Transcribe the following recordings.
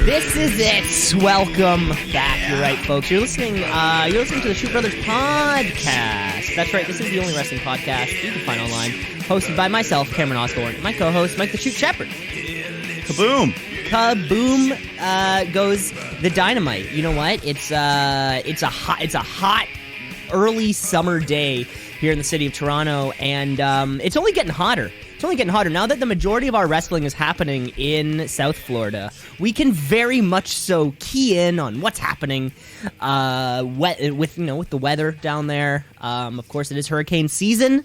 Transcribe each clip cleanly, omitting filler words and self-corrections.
This is it. Welcome back. You're right, folks. You're listening to the Shoot Brothers podcast. That's right. This is the only wrestling podcast you can find online, hosted by myself, Cameron Osborne, and my co-host, Mike the Shoot Shepherd. Kaboom! Kaboom goes the dynamite. You know what? It's a hot early summer day here in the city of Toronto, and it's only getting hotter. It's only getting hotter. Now that the majority of our wrestling is happening in South Florida, we can very much so key in on what's happening with the weather down there. Of course, it is hurricane season.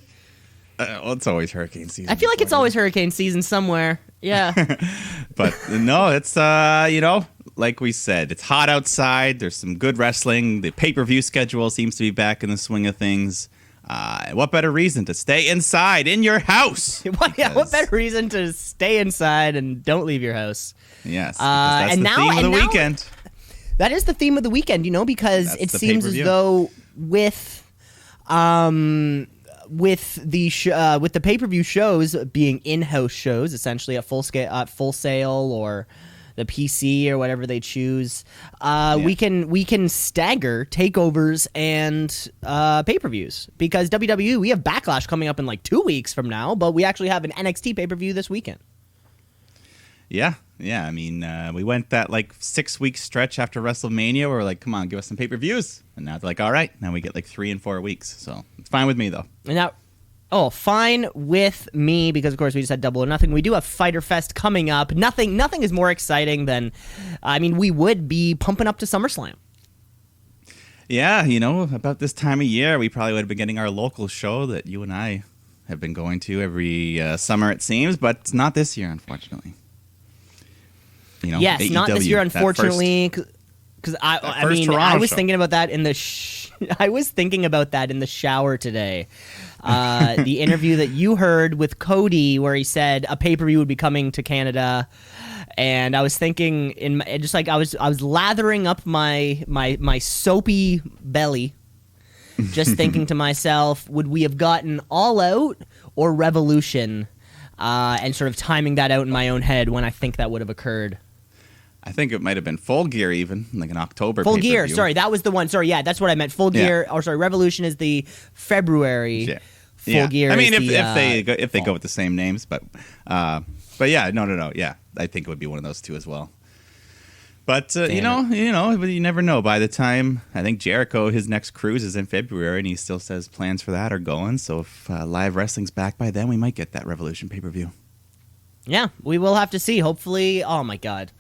Well, it's always hurricane season. I feel like it's always hurricane season somewhere. Yeah. But no, it's, like we said, it's hot outside. There's some good wrestling. The pay-per-view schedule seems to be back in the swing of things. What better reason to stay inside in your house? What better reason to stay inside and don't leave your house? Yes, that's the theme of the weekend. That is the theme of the weekend, because that's it the seems pay-per-view. as though with the pay-per-view shows being in-house shows, essentially at full sale or the PC or whatever they choose, we can stagger takeovers and pay-per-views, because WWE, we have Backlash coming up in like 2 weeks from now, but we actually have an NXT pay-per-view this weekend. Yeah. I mean, we went that 6-week stretch after WrestleMania where we're like, come on, give us some pay-per-views. And now they're like, all right, now we get 3 and 4 weeks. So it's fine with me, though. And now, fine with me, because of course we just had Double or Nothing. We do have Fyter Fest coming up. Nothing is more exciting than, we would be pumping up to SummerSlam. Yeah, about this time of year, we probably would have been getting our local show that you and I have been going to every summer, it seems, but it's not this year, unfortunately. Yes, AEW, not this year, unfortunately, because I was thinking about that in the I was thinking about that in the shower today. The interview that you heard with Cody, where he said a pay-per-view would be coming to Canada, and I was thinking I was lathering up my soapy belly, just thinking to myself, would we have gotten All Out or Revolution, and sort of timing that out in my own head when I think that would have occurred. I think it might have been Full Gear even, in October. Full Gear, sorry, that was the one. Sorry, yeah, that's what I meant. Full Gear, Revolution is the February. Yeah. Full Gear. I mean, is if they go with the same names, but yeah, no, yeah, I think it would be one of those two as well. But but you never know. By the time I think Jericho, his next cruise is in February, and he still says plans for that are going. So if live wrestling's back by then, we might get that Revolution pay-per-view. Yeah, we will have to see. Hopefully, oh my God.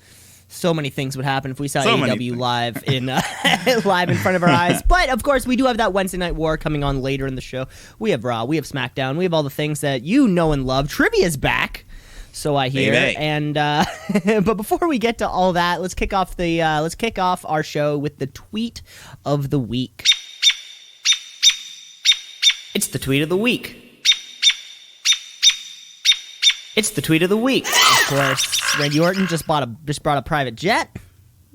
So many things would happen if we saw AEW live in live in front of our eyes. But, of course, we do have that Wednesday Night War coming on later in the show. We have Raw, we have SmackDown, we have all the things that you know and love. Trivia's back, so I hear. Baby. And but before we get to all that, let's kick off our show with the tweet of the week. It's the tweet of the week. It's the tweet of the week. Of course, Randy Orton just brought a private jet,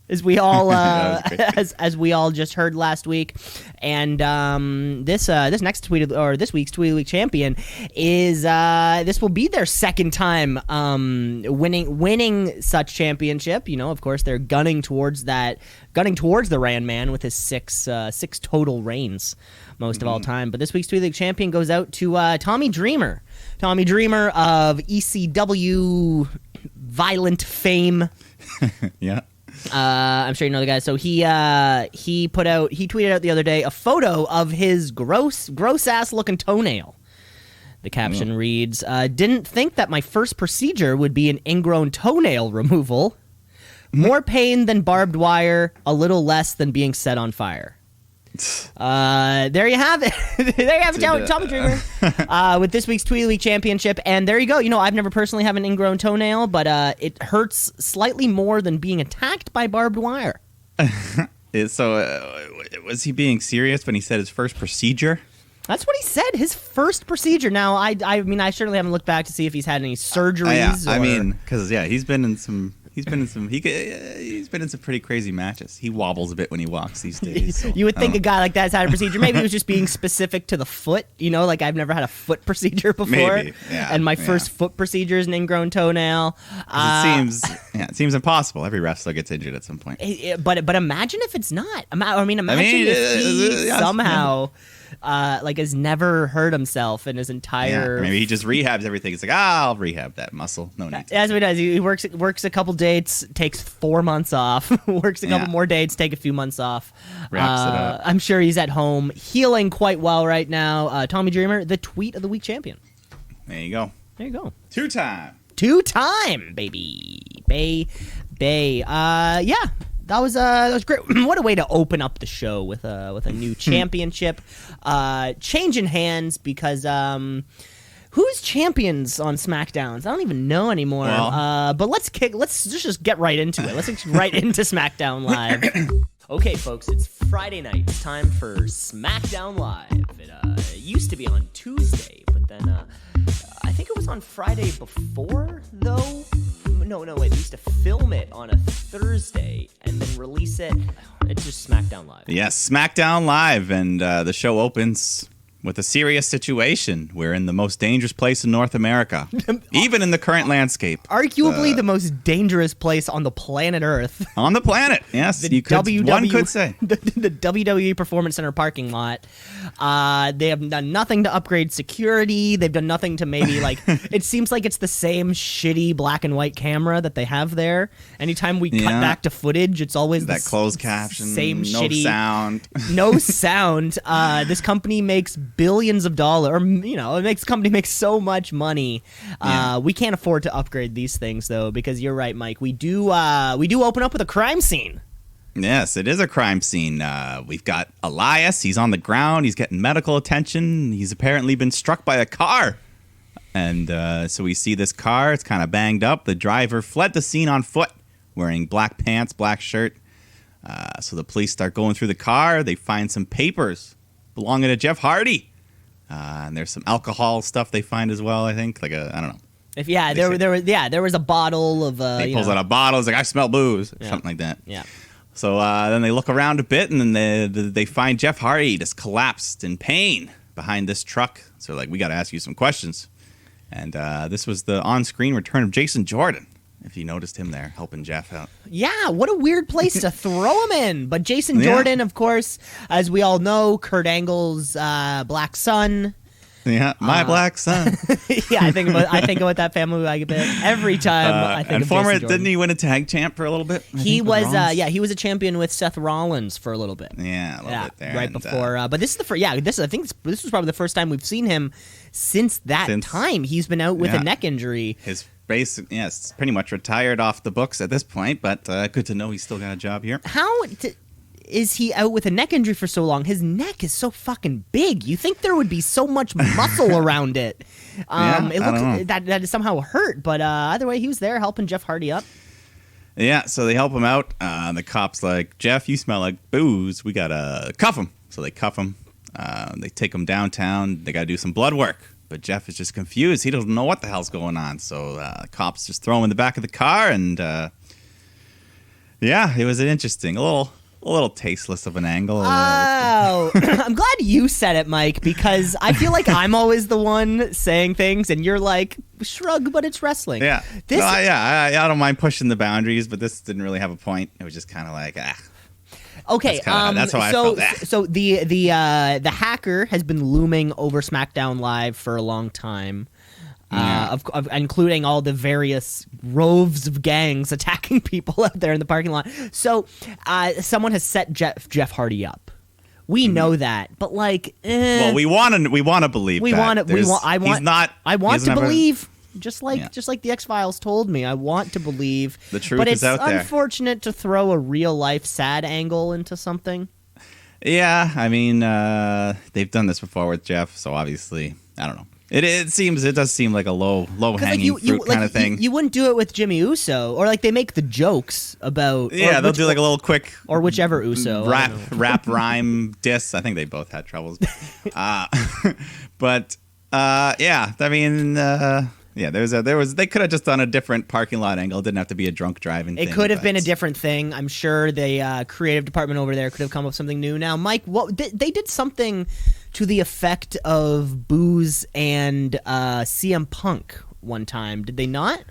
as we all as we all just heard last week. And this week's tweet of the week champion is this will be their second time winning such championship. Of course, they're gunning towards the Ran Man with his six total reigns, most of all time. But this week's tweet of the week champion goes out to Tommy Dreamer. Tommy Dreamer of ECW violent fame. Yeah. I'm sure you know the guy. So he tweeted out the other day a photo of his gross ass looking toenail. The caption reads, "Didn't think that my first procedure would be an ingrown toenail removal. More pain than barbed wire, a little less than being set on fire." There you have it. There you have it, Tommy Dreamer, with this week's Tweet of the Week championship. And there you go. I've never personally had an ingrown toenail, but it hurts slightly more than being attacked by barbed wire. So, was he being serious when he said his first procedure? That's what he said. His first procedure. Now, I mean, I certainly haven't looked back to see if he's had any surgeries. I mean, because he's been in some He's been in some pretty crazy matches. He wobbles a bit when he walks these days. So, you would think a guy like that's had a procedure. Maybe it was just being specific to the foot. Like I've never had a foot procedure before. Maybe, yeah. And my first foot procedure is an ingrown toenail. It seems impossible. Every wrestler gets injured at some point. But imagine if it's not. Imagine if he somehow. Has never hurt himself in his entire. Yeah, maybe he just rehabs everything. It's like, I'll rehab that muscle. No need. That's what he does. He works a couple dates, takes 4 months off, works a couple more dates, take a few months off. Wraps it up. I'm sure he's at home healing quite well right now. Tommy Dreamer, the tweet of the week champion. There you go. Two-time, baby. Bay. Yeah. That was great. What a way to open up the show with a new championship, changing hands because who's champions on SmackDowns? I don't even know anymore. Well, but let's just get right into it. Let's get right into SmackDown Live. Okay, folks, it's Friday night. It's time for SmackDown Live. It used to be on Tuesday, but then I think it was on Friday before though. No, wait. We used to film it on a Thursday and then release it. It's just SmackDown Live. Yes, SmackDown Live, and the show opens with a serious situation. We're in the most dangerous place in North America, even in the current landscape. Arguably the most dangerous place on the planet Earth. On the planet, yes. One could say. The WWE Performance Center parking lot. They have done nothing to upgrade security. They've done nothing to maybe, it seems like it's the same shitty black and white camera that they have there. Anytime we cut back to footage, it's always that closed caption, same no shitty sound. No sound. This company makes billions of dollars, company makes so much money. We can't afford to upgrade these things though, because you're right, Mike. We do open up with a crime scene. Yes, it is a crime scene. We've got Elias. He's on the ground. He's getting medical attention. He's apparently been struck by a car. And so we see this car. It's kind of banged up. The driver fled the scene on foot, wearing black pants, black shirt. So the police start going through the car. They find some papers belonging to Jeff Hardy. And there's some alcohol stuff they find as well, I think. I don't know. There was a bottle of. He pulls out a bottle. It's like, I smell booze. Yeah. Something like that. Yeah. So then they look around a bit, and then they find Jeff Hardy just collapsed in pain behind this truck. So we got to ask you some questions. And this was the on-screen return of Jason Jordan, if you noticed him there helping Jeff out. Yeah, what a weird place to throw him in. But Jason Jordan, of course, as we all know, Kurt Angle's black son. Yeah, my black son. Yeah, I think about that family like a bit every time. I think of Jason Jordan. Didn't he win a tag champ for a little bit? He was, he was a champion with Seth Rollins for a little bit. Yeah, a little bit there. Right before. But this is the first. Yeah, I think this was probably the first time we've seen him since that time. He's been out with a neck injury. His base, it's pretty much retired off the books at this point. But good to know he's still got a job here. Is he out with a neck injury for so long? His neck is so fucking big. You think there would be so much muscle around it. It looks that is somehow hurt, but either way, he was there helping Jeff Hardy up. Yeah, so they help him out. The cop's like, Jeff, you smell like booze. We gotta cuff him. So they cuff him. They take him downtown. They gotta do some blood work. But Jeff is just confused. He doesn't know what the hell's going on. So the cops just throw him in the back of the car, and it was interesting. A little tasteless of an angle. Oh, I'm glad you said it, Mike, because I feel like I'm always the one saying things, and you're like, shrug, but it's wrestling. Yeah. I don't mind pushing the boundaries, but this didn't really have a point. It was just kind of like, Okay, that's how I felt. So the hacker has been looming over SmackDown Live for a long time. Including all the various roves of gangs attacking people out there in the parking lot. So, someone has set Jeff Hardy up. We know that, but well, we want to believe. I want to believe. Just like the X-Files told me, I want to believe. The truth is out there. But it's unfortunate to throw a real-life sad angle into something. Yeah, I mean, they've done this before with Jeff, so obviously, I don't know. It does seem like a low hanging fruit kind of thing. You wouldn't do it with Jimmy Uso, or they make the jokes about. Yeah, they'll do a little quick or whichever Uso rap rhyme diss. I think they both had troubles, but I mean, Yeah, they could have just done a different parking lot angle. It didn't have to be a drunk driving thing. It could have been a different thing. I'm sure the creative department over there could have come up with something new. Now, Mike, they did something to the effect of Booze and CM Punk one time, did they not?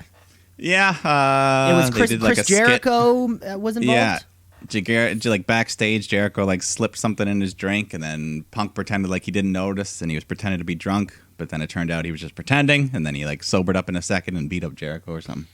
Yeah. It was Chris Jericho was involved? Yeah. Like backstage, Jericho like slipped something in his drink, and then Punk pretended like he didn't notice, and he was pretending to be drunk. But then it turned out he was just pretending, and then he like sobered up in a second and beat up Jericho or something.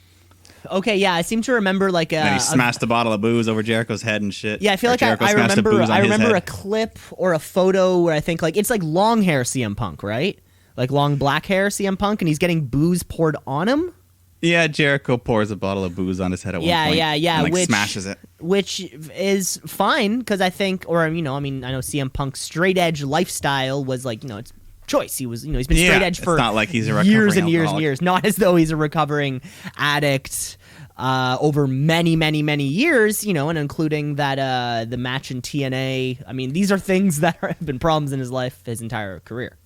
Okay, yeah, I seem to remember like and he smashed a bottle of booze over Jericho's head and shit. Yeah, I feel like I remember a clip or a photo where I think like it's like long hair CM Punk, right? Like long black hair CM Punk, and he's getting booze poured on him. Yeah, Jericho pours a bottle of booze on his head at one point. Yeah, and, smashes it. Which is fine because I think, or I know CM Punk's straight edge lifestyle was like it's choice. He was he's been straight edge for it's not like he's a years and years alcoholic. and years. Not as though he's a recovering addict over many years. And including that the match in TNA. I mean, these are things that have been problems in his life his entire career.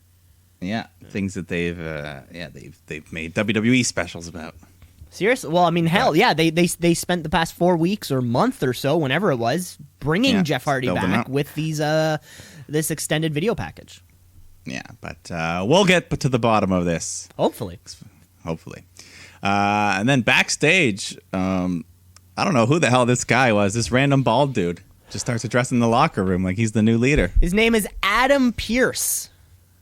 Yeah, things that they've made WWE specials about. Seriously? Well, I mean, hell, yeah, they spent the past 4 weeks or month or so, whenever it was, bringing Jeff Hardy back with these this extended video package. Yeah, but we'll get to the bottom of this. Hopefully. And then backstage, I don't know who the hell this guy was. This random bald dude just starts addressing the locker room like he's the new leader. His name is Adam Pearce.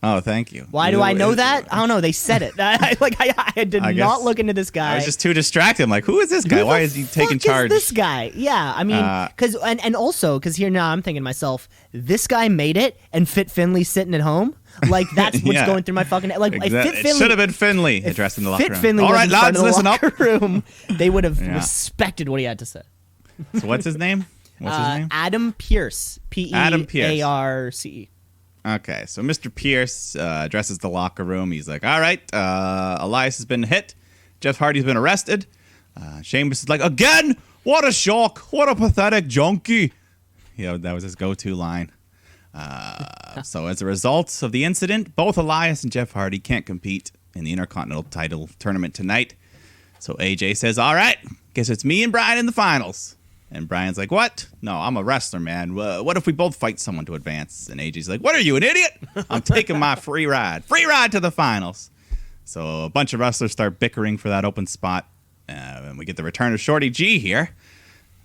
Oh, thank you. Why do I know that? I don't know. They said it. I did not look into this guy. I was just too distracted. I'm like, who is this guy? Why is he taking charge? Is this guy? Yeah, I mean, because and also because here now I'm thinking to myself, this guy made it, and Fit Finley's sitting at home. Like that's what's going through my fucking head. Like exactly. It should have been Finley addressing the locker room. Fit Finley all right, lads, listen up. Room, they would have respected what he had to say. So what's his name? Adam Pearce. Pearce. Okay, so Mr. Pierce addresses the locker room. He's like, all right, Elias has been hit. Jeff Hardy's been arrested. Sheamus is like, again? What a shock. What a pathetic junkie. That was his go-to line. So as a result of the incident, both Elias and Jeff Hardy can't compete in the Intercontinental title tournament tonight. So AJ says, all right, guess it's me and Brian in the finals. And Brian's like, what? No, I'm a wrestler, man. What if we both fight someone to advance? And AJ's like, what are you, an idiot? I'm taking my free ride. Free ride to the finals. So a bunch of wrestlers start bickering for that open spot. And we get the return of Shorty G here.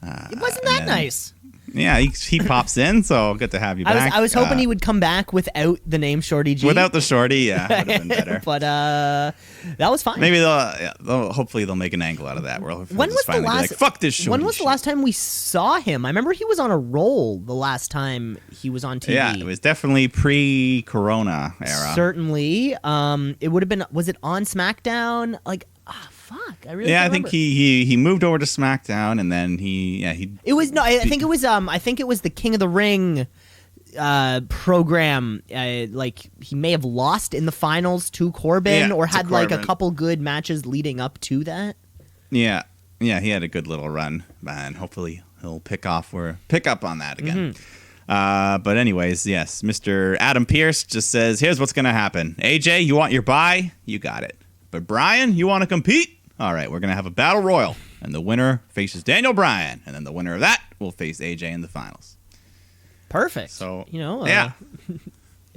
It wasn't that nice. Yeah, he pops in, so good to have you back. I was hoping he would come back without the name Shorty G. Without the Shorty, yeah, would have been better. But that was fine. Maybe hopefully they'll make an angle out of that. When was the last? Fuck this Shorty. When was the last time we saw him? I remember he was on a roll the last time he was on TV. Yeah, it was definitely pre-Corona era. Certainly, it would have been. Was it on SmackDown? Like. Fuck, I really I think he moved over to SmackDown and then he It was I think it was the King of the Ring program. Like he may have lost in the finals to Corbin or had like a couple good matches leading up to that. Yeah, he had a good little run, and hopefully he'll pick up on that again. Mm-hmm. But anyways, yes, Mr. Adam Pearce just says, here's what's gonna happen. AJ, you want your bye? You got it. But Brian, you want to compete? All right, we're going to have a battle royal, and the winner faces Daniel Bryan, and then the winner of that will face AJ in the finals. Perfect. So, yeah.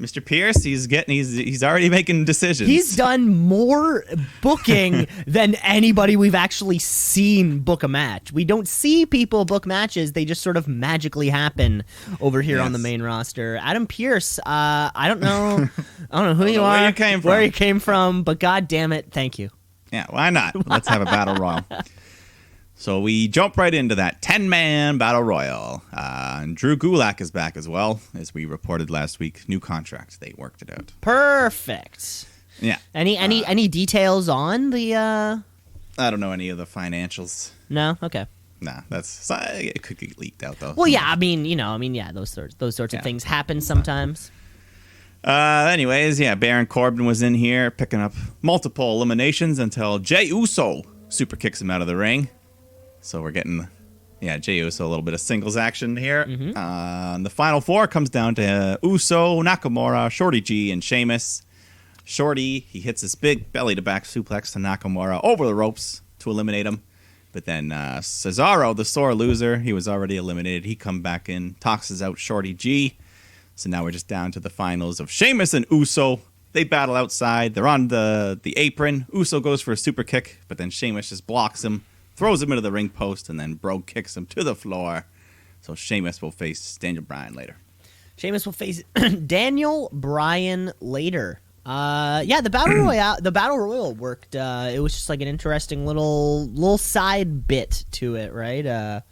Mr. Pierce, he's already making decisions. He's done more booking than anybody we've actually seen book a match. We don't see people book matches. They just sort of magically happen over here on the main roster. Adam Pearce, I don't know who you are, where you came from, but god damn it, thank you. Yeah, why not? Let's have a battle royal. So we jump right into that 10-man battle royal. And Drew Gulak is back as well, as we reported last week. New contract. They worked it out. Perfect. Yeah. Any details on the? I don't know any of the financials. No. Okay. Nah, it could get leaked out though. Well, yeah. I mean, those sorts of things happen sometimes. Anyways, Baron Corbin was in here picking up multiple eliminations until Jey Uso super kicks him out of the ring. So we're getting, Jey Uso a little bit of singles action here. Mm-hmm. The final four comes down to Uso, Nakamura, Shorty G, and Sheamus. Shorty, he hits his big belly-to-back suplex to Nakamura over the ropes to eliminate him. But then Cesaro, the sore loser, he was already eliminated. He come back in, toxes out Shorty G. So now we're just down to the finals of Sheamus and Uso. They battle outside. They're on the apron. Uso goes for a super kick, but then Sheamus just blocks him, throws him into the ring post, and then Brogue kicks him to the floor. So Sheamus will face Daniel Bryan later. Sheamus will face Daniel Bryan later. The battle royal worked. It was just like an interesting little side bit to it, right?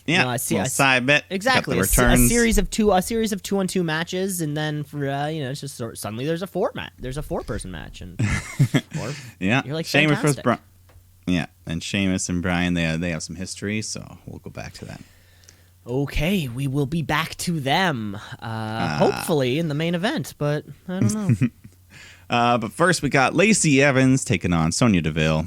Side bit. Exactly. The returns. A series of 2-on-2 matches, and then for it's just suddenly there's a 4-person match, and yeah, you're like Sheamus fantastic. And Sheamus and Bryan they have some history, so we'll go back to that. Okay, we will be back to them, hopefully in the main event, but I don't know. But first, we got Lacey Evans taking on Sonya Deville.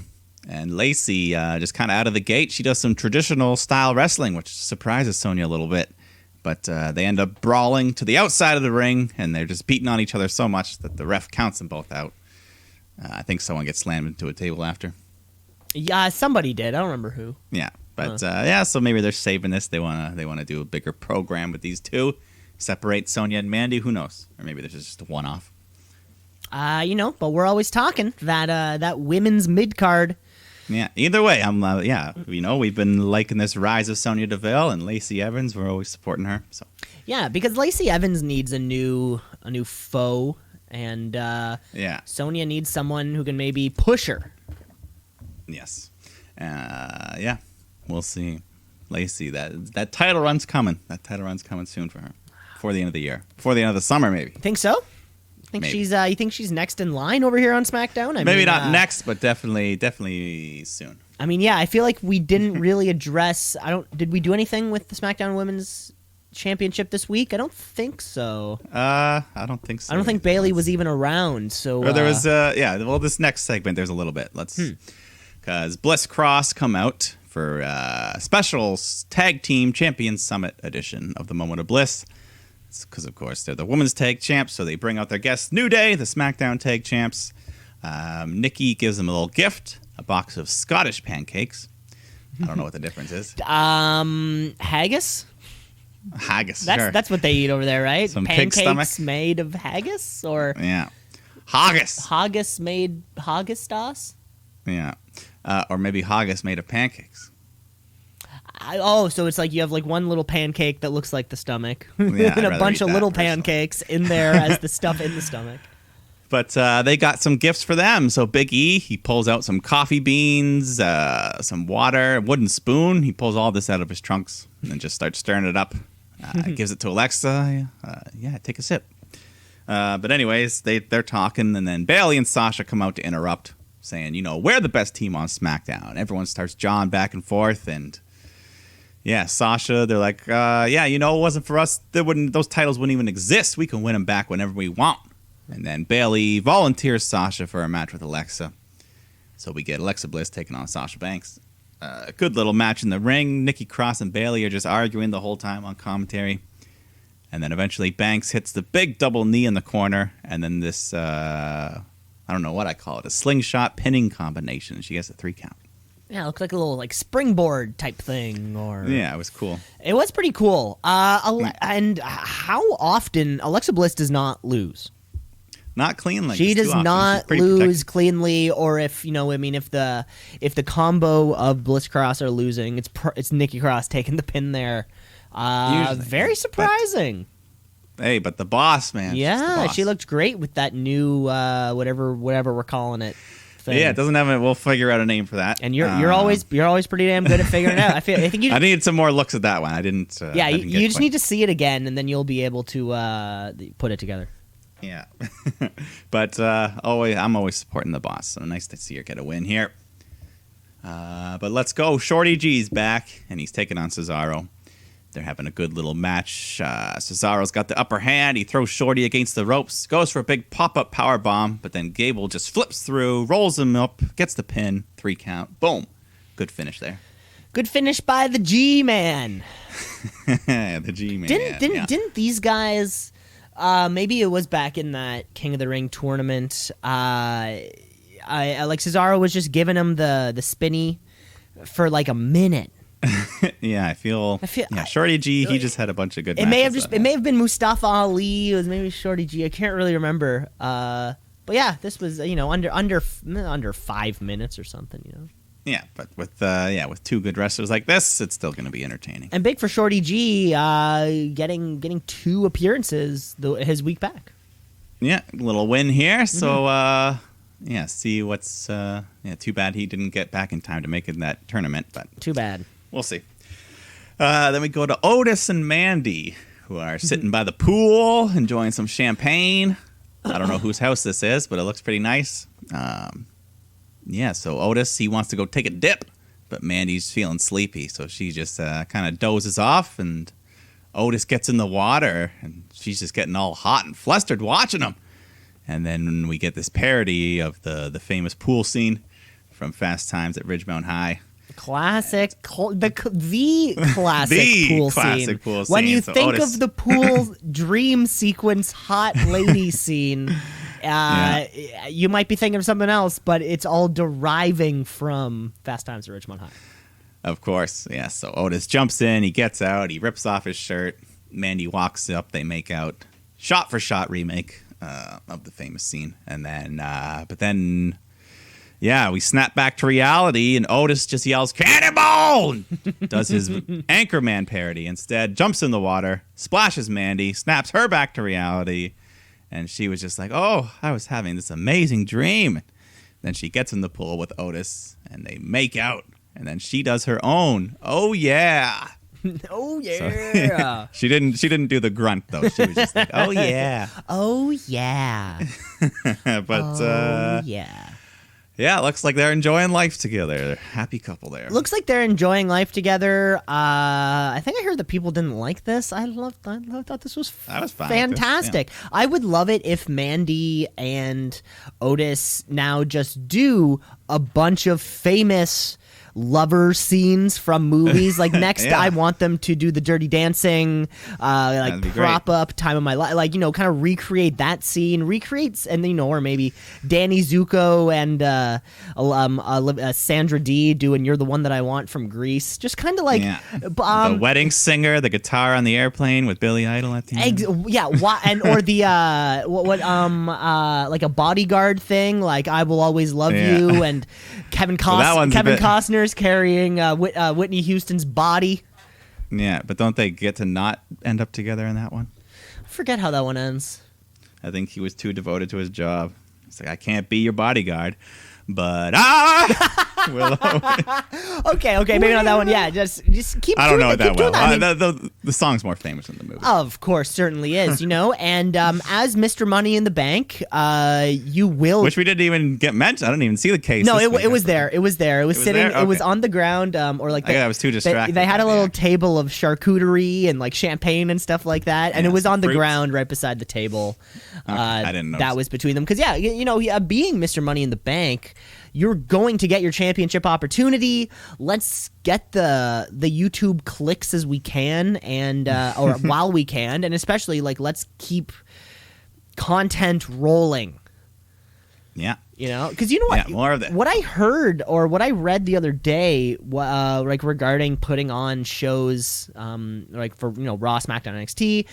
And Lacey, just kind of out of the gate, she does some traditional style wrestling, which surprises Sonya a little bit. But they end up brawling to the outside of the ring, and they're just beating on each other so much that the ref counts them both out. I think someone gets slammed into a table after. Yeah, somebody did. I don't remember who. Yeah, but so maybe they're saving this. They wanna do a bigger program with these two, separate Sonya and Mandy. Who knows? Or maybe this is just a one-off. But we're always talking that women's mid card. Yeah. Either way, we've been liking this rise of Sonya Deville and Lacey Evans. We're always supporting her. So. Yeah, because Lacey Evans needs a new foe, and Sonya needs someone who can maybe push her. Yes. We'll see. Lacey, that title run's coming. That title run's coming soon for her. Before the end of the year. Before the end of the summer, maybe. Think so? You think she's next in line over here on SmackDown? Maybe not next, but definitely soon. I mean, yeah, I feel like we didn't really address. Did we do anything with the SmackDown Women's Championship this week? I don't think so. I don't think so. I don't think Bayley was even around. So or there was well, this next segment there's a little bit. Because Bliss Cross come out for special tag team champion summit edition of the Moment of Bliss. Because, of course, they're the women's tag champs, so they bring out their guests. New Day, the SmackDown tag champs. Nikki gives them a little gift, a box of Scottish pancakes. I don't know what the difference is. Haggis? Haggis, sure. That's what they eat over there, right? Some pancakes pig stomach? Made of haggis? Or yeah. Haggis. Haggis made haggis sauce? Yeah. Or maybe haggis made of pancakes. So it's like you have like one little pancake that looks like the stomach, Yeah, and a bunch of little personally. pancakes in there as the stuff in the stomach. But they got some gifts for them. So Big E, he pulls out some coffee beans, some water, a wooden spoon. He pulls all this out of his trunks and just starts stirring it up. Gives it to Alexa. Take a sip. But anyways, they're talking, and then Bayley and Sasha come out to interrupt, saying, we're the best team on SmackDown. Everyone starts jawing back and forth, and Sasha, they're like, it wasn't for us. Those titles wouldn't even exist. We can win them back whenever we want. And then Bayley volunteers Sasha for a match with Alexa. So we get Alexa Bliss taking on Sasha Banks. A good little match in the ring. Nikki Cross and Bayley are just arguing the whole time on commentary. And then eventually Banks hits the big double knee in the corner. And then this, I don't know what I call it, a slingshot pinning combination. She gets a 3 count. Yeah, it looks like a little like springboard type thing. Yeah, it was cool. It was pretty cool. And how often Alexa Bliss does not lose? Not cleanly. She does not lose cleanly, or if the combo of Bliss Cross are losing, it's Nikki Cross taking the pin there. Very surprising. But the boss, man. Yeah, she looked great with that new whatever we're calling it. Thing. Yeah, it doesn't have we'll figure out a name for that. And you're always pretty damn good at figuring it out. I think I need some more looks at that one. I didn't. You just need to see it again, and then you'll be able to put it together. Yeah, but I'm always supporting the boss. So nice to see her get a win here. But let's go. Shorty G's back, and he's taking on Cesaro. They're having a good little match. Cesaro's got the upper hand. He throws Shorty against the ropes, goes for a big pop-up power bomb, but then Gable just flips through, rolls him up, gets the pin, 3 count. Boom. Good finish there. Good finish by the G-Man. The G-Man. Didn't these guys Maybe it was back in that King of the Ring tournament. Like Cesaro was just giving him the spinny for like a minute. Yeah, I feel Shorty G, he just had a bunch of good matches. It may have been Mustafa Ali. It was maybe Shorty G. I can't really remember. But yeah, this was under 5 minutes or something. Yeah, but with two good wrestlers like this, it's still going to be entertaining. And big for Shorty G, getting 2 appearances his week back. Yeah, little win here. So see what's too bad he didn't get back in time to make it in that tournament, but too bad. We'll see. Then we go to Otis and Mandy, who are sitting by the pool, enjoying some champagne. I don't know whose house this is, but it looks pretty nice. So Otis, he wants to go take a dip, but Mandy's feeling sleepy, so she just kind of dozes off, and Otis gets in the water, and she's just getting all hot and flustered watching him. And then we get this parody of the famous pool scene from Fast Times at Ridgemount High. Classic, the classic pool scene. When you think Otis. of the pool dream sequence hot lady scene, you might be thinking of something else, but it's all deriving from Fast Times at Ridgemont High. Of course, yeah. So Otis jumps in, he gets out, he rips off his shirt. Mandy walks up, they make out. Shot-for-shot remake of the famous scene. And then, we snap back to reality, and Otis just yells, "Cannonball!" and does his Anchorman parody. Instead, jumps in the water, splashes Mandy, snaps her back to reality, and she was just like, "Oh, I was having this amazing dream." Then she gets in the pool with Otis, and they make out, and then she does her own, "Oh yeah." Oh yeah. So, she didn't do the grunt though. She was just like, "Oh yeah." Oh yeah. But yeah, it looks like they're enjoying life together. They're a happy couple there. Looks like they're enjoying life together. I think I heard that people didn't like this. I thought this was fantastic. Yeah. I would love it if Mandy and Otis now just do a bunch of famous lover scenes from movies. Like next, I want them to do the Dirty Dancing, prop up Time of My Life, kind of recreate that scene, or maybe Danny Zuko and Sandra Dee doing "You're the One That I Want" from Grease. Just kind of like the wedding singer, the guitar on the airplane with Billy Idol at the end. Or the like a bodyguard thing, like "I Will Always Love You," and Kevin Costner's carrying Whitney Houston's body. Yeah, but don't they get to not end up together in that one? I forget how that one ends. I think he was too devoted to his job. He's like, "I can't be your bodyguard, but will." Okay, maybe not that one. Yeah, just keep. I don't know it that well. That. The song's more famous than the movie. Of course, certainly is. And as Mr. Money in the Bank, you will. Which we didn't even get mentioned. I didn't even see the case. No, it was there. It was there. It was sitting. Okay. It was on the ground, or like. I was too distracted. They had a little table of charcuterie and like champagne and stuff like that, and it was on the ground right beside the table. Okay, I didn't know that was between them because being Mr. Money in the Bank, you're going to get your championship opportunity. Let's get the YouTube clicks as we can, and or while we can, and especially let's keep content rolling. Yeah. Because you know what? Yeah, more of that. What I heard or what I read the other day, regarding putting on shows, for Raw, SmackDown, NXT.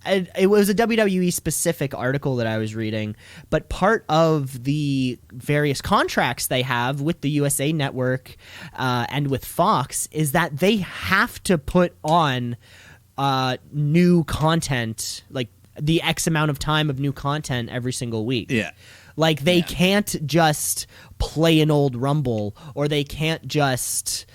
It was a WWE specific article that I was reading, but part of the various contracts they have with the USA Network and with Fox is that they have to put on new content, like the X amount of time of new content every single week. Yeah. Like they can't just play an old Rumble, or they can't just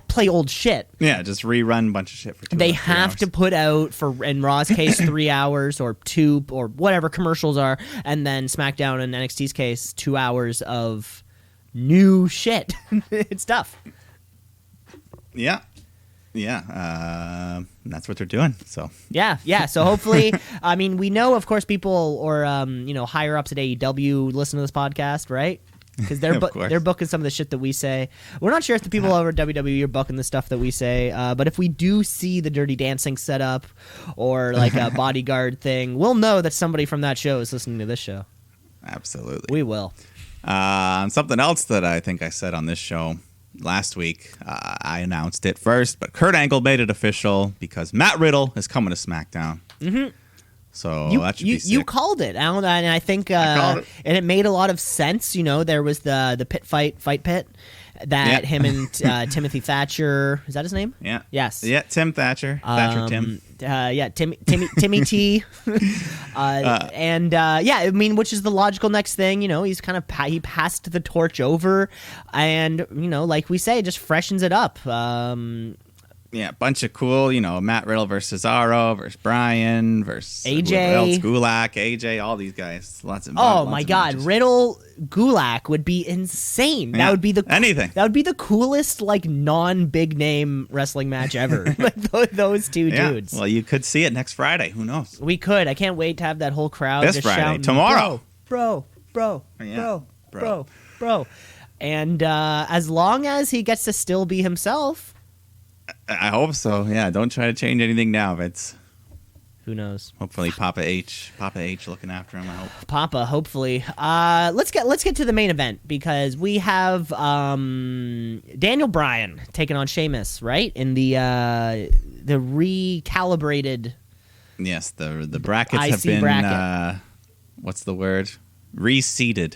play old shit. Yeah, just rerun a bunch of shit for 2 hours. They have to put out, for in Raw's case, 3 hours or 2 or whatever commercials are, and then SmackDown and NXT's case, 2 hours of new shit. It's tough. Yeah. Yeah, that's what they're doing. So yeah. So hopefully, I mean, we know, of course, people or higher ups at AEW listen to this podcast, right? because they're booking some of the shit that we say. We're not sure if the people over at WWE are booking the stuff that we say, but if we do see the Dirty Dancing setup or like a bodyguard thing, we'll know that somebody from that show is listening to this show. Absolutely. We will. Something else that I think I said on this show last week, I announced it first, but Kurt Angle made it official because Matt Riddle is coming to SmackDown. Mm-hmm. So that should be sick. You called it, and I think and it made a lot of sense. There was the fight pit that him and Timothy Thatcher, is that his name? Yeah. Yes. Yeah, Tim Thatcher. Tim. Timmy T. I mean, which is the logical next thing. He's kind of he passed the torch over, and like we say, just freshens it up. Yeah, bunch of cool, Matt Riddle versus Cesaro versus Bryan versus AJ, Gulak, AJ, all these guys. Lots of my God, matches. Riddle Gulak would be insane. Yeah, that would be anything. That would be the coolest non-big name wrestling match ever. Like those two dudes. Well, you could see it next Friday. Who knows? We could. I can't wait to have that whole crowd this just Friday, shouting, tomorrow. Bro. And as long as he gets to still be himself. I hope so. Yeah, don't try to change anything now, Vince. Who knows? Hopefully, Papa H looking after him. I hope. Papa, hopefully. Let's get to the main event because we have Daniel Bryan taking on Sheamus, right? In the recalibrated. Yes, the brackets IC have been. bracket. What's the word? Reseeded.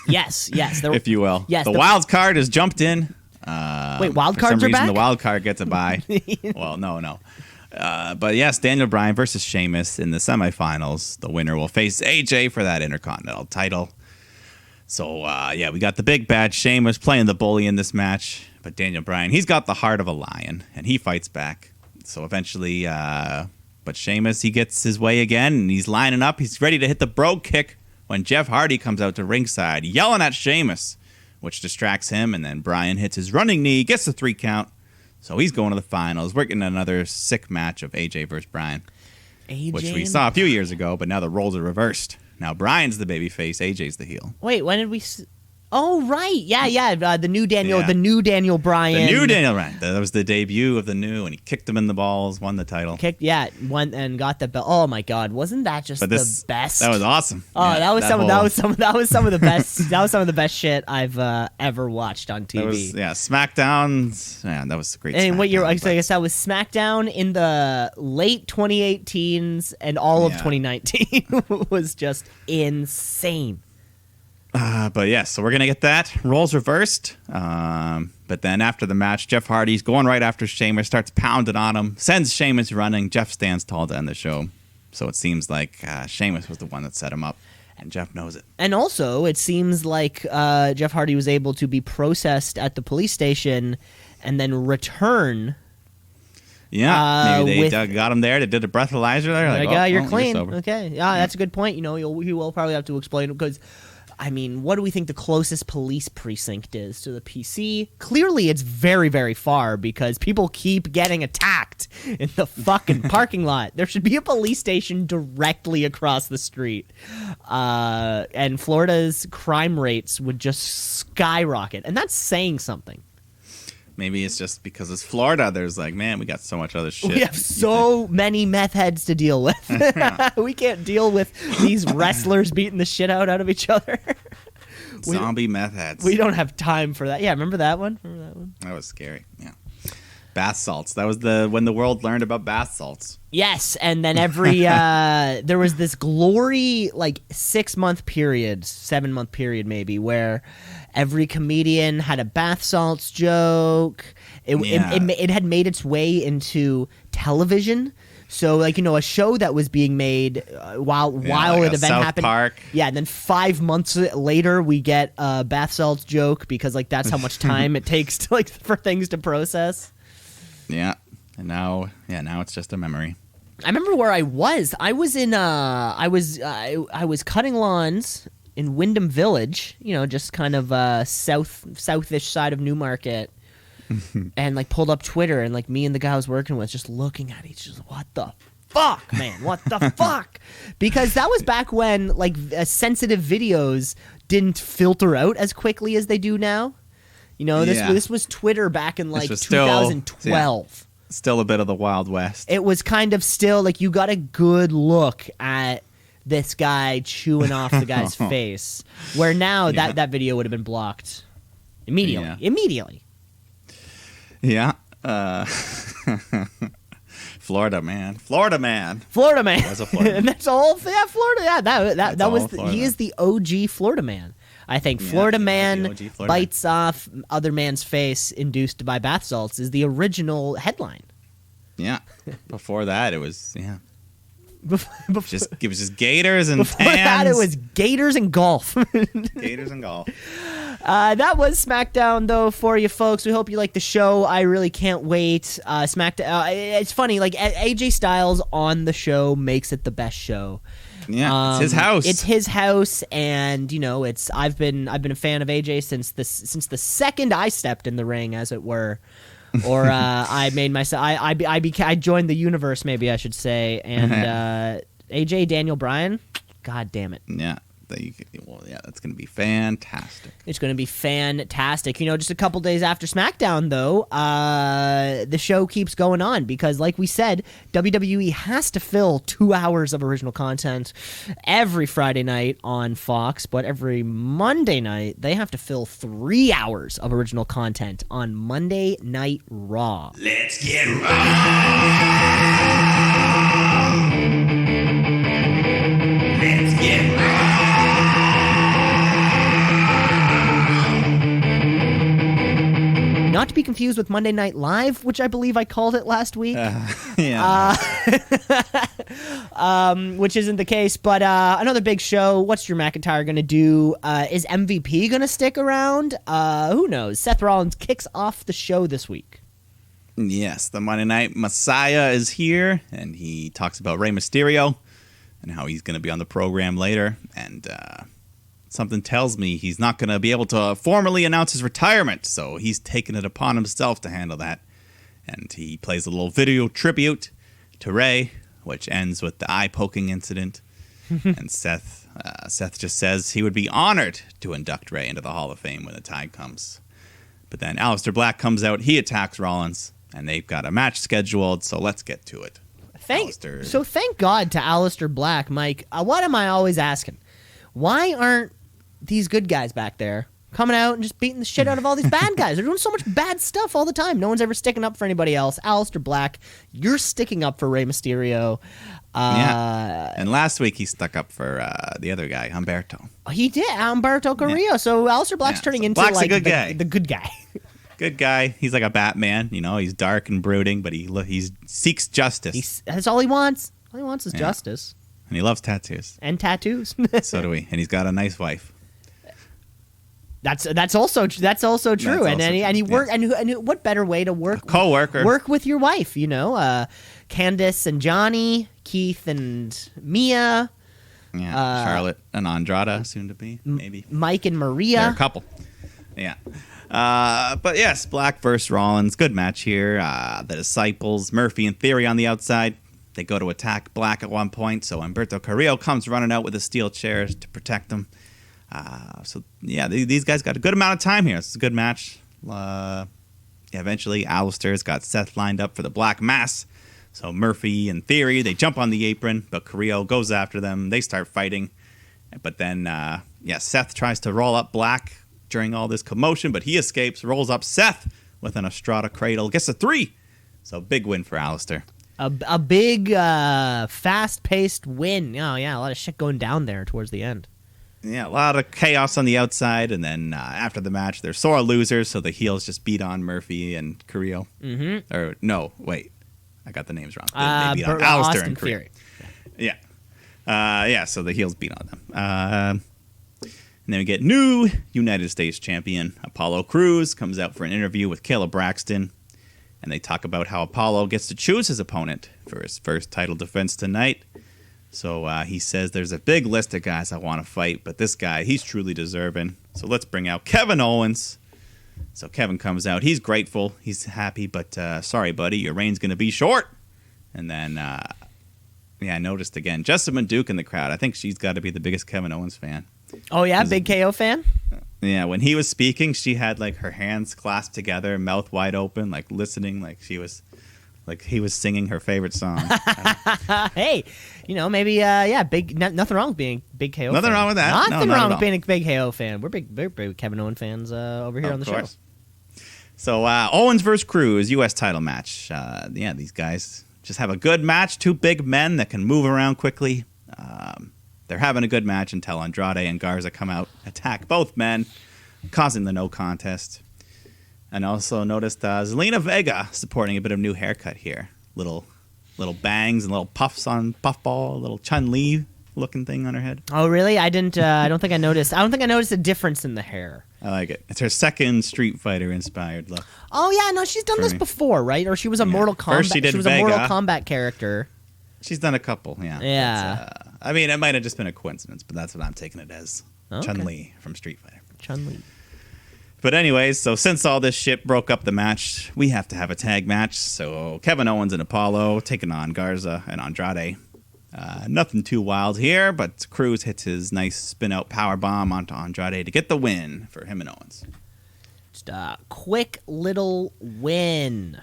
Yes. If you will. Yes. The wild card has jumped in. Wait, wild for cards some are reason, back? The wild card gets a bye. Well, no. But yes, Daniel Bryan versus Sheamus in the semifinals. The winner will face AJ for that Intercontinental title. So, we got the big bad Sheamus playing the bully in this match. But Daniel Bryan, he's got the heart of a lion, and he fights back. So eventually, but Sheamus, he gets his way again, and he's lining up. He's ready to hit the brogue kick when Jeff Hardy comes out to ringside, yelling at Sheamus, which distracts him, and then Bryan hits his running knee, gets the 3 count, so he's going to the finals. We're getting another sick match of AJ versus Bryan, which we saw a few years ago, but now the roles are reversed. Now Bryan's the babyface, AJ's the heel. Wait, when did we... Oh, right. Yeah. The new Daniel Bryan. The new Daniel Bryan. That was the debut of the new, and he kicked him in the balls, won the title. Won and got the belt. Oh my God, wasn't that just the best? That was awesome. Oh, yeah, that was some of the best. That was some of the best shit I've ever watched on TV. SmackDown. Yeah, that was great. And what year? I guess that was SmackDown in the late 2018s and all of 2019 was just insane. But yes, so we're going to get that. Roles reversed. But then after the match, Jeff Hardy's going right after Sheamus, starts pounding on him, sends Sheamus running. Jeff stands tall to end the show. So it seems like Sheamus was the one that set him up, and Jeff knows it. And also, it seems like Jeff Hardy was able to be processed at the police station and then return. Yeah, maybe they got him there. They did a breathalyzer there. You're clean. Okay. Yeah, that's a good point. You will probably have to explain it because... I mean, what do we think the closest police precinct is to the PC? Clearly, it's very, very far because people keep getting attacked in the fucking parking lot. There should be a police station directly across the street. And Florida's crime rates would just skyrocket. And that's saying something. Maybe it's just because it's Florida. There's like, man, we got so much other shit. We have so many meth heads to deal with. We can't deal with these wrestlers beating the shit out of each other. Zombie meth heads. We don't have time for that. Yeah, remember that one? That was scary. Yeah. Bath salts. That was when the world learned about bath salts. Yes, and then every there was this glory 6-month period, 7-month period maybe, where every comedian had a bath salts joke. It had made its way into television. So, a show that was being made while an event South happened. Park. Yeah, and then 5 months later, we get a bath salts joke because, that's how much time it takes to, for things to process. Yeah, and now it's just a memory. I remember where I was. I was in I was cutting lawns in Wyndham Village, just kind of southish side of Newmarket, and pulled up Twitter and me and the guy I was working with just looking at each other. What the fuck, man? What the fuck? Because that was back when like sensitive videos didn't filter out as quickly as they do now. You know, this was Twitter back in like 2012. Still a bit of the Wild West. It was kind of still like you got a good look at this guy chewing off the guy's face. Where now that video would have been blocked immediately. Yeah. Immediately. Yeah. Florida man. Was a Florida. And that's all. Yeah, Florida. Yeah, that was. He is the OG Florida man. I think Florida man bites off other man's face induced by bath salts is the original headline. Yeah. Before that, it was It was just gators and before tans. that, it was gators and golf. Gators and golf. That was SmackDown, though, for you folks. We hope you like the show. I really can't wait. SmackDown. It's funny, like AJ Styles on the show makes it the best show. Yeah, it's his house. It's his house, and you know, I've been a fan of AJ since the second I stepped in the ring, as it were. Or I made myself. I joined the universe, maybe I should say. And AJ Daniel Bryan, god damn it. Yeah. That's going to be fantastic. It's going to be fantastic. You know, just a couple days after SmackDown, though, the show keeps going on because, like we said, WWE has to fill 2 hours of original content every Friday night on Fox, but every Monday night, they have to fill 3 hours of original content on Monday Night Raw. Let's get raw. Let's get raw. Not to be confused with Monday Night Live, which I believe I called it last week. Which isn't the case. But another big show. What's Drew McIntyre going to do? Is MVP going to stick around? Who knows? Seth Rollins kicks off the show this week. Yes, the Monday Night Messiah is here, and he talks about Rey Mysterio and how he's going to be on the program later. And something tells me he's not going to be able to formally announce his retirement, so he's taken it upon himself to handle that. And he plays a little video tribute to Rey, which ends with the eye-poking incident. And Seth just says he would be honored to induct Rey into the Hall of Fame when the time comes. But then Aleister Black comes out, he attacks Rollins, and they've got a match scheduled, so let's get to it. Thank God to Aleister Black, Mike. What am I always asking? Why aren't these good guys back there coming out and just beating the shit out of all these bad guys? They're doing so much bad stuff all the time. No one's ever sticking up for anybody else. Aleister Black, you're sticking up for Rey Mysterio. And last week he stuck up for the other guy, Humberto. He did, Humberto Carrillo. Yeah. So Aleister Black's turning into Black's like a good guy. The good guy. Good guy. He's like a Batman. You know, he's dark and brooding, but he seeks justice. That's all he wants. All he wants is justice. And he loves tattoos. And tattoos. So do we. And he's got a nice wife. That's also true. And what better way to work? A coworker. Work with your wife. You know, Candace and Johnny, Keith and Mia. Yeah, Charlotte and Andrade, soon to be, maybe. Mike and Maria. They're a couple. Yeah. But yes, Black versus Rollins. Good match here. The Disciples, Murphy and Theory on the outside. They go to attack Black at one point, so Humberto Carrillo comes running out with a steel chair to protect them. These guys got a good amount of time here. It's a good match. Eventually, Aleister's got Seth lined up for the Black Mass. So Murphy and Theory, they jump on the apron, but Carrillo goes after them. They start fighting. But then, Seth tries to roll up Black during all this commotion, but he escapes, rolls up Seth with an Estrada cradle, gets a 3. So big win for Aleister. A big, fast-paced win. Oh, yeah, a lot of shit going down there towards the end. Yeah, a lot of chaos on the outside, and then after the match, they're sore losers, so the heels just beat on Murphy and Carrillo. Mm-hmm. Or, no, wait. I got the names wrong. They beat on Aleister and Carrillo. Yeah. So the heels beat on them. And then we get new United States champion Apollo Crews comes out for an interview with Caleb Braxton. And they talk about how Apollo gets to choose his opponent for his first title defense tonight. So he says there's a big list of guys I want to fight, but this guy, he's truly deserving. So let's bring out Kevin Owens. So Kevin comes out. He's grateful. He's happy, but sorry, buddy, your reign's going to be short. And then I noticed again. Jessamine Duke in the crowd. I think she's got to be the biggest Kevin Owens fan. Oh, yeah? Big KO fan? Yeah, when he was speaking, she had like her hands clasped together, mouth wide open, like listening, like he was singing her favorite song. Hey, maybe big. Nothing wrong with being a big KO. Nothing fan. wrong with that. Nothing not wrong at with all. being a big KO fan. We're big Kevin Owens fans over here on the show. So Owens versus Cruz, U.S. title match. These guys just have a good match. Two big men that can move around quickly. They're having a good match until Andrade and Garza come out, attack both men, causing the no contest. And also noticed Zelina Vega sporting a bit of new haircut here. Little bangs and little puffs on puffball, a little Chun-Li looking thing on her head. Oh, really? I didn't. I don't think I noticed. I don't think I noticed a difference in the hair. I like it. It's her second Street Fighter inspired look. Oh yeah, no, she's done this before, right? Or she was a Mortal Kombat. First she was a Mortal Kombat character. She's done a couple, yeah. Yeah. I mean, it might have just been a coincidence, but that's what I'm taking it as. Okay. Chun-Li from Street Fighter. Chun-Li. But anyways, so since all this shit broke up the match, we have to have a tag match. So Kevin Owens and Apollo taking on Garza and Andrade. Nothing too wild here, but Cruz hits his nice spin-out power bomb onto Andrade to get the win for him and Owens. Just a quick little win.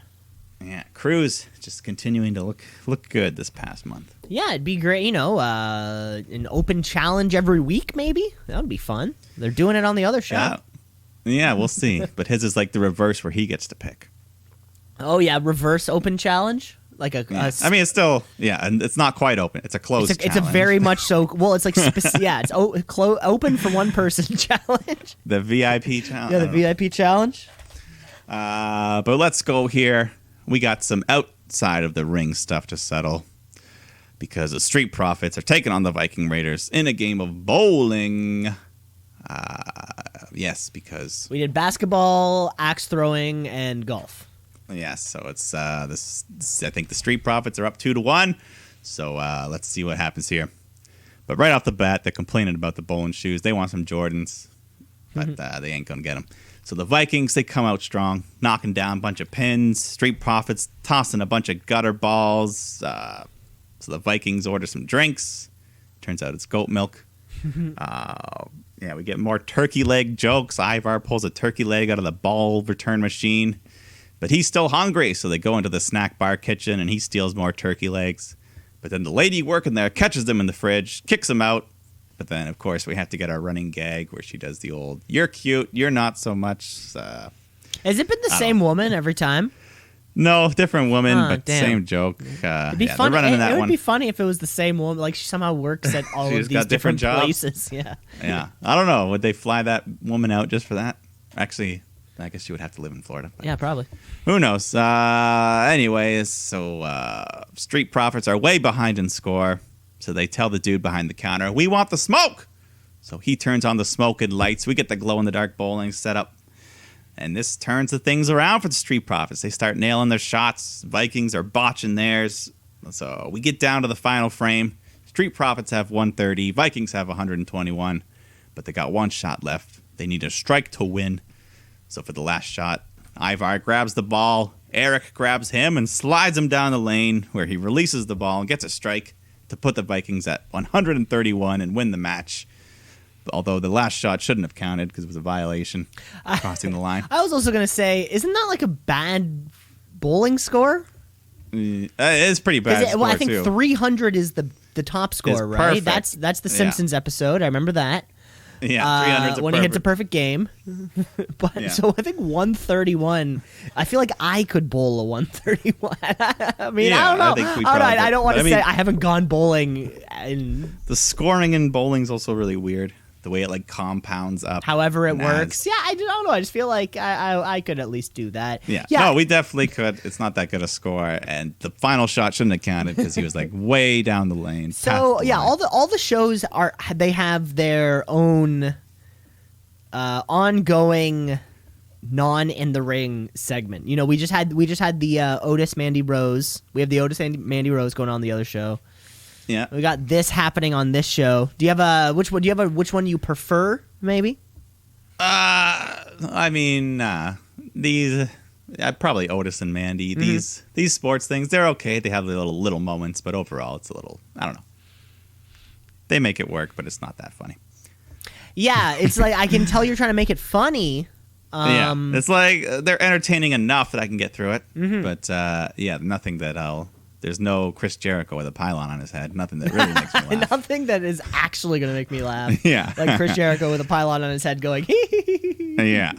Yeah, Cruz just continuing to look good this past month. Yeah, it'd be great, an open challenge every week, maybe? That would be fun. They're doing it on the other show. Yeah, we'll see. But his is like the reverse where he gets to pick. Oh, yeah, reverse open challenge? Like a I mean, it's still, and it's not quite open. It's a closed challenge. It's a very much so, well, it's like, it's open for one person challenge. The VIP challenge. Yeah, the VIP challenge. But let's go here. We got some outside of the ring stuff to settle because the Street Profits are taking on the Viking Raiders in a game of bowling. Yes, because we did basketball, axe throwing, and golf. Yes, so it's this. I think the Street Profits are up 2-1. So let's see what happens here. But right off the bat, they're complaining about the bowling shoes. They want some Jordans, but they ain't gonna get them. So the Vikings, they come out strong, knocking down a bunch of pins. Street Profits tossing a bunch of gutter balls. So the Vikings order some drinks. Turns out it's goat milk. We get more turkey leg jokes. Ivar pulls a turkey leg out of the ball return machine. But he's still hungry, so they go into the snack bar kitchen, and he steals more turkey legs. But then the lady working there catches them in the fridge, kicks them out. But then, of course, we have to get our running gag where she does the old, "You're cute, you're not so much." Has it been the same woman every time? No, different woman, but damn. same joke. It'd be funny. They're running in that it one. would be funny if it was the same woman. Like she somehow works at all of these different places. Yeah. Yeah. I don't know. Would they fly that woman out just for that? Actually, I guess she would have to live in Florida. Yeah, probably. Who knows? Anyways, so Street Profits are way behind in score. So they tell the dude behind the counter, "We want the smoke!" So he turns on the smoke and lights. We get the glow-in-the-dark bowling set up. And this turns the things around for the Street Profits. They start nailing their shots. Vikings are botching theirs. So we get down to the final frame. Street Profits have 130. Vikings have 121. But they got one shot left. They need a strike to win. So for the last shot, Ivar grabs the ball. Eric grabs him and slides him down the lane where he releases the ball and gets a strike to put the Vikings at 131 and win the match. Although the last shot shouldn't have counted because it was a violation crossing the line. I was also going to say, isn't that like a bad bowling score? It is pretty bad. I think 300 is the top score, right? Perfect. That's the Simpsons episode. I remember that. Yeah, 300 when he hits a perfect game. So I think 131. I feel like I could bowl a 131. I mean, I don't know. I don't want to say I haven't gone bowling. The scoring in bowling is also really weird. The way it like compounds up. However it works. Yeah, I don't know. I just feel like I could at least do that. Yeah. No, we definitely could. It's not that good a score, and the final shot shouldn't have counted because he was like way down the lane. So yeah, all the shows they have their own ongoing non in the ring segment. We just had the Otis Mandy Rose. We have the Otis and Mandy Rose going on the other show. Yeah, we got this happening on this show. Do you have which one you prefer? Maybe. I mean, these probably Otis and Mandy. These sports things, they're okay. They have little moments, but overall, it's a little, I don't know. They make it work, but it's not that funny. Yeah, it's like I can tell you're trying to make it funny. Yeah, it's like they're entertaining enough that I can get through it. But nothing that there's no Chris Jericho with a pylon on his head. Nothing that really makes me laugh. Nothing that is actually going to make me laugh. Yeah. Like Chris Jericho with a pylon on his head going, Yeah.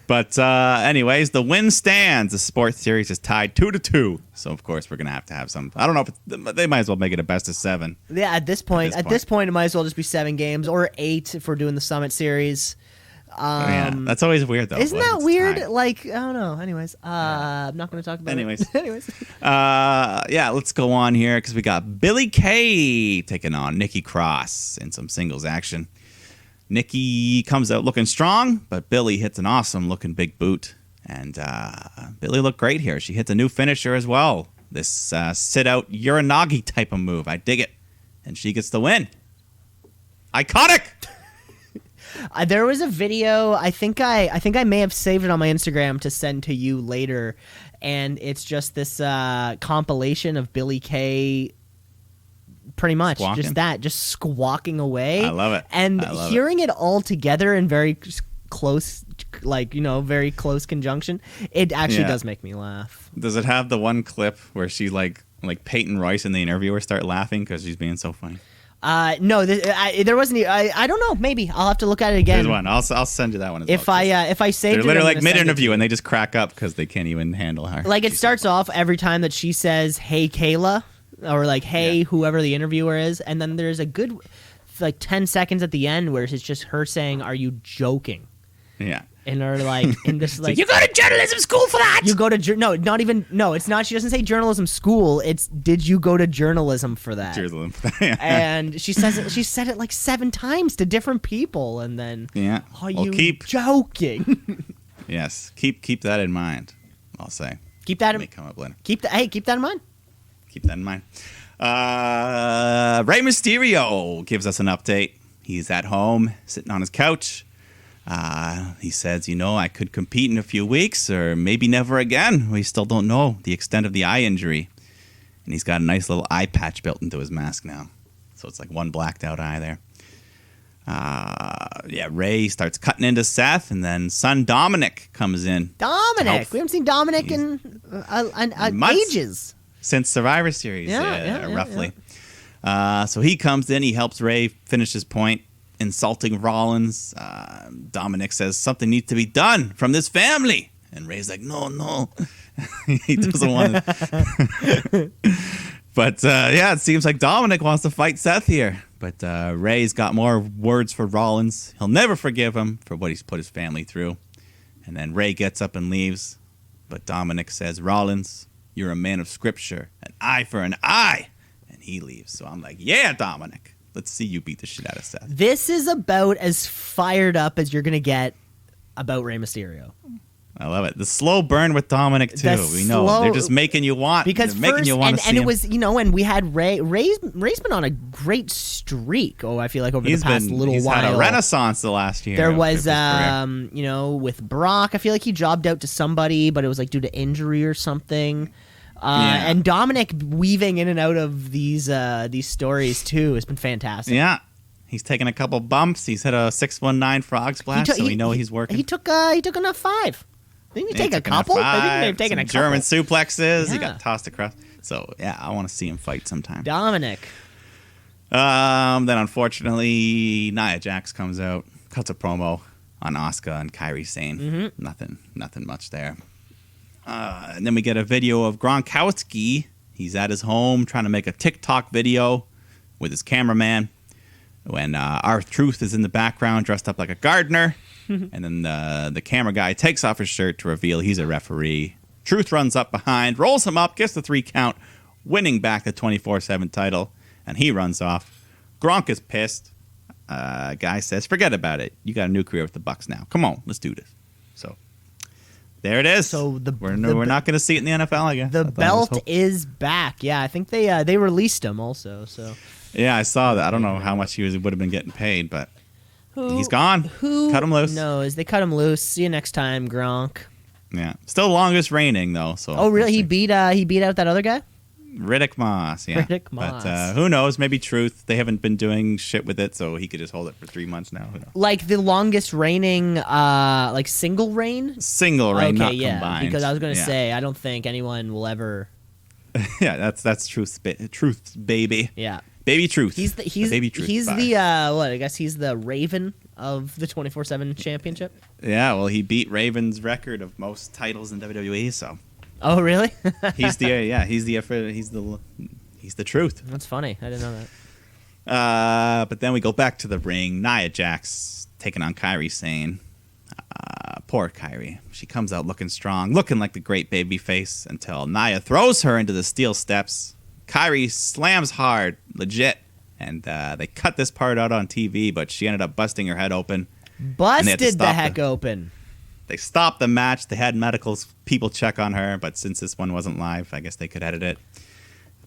But anyways, the win stands. The sports series is tied 2-2. So, of course, we're going to have some. I don't know if they might as well make it a best of 7. Yeah, at this point, it might as well just be 7 games or 8 if we're doing the Summit Series. That's always weird, though. Isn't that weird? Tied. Like, I don't know. Anyways, I'm not going to talk about it. Anyways. Let's go on here because we got Billie Kay taking on Nikki Cross in some singles action. Nikki comes out looking strong, but Billie hits an awesome looking big boot. And Billie looked great here. She hits a new finisher as well. This sit-out Uranagi type of move. I dig it. And she gets the win. Iconic! There was a video. I think I may have saved it on my Instagram to send to you later, and it's just this compilation of Billie Kay. Pretty much, Squawking? just squawking away. I love it. And hearing it all together in very close, very close conjunction, it actually does make me laugh. Does it have the one clip where she like Peyton Royce and the interviewer start laughing because she's being so funny? No, there wasn't. I don't know. Maybe I'll have to look at it again. There's one. I'll send you that one as if well. If I saved they're it, literally like mid-interview and they just crack up because they can't even handle her. Like it starts off every time that she says, "Hey, Kayla," or like, "Hey, whoever the interviewer is," and then there's a good 10 seconds at the end where it's just her saying, "Are you joking?" Yeah. And are in this you go to journalism school for that? You go to it's not. She doesn't say journalism school. It's did you go to journalism for that? Journalism for that. And she says it. She said it like 7 times to different people, and then are you joking? Yes, keep that in mind. I'll say keep that. Come up later. Keep that in mind. Keep that in mind. Rey Mysterio gives us an update. He's at home, sitting on his couch. He says, I could compete in a few weeks or maybe never again. We still don't know the extent of the eye injury. And he's got a nice little eye patch built into his mask now. So it's like one blacked out eye there. Ray starts cutting into Seth, and then son Dominic comes in. Dominic! We haven't seen Dominic in ages. Since Survivor Series, roughly. Yeah. So he comes in, he helps Ray finish his point. Insulting Rollins. Dominic says something needs to be done from this family. And Ray's like, no. He doesn't want to. But, it seems like Dominic wants to fight Seth here. But Ray's got more words for Rollins. He'll never forgive him for what he's put his family through. And then Ray gets up and leaves. But Dominic says, Rollins, you're a man of scripture. An eye for an eye. And he leaves. So I'm like, yeah, Dominic. Let's see you beat the shit out of Seth. This is about as fired up as you're going to get about Rey Mysterio. I love it. The slow burn with Dominic, too. We know. They're just making you want. Because making you want to see him. And it was, and we had Ray. Ray's been on a great streak, I feel like, over the past little while. He's had a renaissance the last year. There was, with Brock, I feel like he jobbed out to somebody, but it was like due to injury or something. And Dominic weaving in and out of these stories too has been fantastic. Yeah, he's taken a couple bumps. He's hit a 619 frog splash, so we know he's working. He took enough 5. Didn't he take a couple? I think he may have taken a couple. German suplexes. He got tossed across. So I want to see him fight sometime. Dominic. Then unfortunately, Nia Jax comes out, cuts a promo on Asuka and Kairi Sane. Nothing much there. And then we get a video of Gronkowski. He's at his home trying to make a TikTok video with his cameraman. When R-Truth is in the background dressed up like a gardener. And then the camera guy takes off his shirt to reveal he's a referee. Truth runs up behind, rolls him up, gets the 3 count, winning back the 24/7 title. And he runs off. Gronk is pissed. Guy says, forget about it. You got a new career with the Bucks now. Come on, let's do this. So there it is. So we're not going to see it in the NFL, I guess. The belt is back. Yeah, I think they released him also. So yeah, I saw that. I don't know how much he would have been getting paid, but he's gone. Cut him loose. Knows? They cut him loose. See you next time, Gronk. Yeah, still longest reigning though. So. Oh, really? He beat out that other guy. Riddick Moss, yeah. Riddick Moss. But who knows? Maybe Truth. They haven't been doing shit with it, so he could just hold it for 3 months now. Who knows? Like the longest reigning, like single reign. Single reign, Okay, not yeah. combined. Because I was gonna say, I don't think anyone will ever. Yeah, that's Truth, Truth, baby. Yeah. Baby Truth. He's baby Truth. He's the what? I guess he's the Raven of the 24/7 championship. Yeah, well, he beat Raven's record of most titles in WWE, so. Oh, really? He's the truth. That's funny. I didn't know that. But then we go back to the ring. Nia Jax taking on Kairi Sane. Poor Kairi. She comes out looking strong, looking like the great baby face until Nia throws her into the steel steps. Kairi slams hard, legit. And they cut this part out on TV, but she ended up busting her head open. Busted the heck open. They stopped the match. They had medical people check on her, but since this one wasn't live, I guess they could edit it.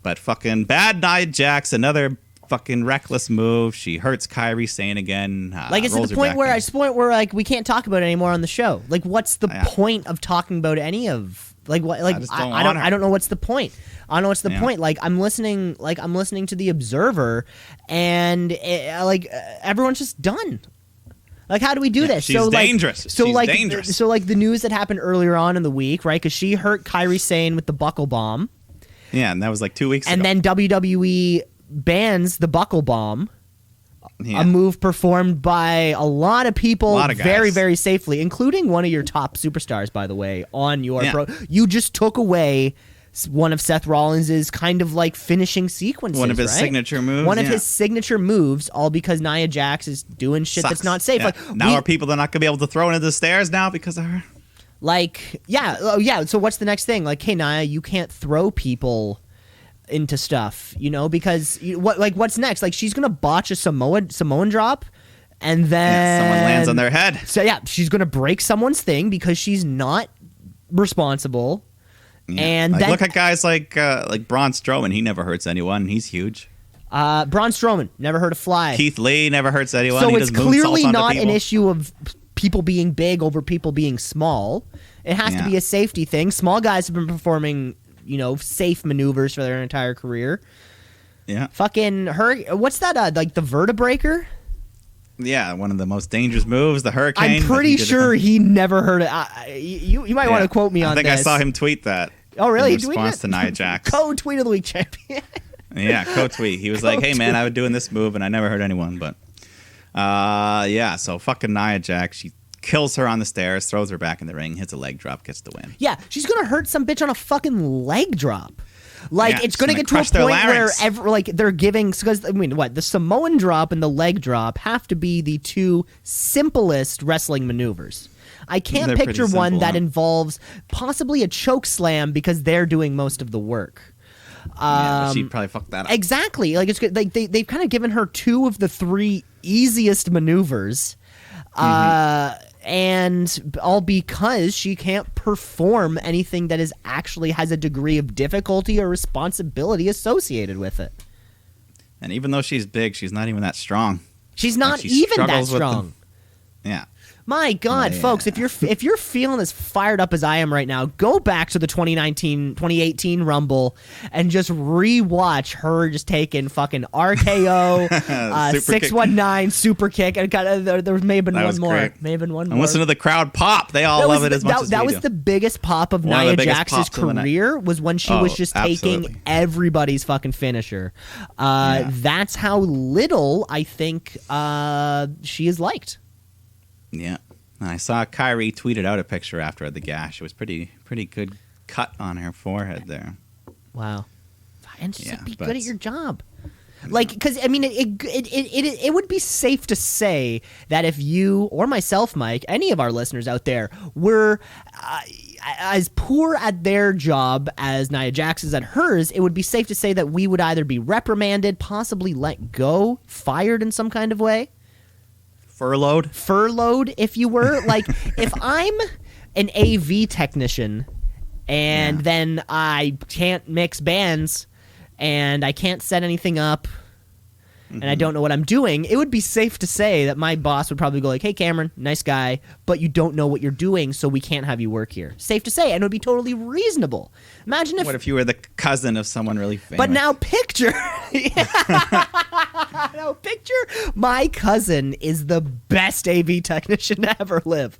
But fucking bad Nia Jax, another fucking reckless move. She hurts Kairi Sane again. Like it's at the point where like we can't talk about it anymore on the show. Like what's the point of talking about any of like what like I don't know what's the point. I don't know what's the point. Like I'm listening to the Observer, and everyone's just done. Like, how do we do this? She's dangerous. Dangerous. So, like, the news that happened earlier on in the week, right? Because she hurt Kairi Sane with the buckle bomb. Yeah, and that was like 2 weeks ago. And then WWE bans the buckle bomb, a move performed by a lot of people very, very safely, including one of your top superstars, by the way, on your pro. You just took away one of Seth Rollins' kind of like finishing sequences. One of his signature moves. One of his signature moves, all because Nia Jax is doing shit that's not safe. Yeah. Like now are people not going to be able to throw into the stairs now because of her? Like, yeah. So what's the next thing? Like, hey, Nia, you can't throw people into stuff, because what's next? Like, she's going to botch a Samoan drop. And then someone lands on their head. So yeah, she's going to break someone's thing because she's not responsible. Yeah. And then, look at guys like Braun Strowman. He never hurts anyone. He's huge. Braun Strowman never hurt a fly. Keith Lee never hurts anyone. So it's clearly not an issue of people being big over people being small. It has to be a safety thing. Small guys have been performing, safe maneuvers for their entire career. Yeah. Fucking her. What's that? Like the vertebreaker? Yeah, one of the most dangerous moves, the Hurricane. I'm pretty sure he never heard it. You might want to quote me on this. I think I saw him tweet that. Oh, really? In response to Nia Jax. Co-tweet of the week champion. Yeah, co-tweet. He was like, hey, man, I was doing this move, and I never hurt anyone. But, so fucking Nia Jax, she kills her on the stairs, throws her back in the ring, hits a leg drop, gets the win. Yeah, she's going to hurt some bitch on a fucking leg drop. Like, it's going to get to a point where they're giving, because, the Samoan drop and the leg drop have to be the two simplest wrestling maneuvers. I can't picture one that involves possibly a choke slam because they're doing most of the work. She'd probably fuck that up. Exactly. Like it's like they've kind of given her two of the three easiest maneuvers, and all because she can't perform anything that actually has a degree of difficulty or responsibility associated with it. And even though she's big, she's not even that strong. She's not even that strong. Yeah. My God, folks, if you're feeling as fired up as I am right now, go back to the 2018 Rumble and just rewatch her just taking fucking RKO, 619 super kick, and there may have been one more. Great. May have been one more. And listen to the crowd pop; they all love it as much as we do. That was the biggest pop of Nia Jax's career was when she was just taking everybody's fucking finisher. That's how little I think she is liked. Yeah, and I saw Kairi tweeted out a picture after the gash. It was pretty good cut on her forehead there. Wow, and just be good at your job. Like, because I mean, it would be safe to say that if you or myself, Mike, any of our listeners out there were as poor at their job as Nia Jax is at hers, it would be safe to say that we would either be reprimanded, possibly let go, fired in some kind of way. Furloughed, if you were. Like, if I'm an AV technician and then I can't mix bands and I can't set anything up and I don't know what I'm doing, it would be safe to say that my boss would probably go like, hey, Cameron, nice guy, but you don't know what you're doing, so we can't have you work here. Safe to say, and it would be totally reasonable. Imagine if... What if you were the cousin of someone really famous? But now picture... Now picture my cousin is the best AV technician to ever live.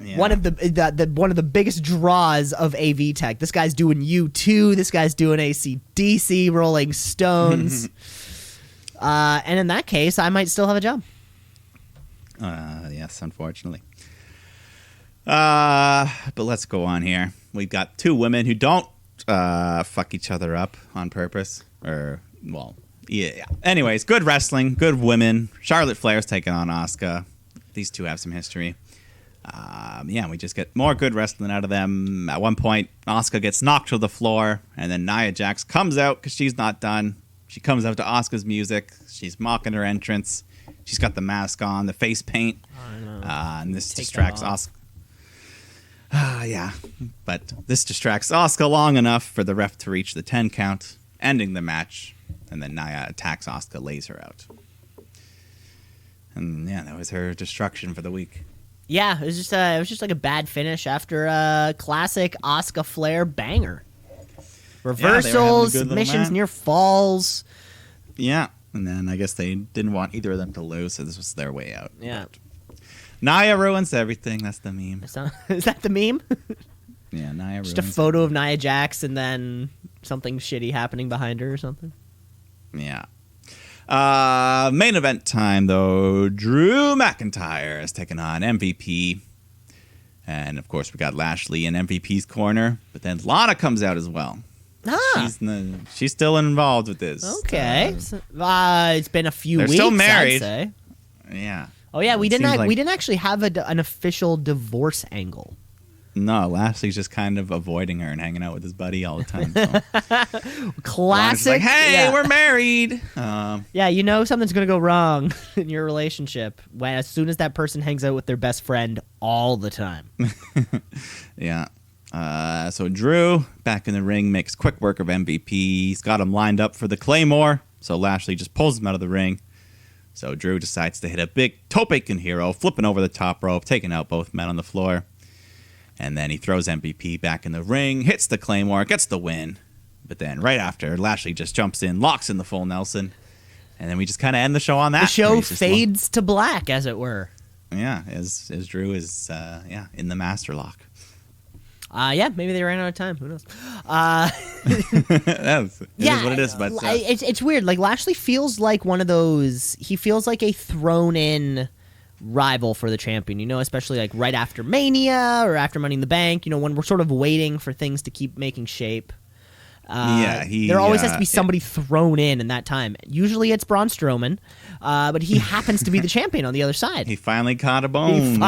Yeah. One of the biggest draws of AV tech. This guy's doing U2. This guy's doing AC/DC, Rolling Stones. And in that case, I might still have a job. Yes, unfortunately. But let's go on here. We've got two women who don't fuck each other up on purpose. Yeah. Anyways, good wrestling, good women. Charlotte Flair's taking on Asuka. These two have some history. We just get more good wrestling out of them. At one point, Asuka gets knocked to the floor, and then Nia Jax comes out because she's not done. She comes out to Asuka's music. She's mocking her entrance. She's got the mask on, the face paint. I know. And this distracts Asuka. But this distracts Asuka long enough for the ref to reach the 10 count, ending the match. And then Nia attacks Asuka, lays her out. And that was her destruction for the week. Yeah, it was just like a bad finish after a classic Asuka Flair banger. Reversals, submissions, near falls. Yeah, and then I guess they didn't want either of them to lose, so this was their way out. Yeah. But Nia ruins everything. That's the meme. Is that the meme? Yeah, Nia ruins just a photo of Nia Jax and then something shitty happening behind her or something. Yeah. Main event time, though. Drew McIntyre is taking on MVP. And, of course, we got Lashley in MVP's corner. But then Lana comes out as well. She's still involved with this. Okay. It's been a few weeks, still married. I'd say. Yeah. Oh, yeah, we didn't actually have an official divorce angle. No, Lashley's just kind of avoiding her and hanging out with his buddy all the time. So. Classic. Like, hey, we're married. Something's going to go wrong in your relationship as soon as that person hangs out with their best friend all the time. Yeah. So Drew, back in the ring, makes quick work of MVP. He's got him lined up for the Claymore. So Lashley just pulls him out of the ring. So Drew decides to hit a big toe-bacon hero, flipping over the top rope, taking out both men on the floor. And then he throws MVP back in the ring, hits the Claymore, gets the win. But then right after, Lashley just jumps in, locks in the full Nelson. And then we just kind of end the show on that. The show fades to black, as it were. Yeah, as Drew is in the master lock. Maybe they ran out of time. Who knows? It is what it is. But it's weird. Like, Lashley feels like one of those... He feels like a thrown-in rival for the champion, especially like right after Mania or after Money in the Bank, when we're sort of waiting for things to keep making shape. There always has to be somebody thrown in that time. Usually it's Braun Strowman, but he happens to be the champion on the other side. He finally caught a bone.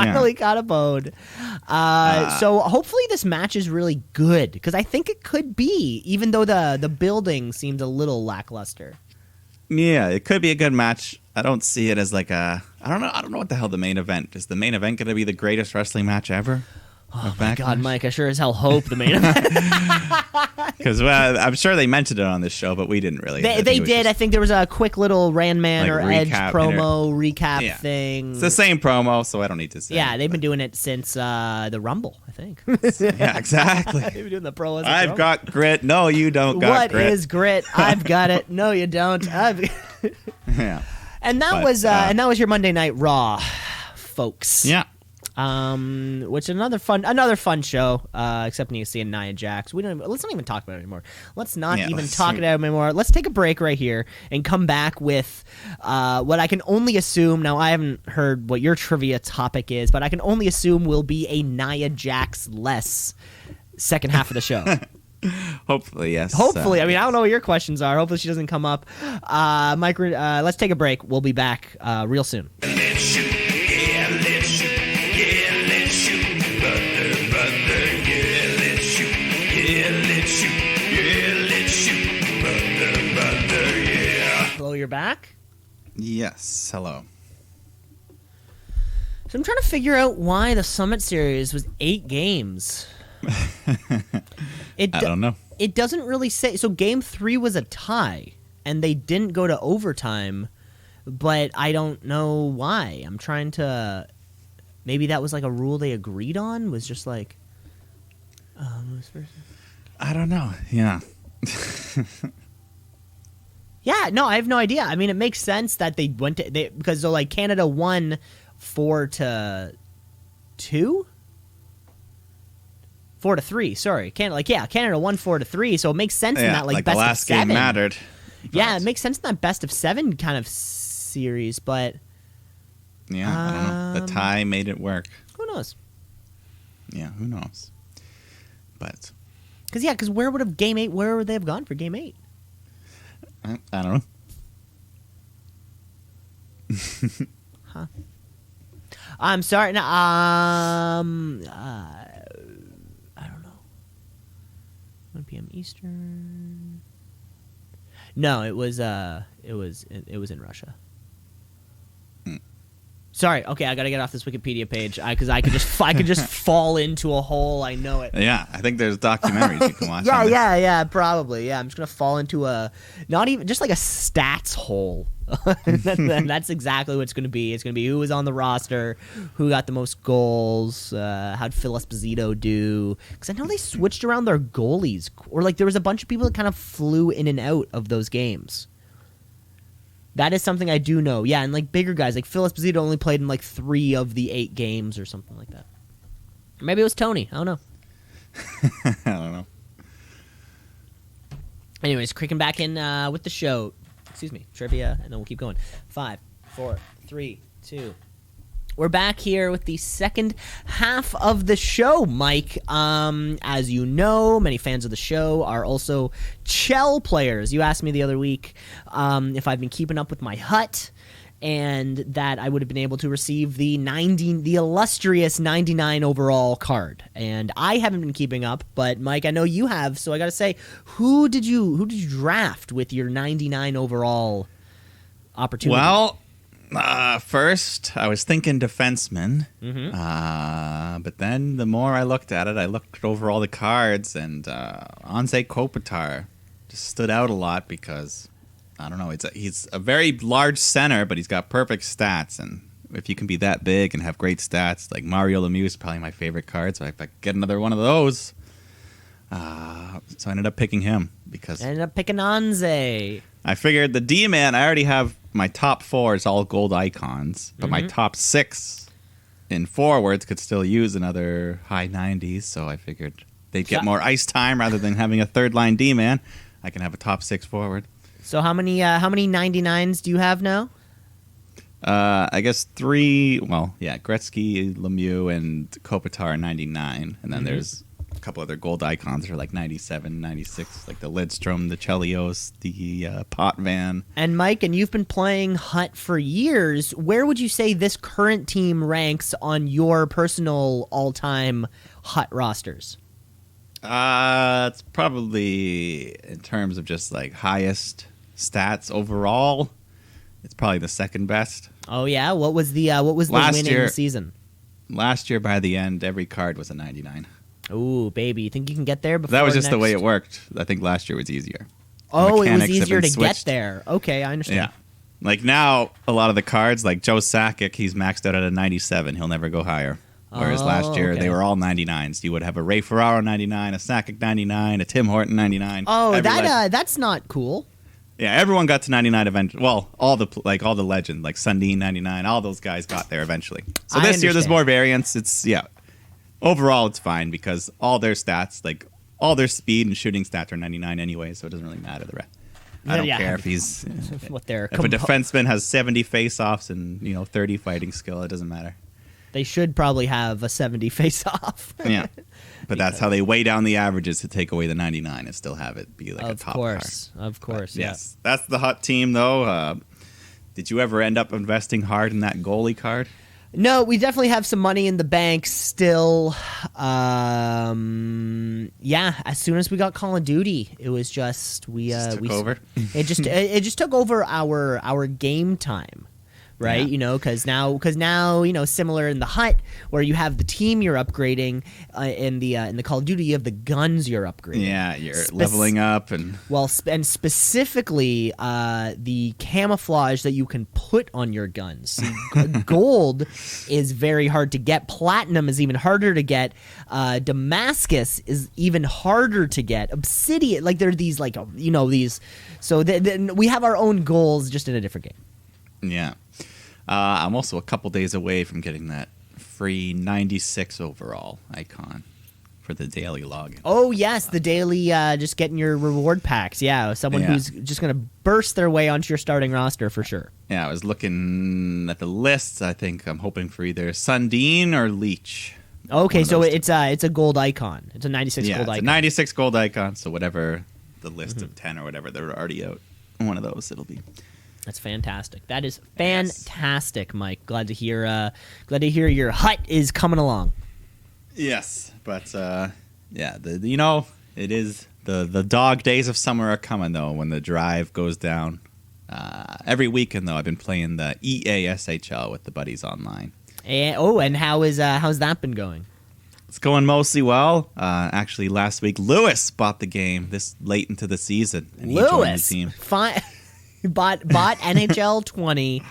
So hopefully this match is really good, because I think it could be, even though the building seems a little lackluster. Yeah, it could be a good match. I don't see it as like I don't know what the hell the main event is. The main event going to be the greatest wrestling match ever? Oh my God, Mike! I sure as hell hope the main event. Because I'm sure they mentioned it on this show, but we didn't really. They did. I think there was a quick little Randman or Edge promo recap thing. It's the same promo, so I don't need to say. Yeah, they've been doing it since the Rumble, I think. Yeah, exactly. They've been doing the promos. I've got grit. No, you don't got grit. What is grit? I've got it. No, you don't. Yeah. And that was your Monday Night Raw, folks. Yeah. Which is another fun show. Except when you see Nia Jax. Let's not even talk about it anymore. Let's not even talk about it anymore. Let's take a break right here and come back with what I can only assume. Now, I haven't heard what your trivia topic is, but I can only assume will be a Nia Jax less second half of the show. Hopefully, yes. Hopefully. I don't know what your questions are. Hopefully she doesn't come up. Mike, let's take a break. We'll be back real soon. Let's shoot, yeah, let's shoot, yeah, let's shoot, brother, yeah, let's shoot, yeah, let's shoot, yeah, let's shoot, brother, yeah. Hello, you're back? Yes, hello. So I'm trying to figure out why the Summit Series was 8 games. I don't know. It doesn't really say. So Game 3 was a tie, and they didn't go to overtime, but I don't know why. I'm trying to... Maybe that was like a rule they agreed on? Was just like... I don't know. Yeah. Yeah, no, I have no idea. I mean, it makes sense that they went to... because, so, like, Canada won 4-2? 4-3, sorry. Canada won 4-3, so it makes sense in that, like best the last of 7. game mattered. Yeah, it makes sense in that best of 7 kind of series, but... Yeah, I don't know. The tie made it work. Who knows? Yeah, who knows? But... Because where would they have gone for Game 8? I don't know. Huh. I'm sorry. No, I don't know. 1 p.m. Eastern. No, it was in Russia. Sorry. Okay, I gotta get off this Wikipedia page because I could just fall into a hole. I know it. Yeah, I think there's documentaries you can watch. Yeah, probably. Yeah, I'm just gonna fall into not even just like a stats hole. That's exactly what it's gonna be. It's gonna be who was on the roster, who got the most goals, how'd Phil Esposito do? Because I know they switched around their goalies, or like there was a bunch of people that kind of flew in and out of those games. That is something I do know. Yeah, and like bigger guys, like Phil Esposito only played in like 3 of the 8 games or something like that. Maybe it was Tony. I don't know. I don't know. Anyways, kicking back in with the show. Excuse me, trivia, and then we'll keep going. 5, 4, 3, 2. We're back here with the second half of the show, Mike. As you know, many fans of the show are also Chell players. You asked me the other week if I've been keeping up with my hut, and that I would have been able to receive the illustrious 99 overall card. And I haven't been keeping up, but Mike, I know you have, so I got to say, who did you draft with your 99 overall opportunity? Well, first, I was thinking defenseman, but then the more I looked at it, I looked over all the cards, and Anze Kopitar just stood out a lot because, I don't know, he's a very large center, but he's got perfect stats, and if you can be that big and have great stats, like Mario Lemieux is probably my favorite card, so if I get another one of those, so I ended up picking him because... I ended up picking Anze. I figured the D-man, I already have my top 4 is all gold icons, but my top 6 in forwards could still use another high 90s, so I figured they'd get more ice time rather than having a third-line D-man. I can have a top 6 forward. So how many 99s do you have now? I guess 3, well, yeah, Gretzky, Lemieux, and Kopitar 99, and then there's a couple other gold icons that are like 97, 96, like the Lidstrom, the Chelios, the Potvin. And Mike, and you've been playing Hut for years. Where would you say this current team ranks on your personal all-time Hut rosters? It's probably, in terms of just like highest stats overall, it's probably the second best. Oh yeah, what was the winning season? Last year, by the end, every card was a 99. Ooh, baby, you think you can get there before that was just the way it worked. I think last year was easier. Oh, it was easier to get there. Okay, I understand. Yeah. Like now, a lot of the cards, like Joe Sakic, he's maxed out at a 97. He'll never go higher. Whereas last year, they were all 99s. You would have a Ray Ferraro 99, a Sakic 99, a Tim Horton 99. Oh, that's not cool. Yeah, everyone got to 99 eventually. Well, all the legends, like Sundin 99, all those guys got there eventually. So this year, there's more variance. Overall, it's fine because all their stats, like all their speed and shooting stats are 99 anyway, so it doesn't really matter. I don't care if he's if a defenseman has 70 face-offs and 30 fighting skill. It doesn't matter. They should probably have a 70 face-off. Yeah, but that's how they weigh down the averages to take away the 99 and still have it be like a top card. Of course, but, yes. That's the Hut team, though. Did you ever end up investing hard in that goalie card? No, we definitely have some money in the bank still. As soon as we got Call of Duty, it was just took over. It just took over our game time right? Yeah. Because now, similar in the Hut, where you have the team you're upgrading, in the Call of Duty, you have the guns you're upgrading. Yeah, you're leveling up and and specifically the camouflage that you can put on your guns. See, gold is very hard to get. Platinum is even harder to get. Damascus is even harder to get. Obsidian, like there are these these. So we have our own goals, just in a different game. yeah. I'm also a couple days away from getting that free 96 overall icon for the daily login. Oh yes, the daily, just getting your reward packs. Yeah, someone who's just gonna burst their way onto your starting roster for sure. Yeah, I was looking at the lists. I think I'm hoping for either Sundin or Leech. Okay, so it's a gold icon. It's a 96 Yeah, gold it's icon. a 96 gold icon. So whatever the list of 10 or whatever they're already out, one of those it'll be. That's fantastic. That is fantastic, Mike. Glad to hear your Hut is coming along. Yes, but it is the dog days of summer are coming though when the drive goes down. Every weekend though, I've been playing the EASHL with the buddies online. And how's that been going? It's going mostly well. Actually, last week Lewis bought the game this late into the season, and he joined the team. Bought NHL 20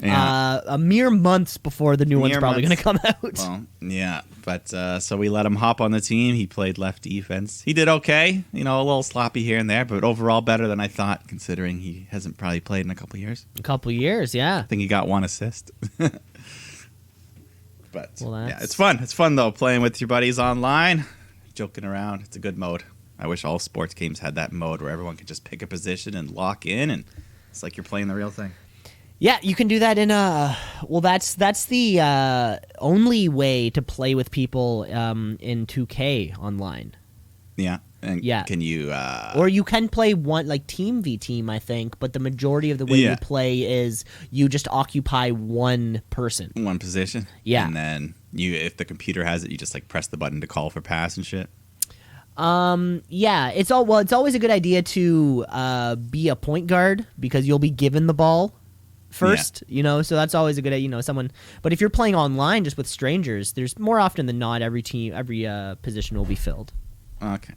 a mere months before the new one's probably going to come out. Well, yeah, but so we let him hop on the team. He played left defense. He did okay, a little sloppy here and there, but overall better than I thought, considering he hasn't probably played in a couple years. Yeah. I think he got 1 assist. But Well, yeah, it's fun. It's fun though, playing with your buddies online, joking around. It's a good mode. I wish all sports games had that mode where everyone could just pick a position and lock in, and it's like you're playing the real thing. Yeah, you can do that in that's the only way to play with people in 2K online. Yeah. And Yeah. can you Or you can play one like team v team, I think, but the majority of the way you play is you just occupy one person. one position? Yeah. And then if the computer has it, you just like press the button to call for pass and shit. Yeah, it's always a good idea to be a point guard because you'll be given the ball first, so that's always a good someone. But if you're playing online just with strangers, there's more often than not every position will be filled. Okay.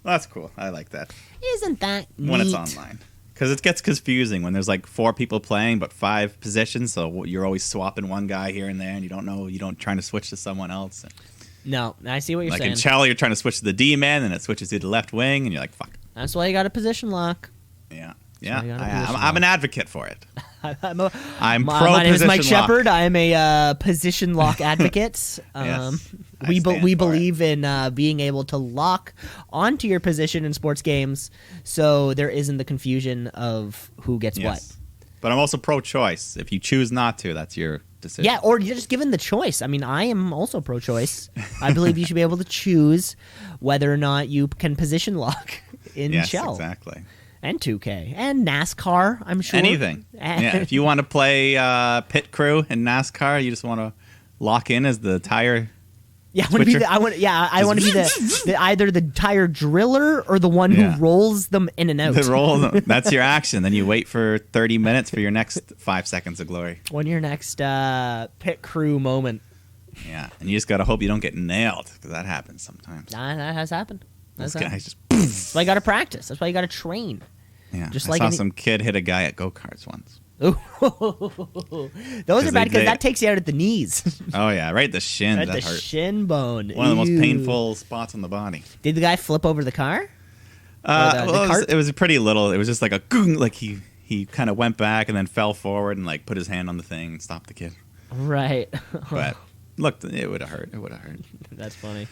Well, that's cool. I like that. Isn't that neat? When it's online. Because it gets confusing when there's like 4 people playing but 5 positions, so you're always swapping one guy here and there, and you don't trying to switch to someone else. No, I see what you're saying. saying. Like in Chell, you're trying to switch to the D-man, and it switches to the left wing, and you're like, fuck. That's why you got a position lock. Yeah. I'm an advocate for it. I'm pro my name is position Mike lock. Shepard. I am a position lock advocate. Yes, we I believe in being able to lock onto your position in sports games, so there isn't the confusion of who gets what. But I'm also pro-choice. If you choose not to, that's your decision. Yeah, or you're just given the choice. I mean, I am also pro-choice. I believe you should be able to choose whether or not you can position lock in Shell. Exactly. And 2K. And NASCAR, I'm sure. Anything. Yeah, if you want to play pit crew in NASCAR, you just want to lock in as the tire Yeah, I want to be the either the tire driller or the one who rolls them in and out. That's your action. Then you wait for 30 minutes for your next 5 seconds of glory. When your next pit crew moment. Yeah, and you just got to hope you don't get nailed, because that happens sometimes. That has happened. Those guys just... That's why you got to practice. That's why you got to train. Yeah, just I saw some kid hit a guy at go-karts once. Those are bad because that takes you out at the knees. Oh, yeah, right at the shin. Right at that the hurt. shin bone. One of the most painful spots on the body. Did the guy flip over the car? It was pretty little. It was just like a goong, like he kind of went back and then fell forward and like put his hand on the thing and stopped the kid. Right. But look, it would have hurt. It would have hurt. That's funny.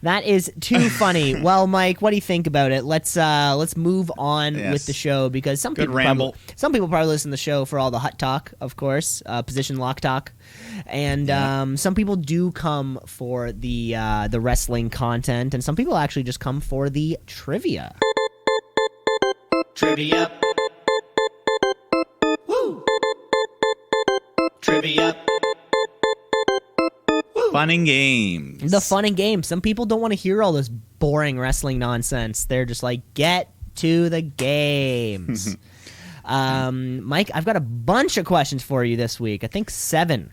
That is too funny. Well, Mike, what do you think about it? Let's move on with the show, because some people probably listen to the show for all the hut talk, of course, position lock talk, and some people do come for the wrestling content, and some people actually just come for the trivia. Trivia. Woo! Trivia. Fun and games. The fun and games. Some people don't want to hear all this boring wrestling nonsense. They're just like, get to the games. Mike, I've got a bunch of questions for you this week. I think 7.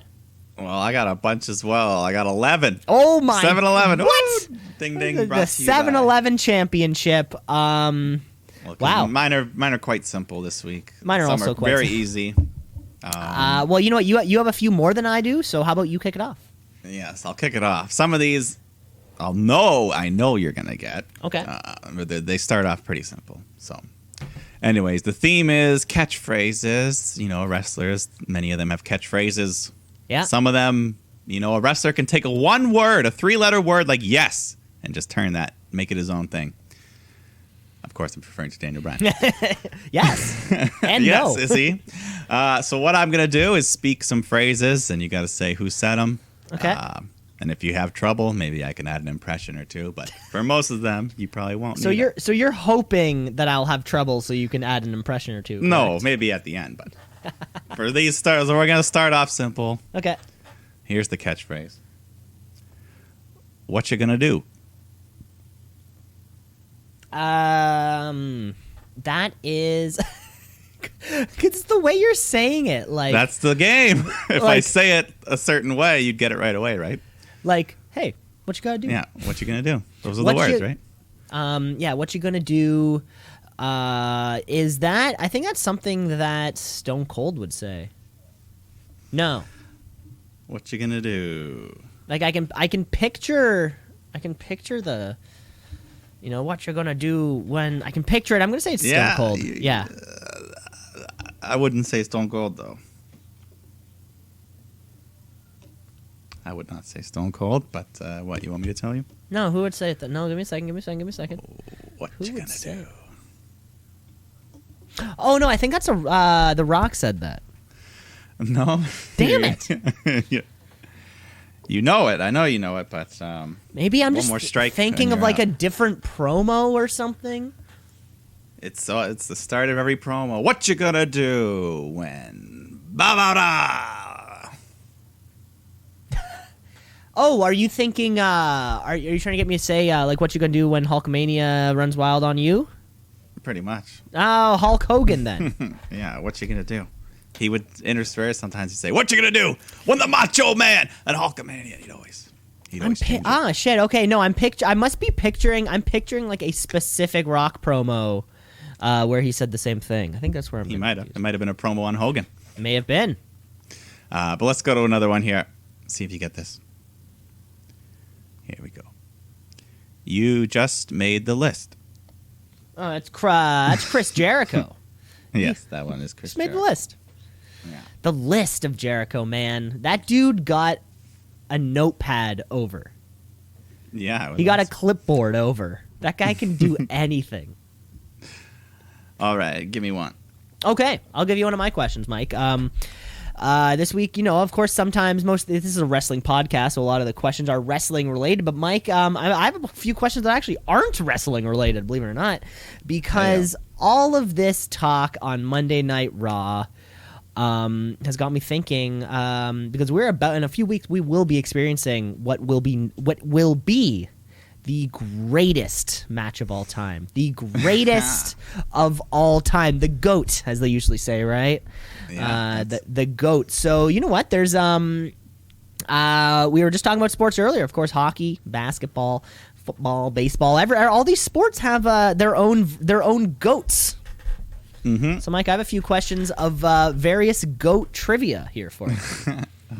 Well, I got a bunch as well. I got 11. Oh my! 7-Eleven. What? Woo! Ding ding. The brought to you by- 7-Eleven championship. Well, Wow. Mine are quite simple this week. Mine are Some also quite very simple. easy. Well, you know what? You have a few more than I do, so how about you kick it off? Yes, I'll kick it off. Some of these, I know you're gonna get. Okay. But they start off pretty simple. So, anyways, the theme is catchphrases. You know, wrestlers. Many of them have catchphrases. Yeah. Some of them, you know, a wrestler can take a 3-letter word like yes, and just turn that, make it his own thing. Of course, I'm referring to Daniel Bryan. Yes. And yes, no. is he? So what I'm going to do is speak some phrases, and you got to say who said them. Okay. And if you have trouble, maybe I can add an impression or two. But for most of them, you probably won't. So need it. you're hoping that I'll have trouble, so you can add an impression or two. No, correct? maybe at the end. But for these stars, we're going to start off simple. Okay. Here's the catchphrase. What you gonna do? That is. It's the way you're saying it, like That's the game. If I like- say it a certain way, you'd get it right away, right? hey, what you gotta do? Yeah. What you gonna do? Those are What the words, you- right? Yeah, what you gonna do? Is that? I think that's something that Stone Cold would say. No, What you gonna do? like I can picture the, you know, what you're gonna do when I can picture it. I'm gonna say it's Yeah, Stone Cold. you- Yeah. I wouldn't say Stone Cold though. I would not say Stone Cold, but what you want me to tell you? No, who would say it? No, give me a second. What Who you would gonna say do? Oh no, I think that's The Rock said that. No. Damn it. Yeah. You know it. I know you know it, but Maybe I'm One just more strike thinking and of you're like out. a different promo or something. it's the start of every promo. What you gonna do when ba ba da? Oh, are you thinking? Are you trying to get me to say like what you gonna do when Hulkamania runs wild on you? Pretty much. Oh, Hulk Hogan then. Yeah. What you gonna do? He would intersperse. Sometimes he'd say, "What you gonna do when the Macho Man and Hulkamania?" He'd always change it. Shit. Okay, no, I must be picturing. I'm picturing like a specific Rock promo where he said the same thing. I think that's where I'm. He might have. It might have been a promo on Hogan. May have been. But let's go to another one here. See if you get this. Here we go. You just made the list. Oh, that's Chris Jericho. Yes, that one is Chris. Just made the Jericho. list. Yeah. The list of Jericho, man. That dude got a notepad over. Yeah. He got a clipboard over. That guy can do anything. All right, give me one. Okay, I'll give you one of my questions, Mike. This week, you know, of course, sometimes this is a wrestling podcast, so a lot of the questions are wrestling related. But Mike, I have a few questions that actually aren't wrestling related, believe it or not, because all of this talk on Monday Night Raw has got me thinking. Because we're about in a few weeks, we will be experiencing what will be the greatest match of all time, the greatest of all time, the GOAT, as they usually say, right? Yeah, The GOAT. So you know what? There's we were just talking about sports earlier. Of course, hockey, basketball, football, baseball. All these sports have their own GOATs. Mm-hmm. So, Mike, I have a few questions of various GOAT trivia here for you.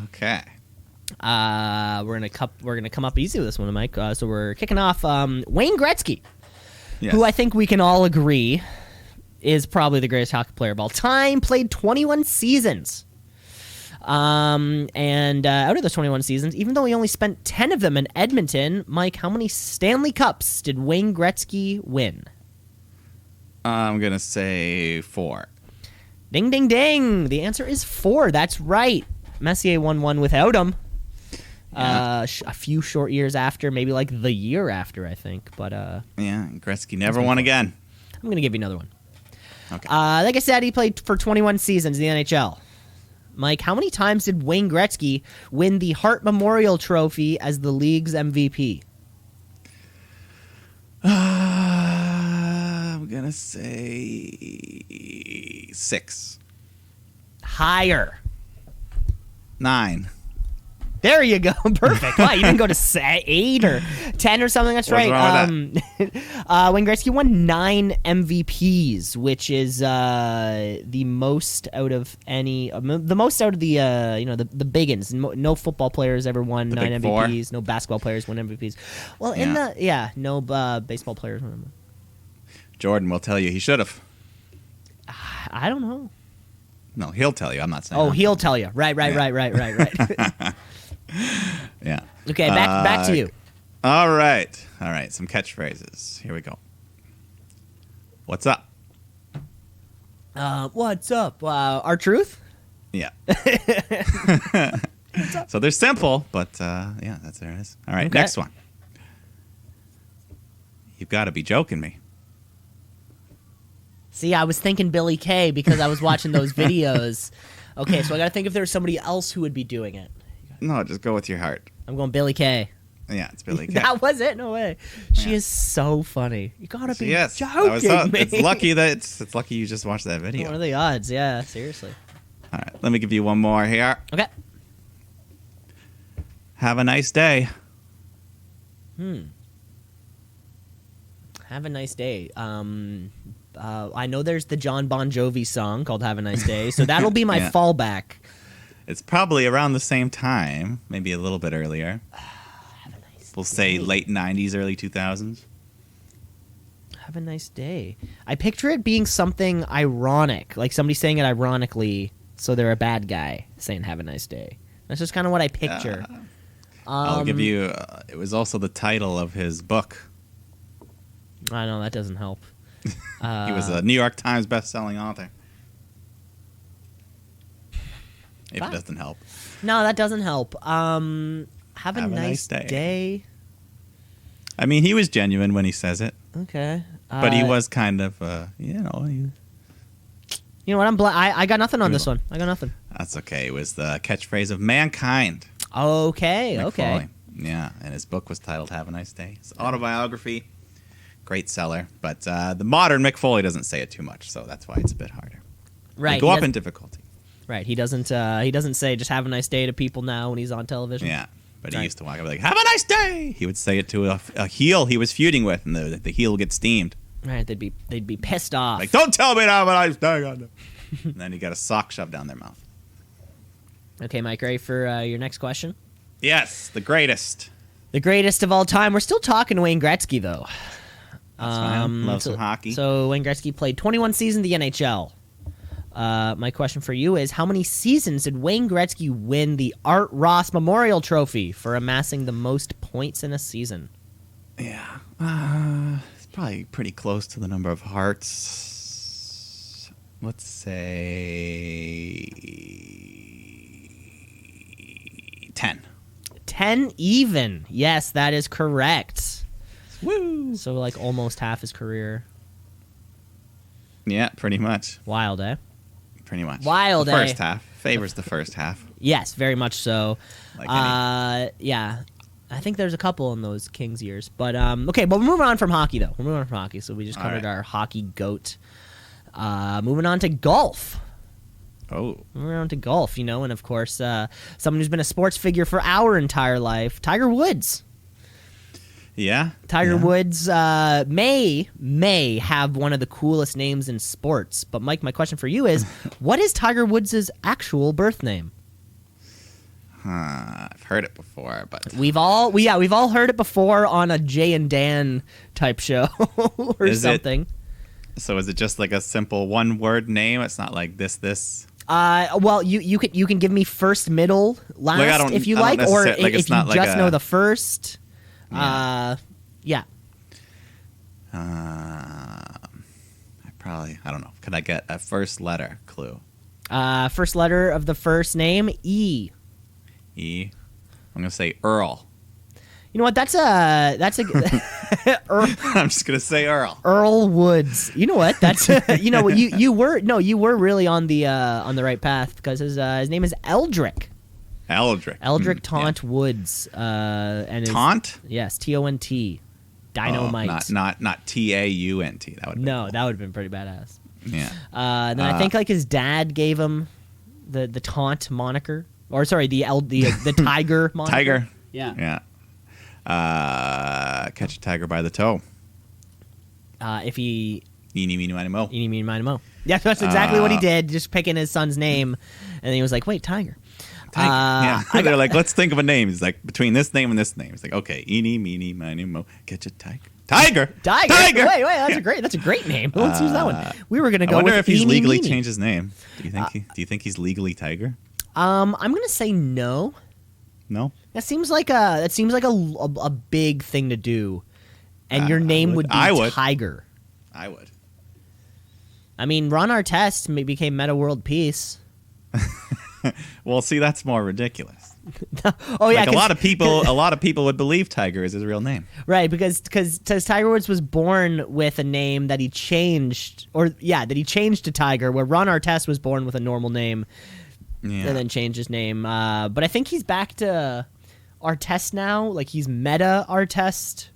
Okay. We're gonna come up easy with this one, Mike. So we're kicking off Wayne Gretzky, Yes. who I think we can all agree is probably the greatest hockey player of all time. Played 21 seasons. And out of those 21 seasons, even though he only spent 10 of them in Edmonton, Mike, how many Stanley Cups did Wayne Gretzky win? I'm gonna say 4. Ding, ding, ding. The answer is 4. That's right. Messier won one without him. Yeah. A few short years after, maybe like the year after, I think. But Yeah, Gretzky never won again. I'm going to give you another one. Okay. Like I said, he played for 21 seasons in the NHL. Mike, how many times did Wayne Gretzky win the Hart Memorial Trophy as the league's MVP? I'm gonna gonna say 6. Higher. 9. There you go. Perfect. Wow, you didn't go to 8 or 10 or something. That's What's right. wrong Wayne Gretzky won 9 MVPs, which is the most out of any, the most out of the the big uns. No football players ever won 9 big MVPs. 4. No basketball players won MVPs. Well, no baseball players won them. Jordan will tell you he should have. I don't know. No, he'll tell you. I'm not saying. Oh, he'll tell you. Right. Yeah. Okay, back to you. All right. Some catchphrases. Here we go. What's up? What's up? Our truth? Yeah. So they're simple, but yeah, that's there it is. All right, Okay. Next one. You've got to be joking me. See, I was thinking Billy Kay because I was watching those videos. Okay, so I got to think if there's somebody else who would be doing it. No, just go with your heart. I'm going Billy Kay. Yeah, it's Billy Kay. That was it? No way. She is so funny. You got to be joking me. It's lucky that it's lucky you just watched that video. What are the odds? Yeah, seriously. All right, let me give you one more here. Okay. Have a nice day. Have a nice day. I know there's the John Bon Jovi song called Have a Nice Day, so that'll be my Yeah. fallback. It's probably around the same time, maybe a little bit earlier. Have a nice We'll say late 90s, early 2000s. Have a nice day. I picture it being something ironic, like somebody saying it ironically, so they're a bad guy saying "Have a nice day." That's just kind of what I picture. I'll give you. It was also the title of his book. I know that doesn't help. He was a New York Times best-selling author. If it doesn't help. No, that doesn't help. Have a nice day. day. I mean, he was genuine when he says it, Okay. but he was kind of, You know what? I got nothing on this one. I got nothing. That's okay. It was the catchphrase of mankind. Okay. Mick Okay. Foley. Yeah, and his book was titled "Have a Nice Day." It's an autobiography, great seller. But the modern Mick Foley doesn't say it too much, so that's why it's a bit harder. Right. They go up in difficulty. Right. He doesn't say just have a nice day to people now when he's on television. Yeah, but Right. he used to walk up like, "Have a nice day." He would say it to a heel he was feuding with, and the heel would get steamed. Right. They'd be pissed off. Like, "Don't tell me to have a nice day." And then he got a sock shoved down their mouth. Okay, Mike, ready for your next question? Yes, the greatest. The greatest of all time. We're still talking Wayne Gretzky, though. That's fine. Love some hockey. So Wayne Gretzky played 21 seasons in the NHL. My question for you is, how many seasons did Wayne Gretzky win the Art Ross Memorial Trophy for amassing the most points in a season? Yeah. It's probably pretty close to the number of hearts. Let's say 10. 10 even. Yes, that is correct. Woo! So like almost half his career. Yeah, pretty much. Wild, eh? Pretty much. Wild, the eh? first half. Favors the first half. Yes, very much so. Like any. Yeah. I think there's a couple in those Kings years. But okay, but we're moving on from hockey though. We're moving on from hockey. So we just All covered right. our hockey goat. Moving on to golf. Oh. Moving on to golf, and of course, someone who's been a sports figure for our entire life, Tiger Woods. Yeah. Tiger yeah. Woods may have one of the coolest names in sports. But Mike, my question for you is, what is Tiger Woods' actual birth name? I've heard it before, but We've all heard it before on a Jay and Dan type show or Is it- something. so is it just like a simple one-word name? It's not like this. Well, you can give me first, middle, last if you like, or necessar- like, if it's you not like just a- know the first. Yeah. Yeah. I don't know. Could I get a first letter clue? First letter of the first name, E. E. I'm gonna say Earl. You know what? That's a I'm just gonna say Earl. Earl Woods. You know what? That's you were really on the right path because his name is Eldrick. Eldrick. Eldrick Hmm, Taunt Woods. And his, Taunt? Yes, Tont. Dynamite. Not Taunt. That would No, that would have been pretty badass. yeah. Then I think like his dad gave him the taunt moniker, or sorry, the tiger moniker. Tiger. Yeah. Yeah. Catch a tiger by the toe. If he Eeny, meeny, miny, mo. Eeny, meeny, miny, mo. Yeah, that's exactly what he did. Just picking his son's name, and then he was like, "Wait, tiger." Yeah. They're like, let's think of a name. He's like, between this name and this name. It's like, okay, eeny, meeny, miny, mo. Catch a tiger. Tiger. Wait, that's a great name. Let's use that one. We were gonna go. I wonder with if he's Eeny, legally Meeny. changed his name. Do you think he's legally Tiger? I'm gonna say no. No. That seems like a big thing to do, and your name would be Tiger. I would. I mean, Ron Artest became Meta World Peace. Well, see, that's more ridiculous. Oh yeah, like a lot of people would believe Tiger is his real name. Right, because Tiger Woods was born with a name that he changed, that he changed to Tiger, where Ron Artest was born with a normal name, and then changed his name. But I think he's back to Artest now, like he's Meta Artest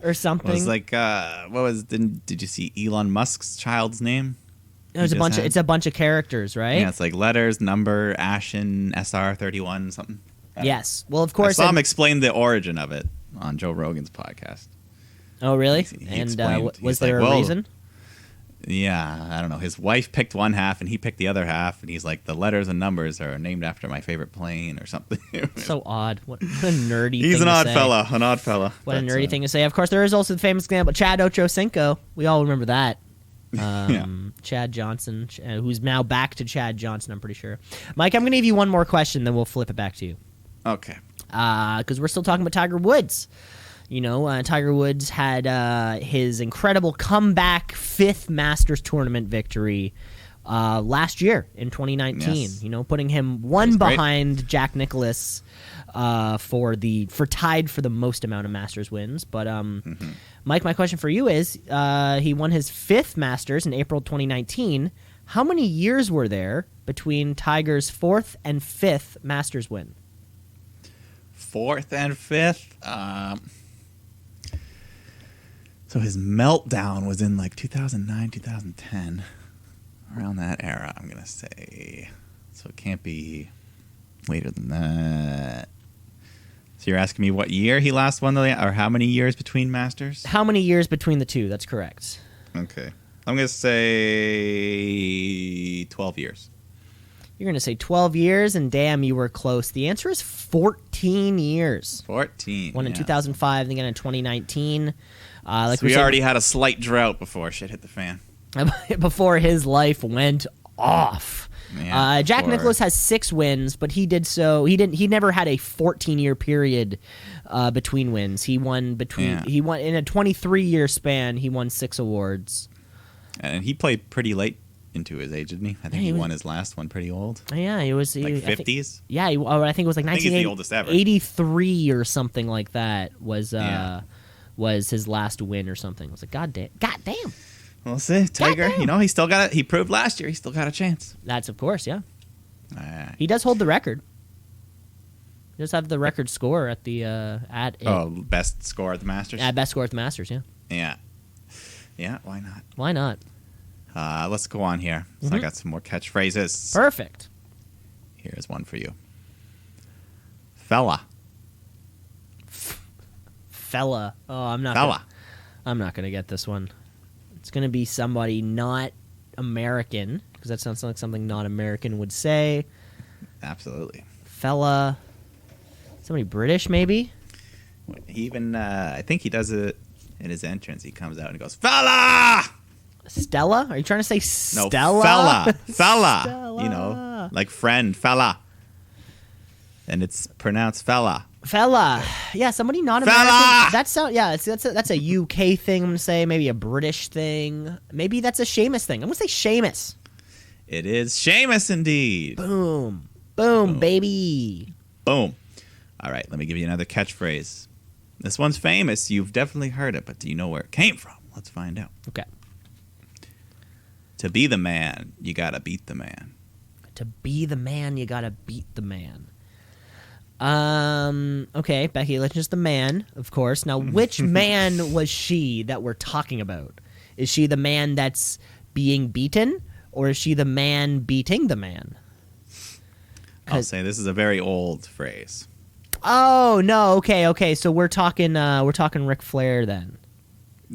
or something. It was like, did you see Elon Musk's child's name? It's a bunch of characters, right? Yeah, it's like letters, number, Ashen, SR31, something. Yes. Well, of course. I saw him explain the origin of it on Joe Rogan's podcast. Oh, really? He and explained, was there a reason? Yeah, I don't know. His wife picked one half and he picked the other half, and he's like, the letters and numbers are named after my favorite plane or something. So odd. What a nerdy He's thing an odd to say. fella. An odd fella. What a nerdy thing to say. Of course, there is also the famous example, Chad Ochocinco. We all remember that. Chad Johnson, who's now back to Chad Johnson, I'm pretty sure. Mike, I'm going to give you one more question, then we'll flip it back to you. Okay. Because we're still talking about Tiger Woods. You know, Tiger Woods had his incredible comeback 5th Masters tournament victory last year in 2019. Yes. You know, putting him one behind Jack Nicklaus for tied for the most amount of Masters wins. But Mike, my question for you is, he won his 5th Masters in April 2019. How many years were there between Tiger's 4th and 5th Masters win? 4th and 5th. So his meltdown was in like 2009, 2010, around that era, I'm going to say. So it can't be later than that. So you're asking me what year he last won or how many years between Masters? How many years between the two? That's correct. Okay. I'm going to say 12 years. You're going to say 12 years, and damn, you were close. The answer is 14 years. 14. One in 2005, then again in 2019. So we already had a slight drought before shit hit the fan. Before his life went off. Yeah, Jack Nicklaus has 6 wins, but he did so. He never had a 14-year period between wins. He won in a 23-year span. He won 6 awards. And he played pretty late into his age, didn't he? I think he won his last one pretty old. Yeah, he was like 50s. I think it was like 1983 or something like that was his last win or something. I was like, God damn. We'll see. Tiger, you know, he proved last year he still got a chance. That's of course, yeah. He does hold the record. He does have the record score at the best score at the Masters. Best score at the Masters, yeah. Yeah, why not? Why not? Let's go on here. So I got some more catchphrases. Perfect. Here's one for you. Fella. Fella. Oh, I'm not going to get this one. It's going to be somebody not American, because that sounds like something not American would say. Absolutely. Fella. Somebody British, maybe? He even, I think he does it in his entrance. He comes out and goes, Fella! Stella? Are you trying to say No, Stella? Fella. Stella. You know, like friend, fella. And it's pronounced fella. Fella. Yeah, somebody not Fella! American. That's a UK thing, I'm going to say. Maybe a British thing. Maybe that's a Seamus thing. I'm going to say Seamus. It is Seamus indeed. Boom. Boom, baby. Boom. All right, let me give you another catchphrase. This one's famous. You've definitely heard it, but do you know where it came from? Let's find out. Okay. To be the man, you gotta beat the man. To be the man, you gotta beat the man. Okay, Becky Lynch is the man, of course. Now, which man was she that we're talking about? Is she the man that's being beaten, or is she the man beating the man? I'll say this is a very old phrase. Oh no! Okay. So we're talking Ric Flair then.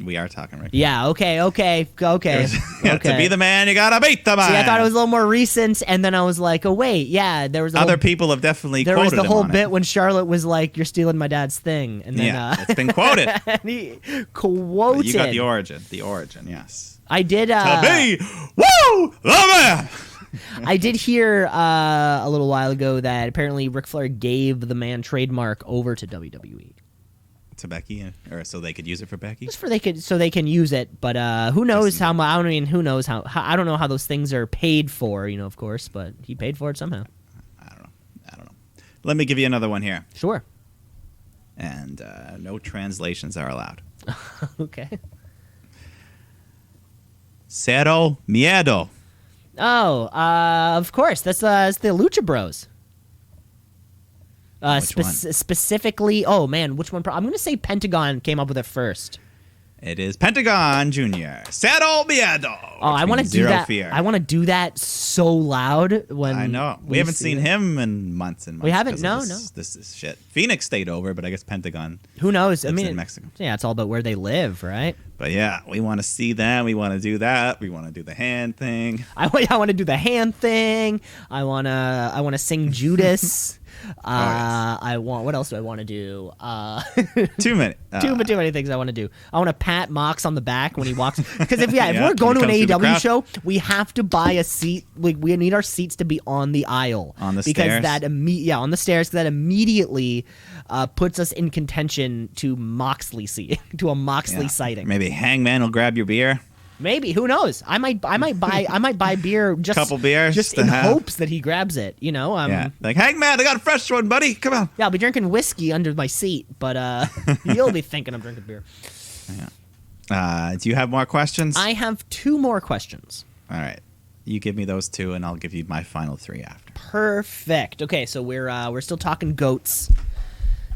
We are talking Ric. Yeah. Okay. To be the man, you gotta beat the man. See, I thought it was a little more recent, and then I was like, oh wait, yeah, there was other people have definitely. There was quoted the whole him on bit it. when Charlotte was like, "You're stealing my dad's thing," and then Yeah, it's been quoted. and he quoted. You got the origin. The origin, yes. I did. To be the man. I did hear a little while ago that apparently Ric Flair gave the man trademark over to WWE. To Becky, or so they could use it for Becky. Just so they can use it, but who knows how much? I mean, who knows how? I don't know how those things are paid for, of course, but he paid for it somehow. I don't know. Let me give you another one here. Sure. And no translations are allowed. Okay. Cero miedo. Oh, of course. That's the Lucha Bros. Which one? Specifically, oh man, which one? I'm going to say Pentagon came up with it first. It is Pentagon Jr. Cero miedo. Oh, I want to do that. Fear. I want to do that so loud when I know. We haven't seen him in months and months. We haven't. No. This is shit. Phoenix stayed over, but I guess Pentagon. Who knows? I mean, in Mexico. Yeah, it's all about where they live, right? But yeah, we want to see them. We want to do that. We want to do the hand thing. I want to do the hand thing. I want to sing Judas. Yes. What else do I want to do? Too many. Too many things I want to do. I want to pat Mox on the back when he walks. Because if we're going to an comes through the AEW crowd. show, we have to buy a seat. Like we need our seats to be on the aisle. On the because stairs? on the stairs. Because that immediately puts us in contention to Moxley to a Moxley sighting. Maybe Hangman will grab your beer. Maybe, who knows? I might buy beer just couple beers just to in have. hopes that he grabs it. Yeah, like Hangman, I got a fresh one, buddy. Come on. Yeah, I'll be drinking whiskey under my seat, but you'll be thinking I'm drinking beer. Do you have more questions? I have 2 more questions. All right, you give me those 2, and I'll give you my final 3 after. Perfect. Okay, so we're still talking goats.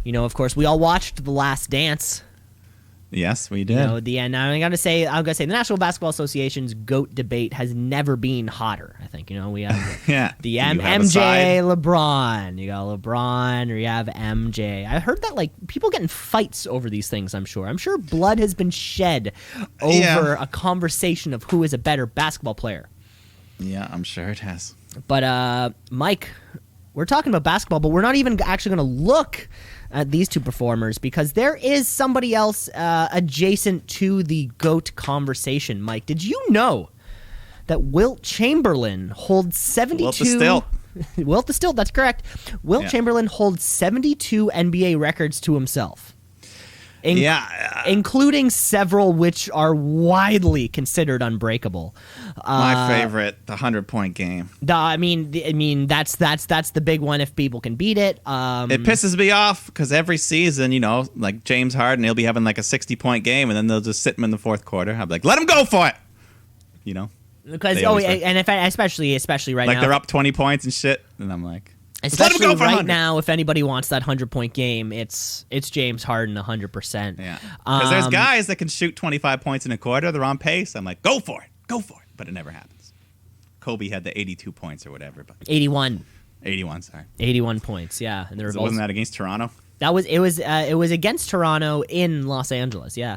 Of course, we all watched The Last Dance. Yes, we did. The end. I'm gonna say the National Basketball Association's GOAT debate has never been hotter. I think we have the MJ LeBron. You got LeBron, or you have MJ. I heard that people get in fights over these things. I'm sure blood has been shed over a conversation of who is a better basketball player. Yeah, I'm sure it has. But Mike, we're talking about basketball, but we're not even actually going to look at these 2 performers because there is somebody else adjacent to the GOAT conversation. Mike, did you know that Wilt Chamberlain holds 72... Wilt the Stilt. Wilt the Stilt, that's correct. Wilt Chamberlain holds 72 NBA records to himself. Including several which are widely considered unbreakable. My favorite, the 100-point game. I mean, that's the big one if people can beat it. It pisses me off because every season, like James Harden, he'll be having like a 60-point game, and then they'll just sit him in the fourth quarter. I'll be like, let him go for it. Because especially right now, like they're up 20 points and shit, and I'm like. Especially right now, if anybody wants that 100-point game, it's James Harden 100%. Yeah, because there's guys that can shoot 25 points in a quarter. They're on pace. I'm like, go for it, but it never happens. Kobe had the 82 points or whatever, but 81, sorry, 81 points. Yeah, and wasn't that against Toronto? It was against Toronto in Los Angeles. Yeah,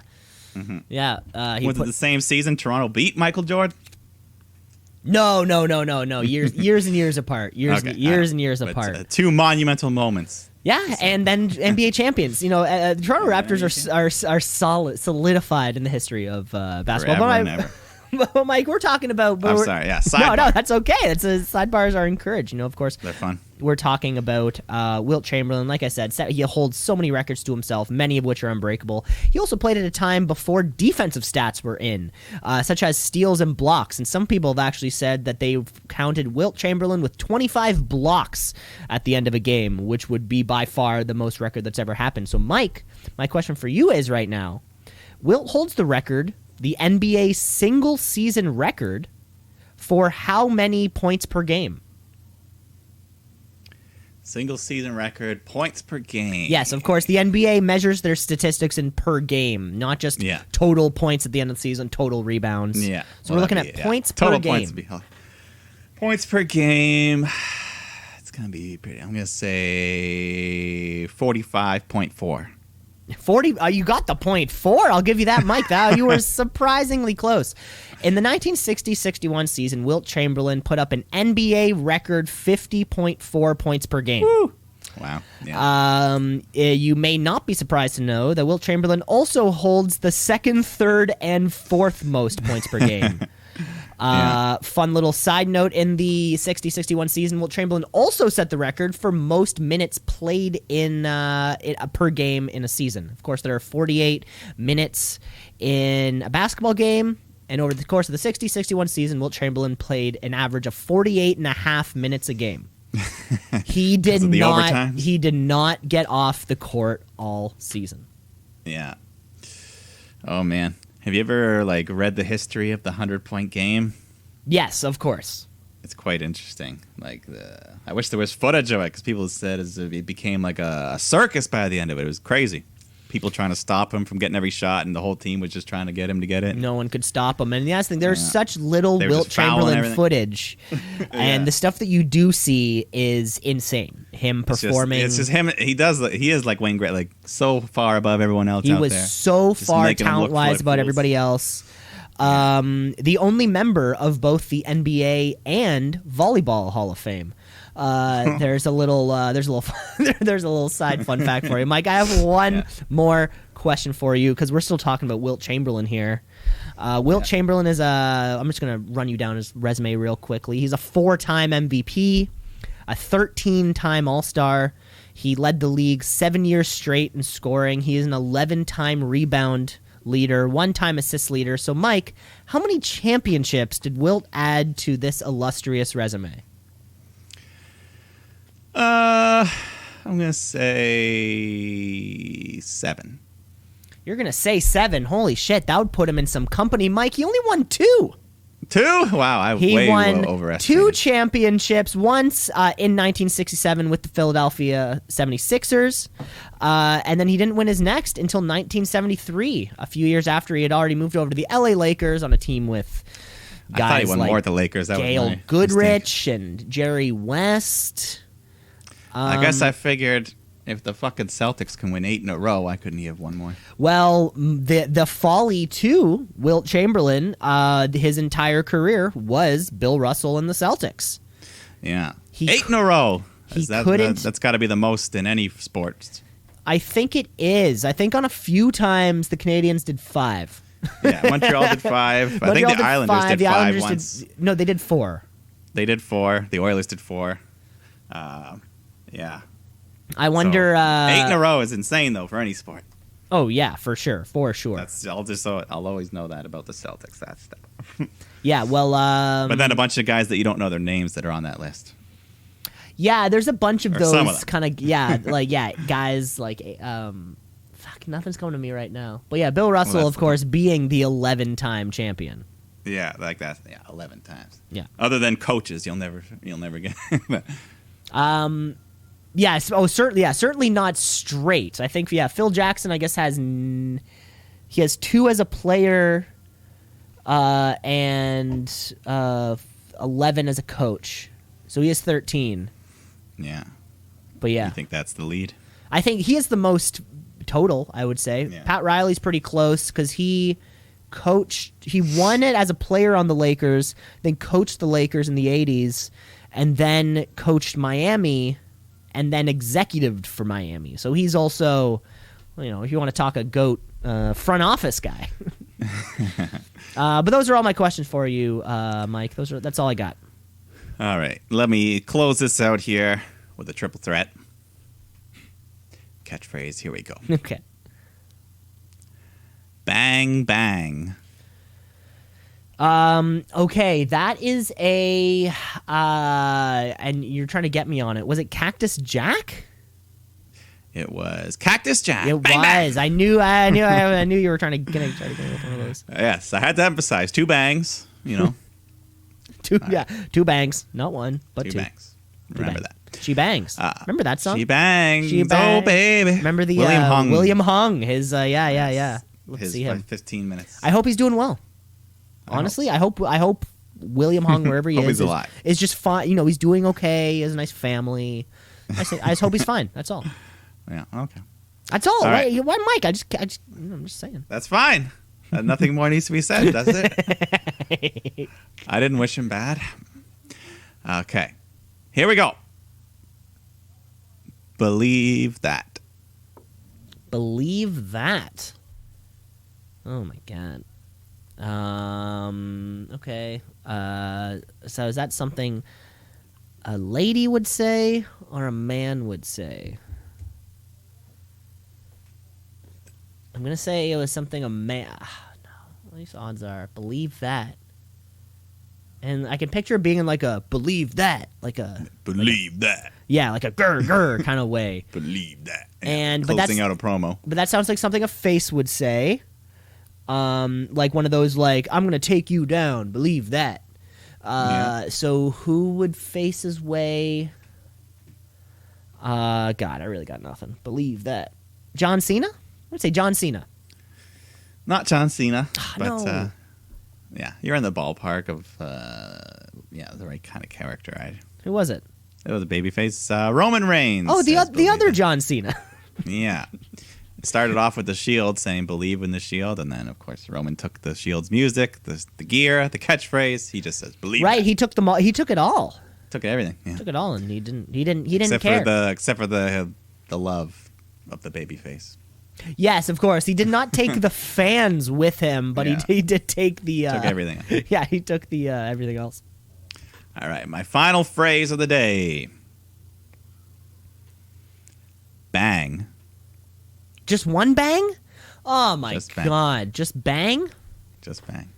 yeah. Was it the same season Toronto beat Michael Jordan? No. Years and years apart. Years and years apart. 2 monumental moments. Yeah, and then NBA champions. The Toronto Raptors are solidified in the history of basketball. Forever and ever. But Mike, we're talking about. I'm sorry. Yeah, sidebar. No, that's okay. Sidebars are encouraged. Of course, they're fun. We're talking about Wilt Chamberlain. Like I said, he holds so many records to himself, many of which are unbreakable. He also played at a time before defensive stats were in, such as steals and blocks. And some people have actually said that they've counted Wilt Chamberlain with 25 blocks at the end of a game, which would be by far the most record that's ever happened. So, Mike, my question for you is right now, Wilt holds the record, the NBA single-season record, for how many points per game? Single season record, points per game. Yes, of course. The NBA measures their statistics in per game, not just total points at the end of the season, total rebounds. Yeah. So we're looking at points per total game. Points per game. It's going to be pretty. I'm going to say 45.4. 40. You got the .4. I'll give you that, Mike. You were surprisingly close. In the 1960-61 season, Wilt Chamberlain put up an NBA record 50.4 points per game. Woo. Wow. Yeah. You may not be surprised to know that Wilt Chamberlain also holds the second, third, and fourth most points per game. Fun little side note, in the 60-61 season, Wilt Chamberlain also set the record for most minutes played in per game in a season. Of course, there are 48 minutes in a basketball game, and over the course of the 60-61 season, Wilt Chamberlain played an average of 48 and a half minutes a game. He did not get off the court all season. Yeah. Oh, man. Have you ever read the history of the 100-point game? Yes, of course. It's quite interesting. I wish there was footage of it because people said it became like a circus by the end of it. It was crazy. People trying to stop him from getting every shot, and the whole team was just trying to get him to get it. No one could stop him. And the last thing, there's such little Wilt Chamberlain footage, and the stuff that you do see is insane. Him performing. It's just him. He is like Wayne Gretzky, so far above everyone else. He out was there. so Just far making him look talent-wise about everybody else. The only member of both the NBA and Volleyball Hall of Fame. There's a little side fun fact for you, Mike. I have one more question for you because we're still talking about Wilt Chamberlain here. Wilt Chamberlain is I'm just gonna run you down his resume real quickly. He's a 4-time MVP, a 13-time All-Star. He led the league 7 years straight in scoring. He is an 11-time rebound leader, 1-time assist leader. So, Mike, how many championships did Wilt add to this illustrious resume? I'm gonna say 7. You're gonna say 7? Holy shit, that would put him in some company, Mike. He only won 2. 2? Wow, He won overestimated. 2 championships. Once in 1967 with the Philadelphia 76ers, and then he didn't win his next until 1973. A few years after he had already moved over to the LA Lakers on a team with guys I thought he won like more at the Lakers. That Gail was my Goodrich mistake. and Jerry West. I guess I figured if the fucking Celtics can win 8 in a row, why couldn't he have one more? Well, the folly to Wilt Chamberlain, his entire career was Bill Russell and the Celtics. Yeah, 8 in a row. Couldn't. That's got to be the most in any sport. I think it is. I think on a few times the Canadians did 5. Yeah, Montreal did 5. I think the Islanders did 5 once. No, they did 4. They did 4. The Oilers did 4. Yeah. I wonder. 8 in a row is insane, though, for any sport. Oh yeah, for sure. I'll always know that about the Celtics. That stuff. Yeah, well. But then a bunch of guys that you don't know their names that are on that list. Yeah, there's a bunch of some those of kind of guys like fuck, nothing's coming to me right now. But yeah, Bill Russell, of course, being the 11-time champion. Yeah, like that. Yeah, 11 times. Yeah. Other than coaches, you'll never get. Yes. Oh, certainly. Yeah, certainly not straight. I think. Yeah, Phil Jackson, I guess, has 2 as a player, and 11 as a coach. So he has 13. Yeah. But yeah, you think that's the lead? I think he has the most total. I would say Pat Riley's pretty close because he won it as a player on the Lakers, then coached the Lakers in the 80s, and then coached Miami, and then executived for Miami. So he's also, if you want to talk a GOAT, front office guy. But those are all my questions for you, Mike. That's all I got. All right. Let me close this out here with a triple threat. Catchphrase. Here we go. Okay. Bang, bang. Okay, that is a and you're trying to get me on it. Was it Cactus Jack? It was Cactus Jack. It bang, was. Bang. I knew you were trying to get with one of those. Yes, I had to emphasize 2 bangs. 2 bangs, not one, but 2 bangs. Remember that. She bangs. Remember that song? She bangs. She bangs. Oh, baby. Remember the William Hung. William Hung. His yeah. Let's His see him. 15 minutes. I hope he's doing well. Honestly, I hope William Hung, wherever he Hope is, he's alive. is just fine. You know, he's doing okay. He has a nice family. I just hope he's fine. That's all. Yeah. Okay. That's all. All right. Why, Mike? I'm just saying. That's fine. Nothing more needs to be said. That's it. I didn't wish him bad. Okay. Here we go. Believe that. Believe that. Oh my god. Okay. So is that something a lady would say or a man would say? I'm gonna say it was something a man. No, at least odds are. Believe that. And I can picture it being in like a believe that, like a Believe that. yeah, like a grr kind of way. Believe that. And but Closing that's out a promo. but that sounds like something a face would say. Like one of those like I'm gonna take you down. Believe that. So who would face his way? God, I really got nothing. Believe that. John Cena? I would say John Cena. Not John Cena, but no. yeah, you're in the ballpark of the right kind of character. Right? Who was it? It was a babyface. Roman Reigns. Oh, the says other believe it. John Cena. Yeah. It started off with the Shield saying believe in the Shield, and then of course Roman took the Shield's music, the gear, the catchphrase. He just says believe. Right, it. he took them all. He took it all. Took everything. Yeah. Took it all, and he didn't except care. except for the love of the babyface. Yes, of course. He did not take the fans with him, but Yeah. he did take the Took everything. Yeah, he took the everything else. All right, my final phrase of the day. Bang. Just one bang? Oh my Just bang. god! Just bang? Just bang.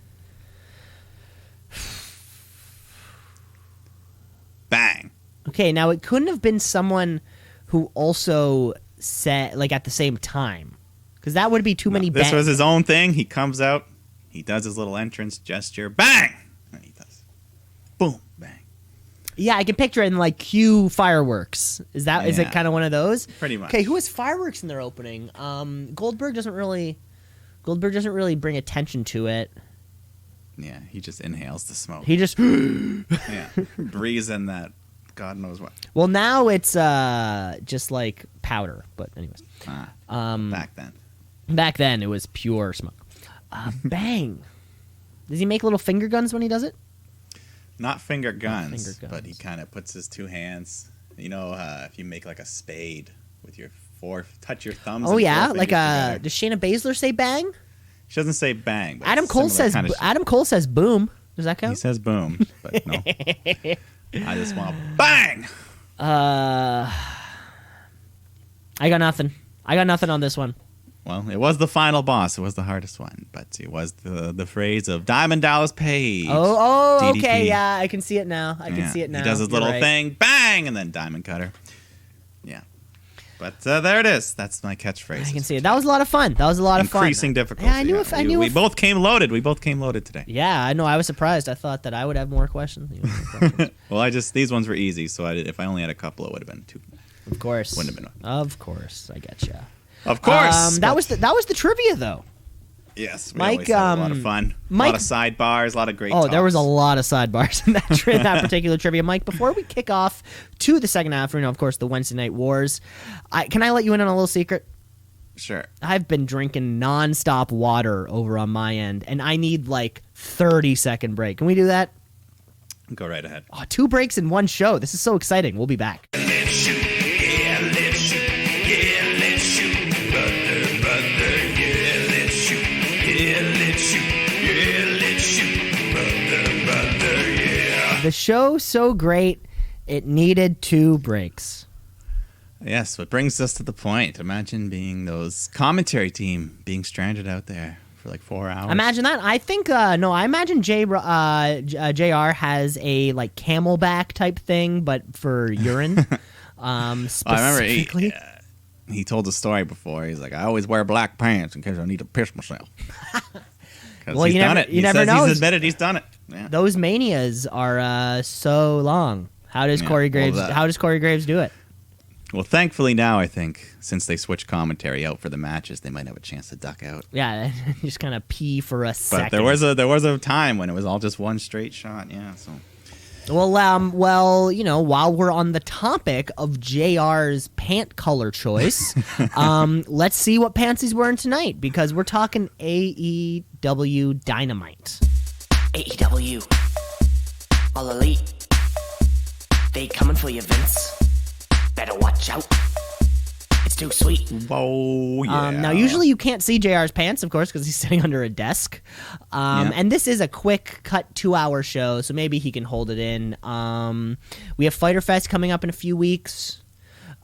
Bang. Okay, now it couldn't have been someone who also said like at the same time, because that would be too many bangs. This was his own thing. He comes out. He does his little entrance gesture. Bang. And he does. Boom. Bang. Yeah, I can picture it in like cue fireworks. Is it Yeah. kind of one of those? Pretty much. Okay, who has fireworks in their opening? Goldberg doesn't really bring attention to it. Yeah, he just inhales the smoke. He just Yeah, breathes in that God knows what. well, now it's just like powder. But anyways, Back then. back then it was pure smoke. Bang! Does he make little finger guns when he does it? Not finger guns, finger but he guns. kind of puts his two hands. You know, if you make like a spade with your touch your thumbs. Oh and yeah, forefingers like together. does Shayna Baszler say bang? She doesn't say bang. But Adam it's Cole similar says kinda Adam Cole says boom. Does that He count? says boom, but no. I just want bang. I got nothing. I got nothing on this one. Well, it was the final boss. It was the hardest one, but it was the phrase of Diamond Dallas Page. Oh, DDP. okay, yeah, I can see it now. I can Yeah. see it now. He does his You're little right. thing, bang, and then Diamond Cutter. Yeah. But there it is. That's my catchphrase. I can see it. That was a lot of fun. That was a lot of fun. Increasing difficulty. Yeah, I knew. Yeah. We both came loaded. We both came loaded today. Yeah, I know. I was surprised. I thought that I would have more questions. You have more questions. Well, these ones were easy, so if I only had a couple, it would have been two. Of course. Wouldn't have been. Of course, I get you. Of course. That was the trivia though. Yes, we Mike, always have a lot of fun. Mike- a lot of sidebars, a lot of great Oh, there was a talks. lot of sidebars in that particular trivia. Mike, before we kick off to the second half, of course, the Wednesday Night Wars, can I let you in on a little secret? Sure. I've been drinking nonstop water over on my end, and I need like 30-second break. Can we do that? Go right ahead. Oh, 2 breaks in one show. This is so exciting. We'll be back. Let's shoot, yeah, let's shoot, yeah, let's shoot, brother, yeah, let's shoot, yeah, let's shoot, yeah, let's shoot, brother, yeah. The show so great, it needed 2 breaks. Yes, what brings us to the point. Imagine being those commentary team being stranded out there for like 4 hours. Imagine that. I think I imagine JR has a like Camelback type thing, but for urine. I remember Specifically. he told a story before. He's like, I always wear black pants in case I need to piss myself. Well, he's you done never- it. you He never says know. He's admitted he's done it. Yeah. Those manias are so long. How does Corey Graves? How does Corey Graves do it? Well, thankfully now I think since they switched commentary out for the matches, they might have a chance to duck out. Yeah, just kind of pee for a second. But there was a time when it was all just one straight shot. Yeah, so. Well, while we're on the topic of JR's pant color choice, let's see what pants he's wearing tonight, because we're talking AEW Dynamite. AEW, All Elite, they coming for you, Vince. Better watch out. It's too sweet. Oh, yeah. Now, usually you can't see JR's pants, of course, because he's sitting under a desk. And this is a quick cut 2-hour show, so maybe he can hold it in. We have Fyter Fest coming up in a few weeks.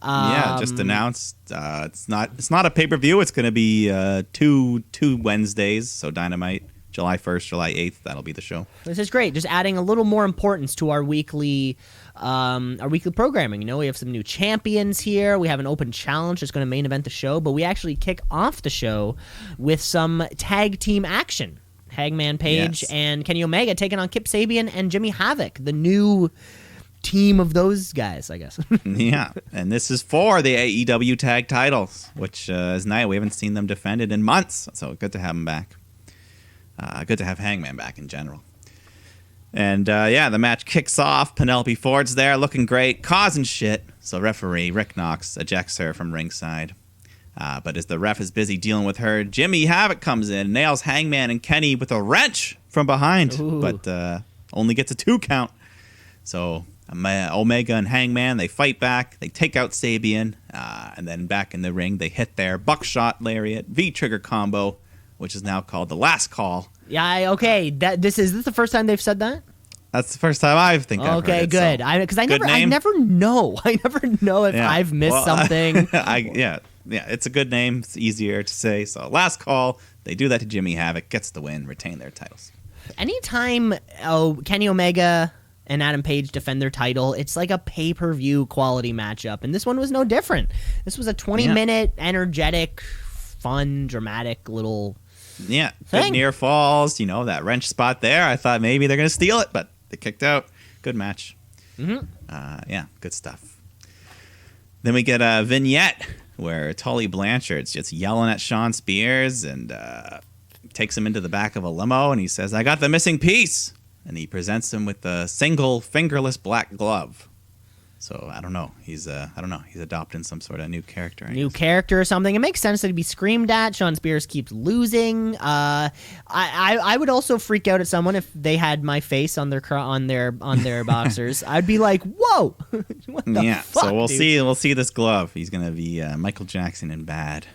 Just announced. It's not a pay-per-view. It's going to be two Wednesdays, so Dynamite. July 1st, July 8th, that'll be the show. This is great. Just adding a little more importance to our weekly programming. You know, we have some new champions here. We have an open challenge that's going to main event the show, but we actually kick off the show with some tag team action. Hangman Page and Kenny Omega taking on Kip Sabian and Jimmy Havoc, the new team of those guys, I guess. Yeah, and this is for the AEW tag titles, which is nice. We haven't seen them defended in months, so good to have them back. Good to have Hangman back in general. And, the match kicks off. Penelope Ford's there, looking great, causing shit. So referee Rick Knox ejects her from ringside. But as the ref is busy dealing with her, Jimmy Havoc comes in, nails Hangman and Kenny with a wrench from behind. Ooh. But only gets a 2 count. So Omega and Hangman, they fight back. They take out Sabian. And then back in the ring, they hit their buckshot lariat, V-trigger combo, which is now called the last call. Yeah, okay. This is the first time they've said that? That's the first time I've heard it. Good. Because I never know. I never know if I've missed something. It's a good name. It's easier to say. So last call. They do that to Jimmy Havoc. Gets the win. Retain their titles. Anytime Kenny Omega and Adam Page defend their title, it's like a pay-per-view quality matchup. And this one was no different. This was a 20-minute, energetic, fun, dramatic little... Yeah, good near falls, that wrench spot there. I thought maybe they're going to steal it, but they kicked out. Good match. Mm-hmm. Good stuff. Then we get a vignette where Tully Blanchard's just yelling at Sean Spears and takes him into the back of a limo, and he says, "I got the missing piece." And he presents him with a single fingerless black glove. So I don't know. He's adopting some sort of new character. Character or something. It makes sense that he'd be screamed at. Sean Spears keeps losing. I would also freak out at someone if they had my face on their boxers. I'd be like, "Whoa, what the fuck?" So we'll see. We'll see this glove. He's gonna be Michael Jackson in Bad.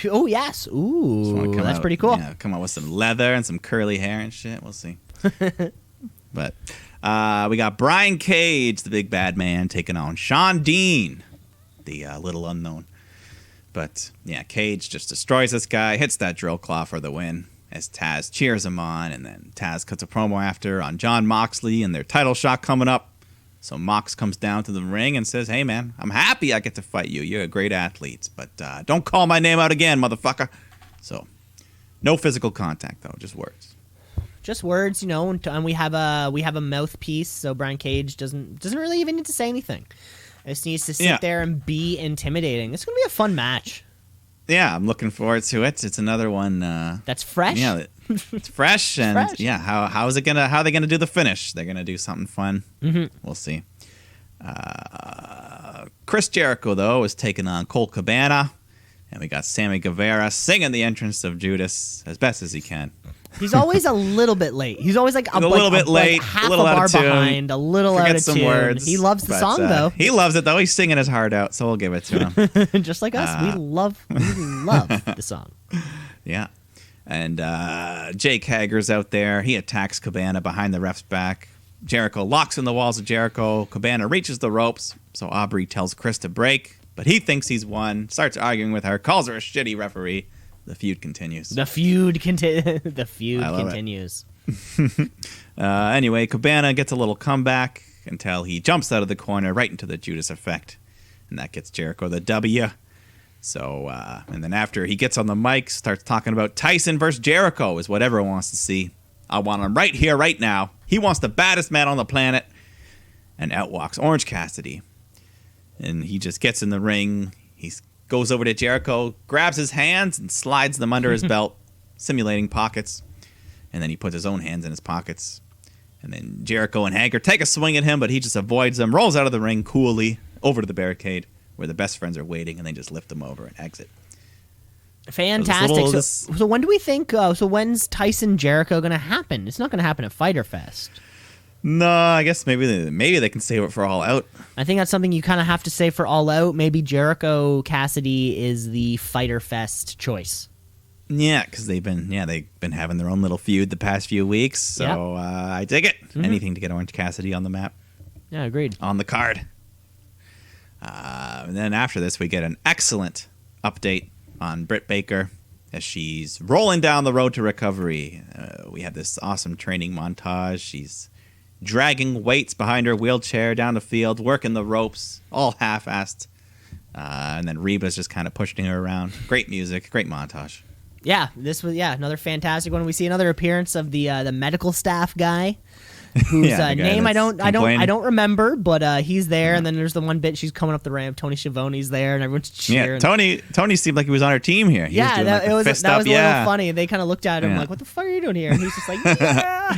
Oh yes. Ooh, that's pretty cool. Yeah, come out with some leather and some curly hair and shit. We'll see. But. We got Brian Cage, the big bad man, taking on Sean Dean, the little unknown. But, Cage just destroys this guy, hits that drill claw for the win, as Taz cheers him on, and then Taz cuts a promo after on Jon Moxley and their title shot coming up. So Mox comes down to the ring and says, "Hey, man, I'm happy I get to fight you. You're a great athlete, but don't call my name out again, motherfucker." So, no physical contact, though, just words. Just words, and we have a mouthpiece, so Brian Cage doesn't really even need to say anything. He just needs to sit there and be intimidating. It's going to be a fun match. Yeah, I'm looking forward to it. It's another one that's fresh. Yeah, it's fresh, and how are they gonna do the finish? They're gonna do something fun. Mm-hmm. We'll see. Chris Jericho though is taking on Colt Cabana, and we got Sammy Guevara singing the entrance of Judas as best as he can. He's always a little bit late. He's always like a little bit late, half a little bar behind, a little out of tune. Words, he loves the song though. He loves it though. He's singing his heart out, so we'll give it to him. Just like us, we love the song. Yeah, and Jake Hager's out there. He attacks Cabana behind the ref's back. Jericho locks in the walls of Jericho. Cabana reaches the ropes, so Aubrey tells Chris to break, but he thinks he's won. Starts arguing with her, calls her a shitty referee. The feud continues. The feud continues. Anyway, Cabana gets a little comeback until he jumps out of the corner right into the Judas effect. And that gets Jericho the W. So, and then after he gets on the mic, starts talking about Tyson versus Jericho is what everyone wants to see. I want him right here, right now. He wants the baddest man on the planet. and out walks Orange Cassidy. And he just gets in the ring. He goes over to Jericho, grabs his hands, and slides them under his belt, simulating pockets. And then he puts his own hands in his pockets. And then Jericho and Hager take a swing at him, but he just avoids them, rolls out of the ring coolly over to the barricade where the best friends are waiting, and they just lift him over and exit. Fantastic. So when do we think, so when's Tyson Jericho going to happen? It's not going to happen at Fyter Fest. No, I guess maybe they can save it for All Out. I think that's something you kind of have to say for All Out. Maybe Jericho Cassidy is the Fyter Fest choice. Yeah, because they've been having their own little feud the past few weeks. So I dig it. Mm-hmm. Anything to get Orange Cassidy on the map. Yeah, agreed. On the card. And then after this, we get an excellent update on Britt Baker as she's rolling down the road to recovery. We have this awesome training montage. She's dragging weights behind her wheelchair down the field, working the ropes, all half-assed. And then Reba's just kind of pushing her around. Great music, great montage. Yeah, this was another fantastic one. We see another appearance of the medical staff guy, whose name I don't remember, but he's there. And then there's the one bit she's coming up the ramp. Tony Schiavone's there, and everyone's cheering. Yeah, Tony seemed like he was on her team here. He was doing that was fist a up, little funny. They kind of looked at him like, "What the fuck are you doing here?" And he's just like, "Yeah."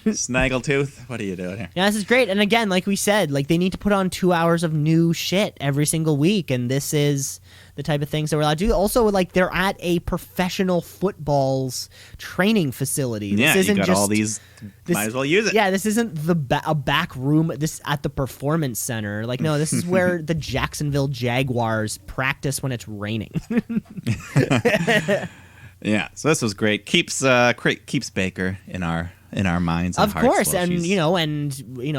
Snaggletooth, what are you doing here? Yeah, this is great. And again, like we said, like they need to put on 2 hours of new shit every single week, and this is the type of things that we're allowed to do. Also, like they're at a professional football's training facility. This isn't you got just all these. Might as well use it. Yeah, this isn't a back room. This at the performance center. Like, no, this is where the Jacksonville Jaguars practice when it's raining. Yeah, so this was great. Keeps Baker in our minds. And of course, and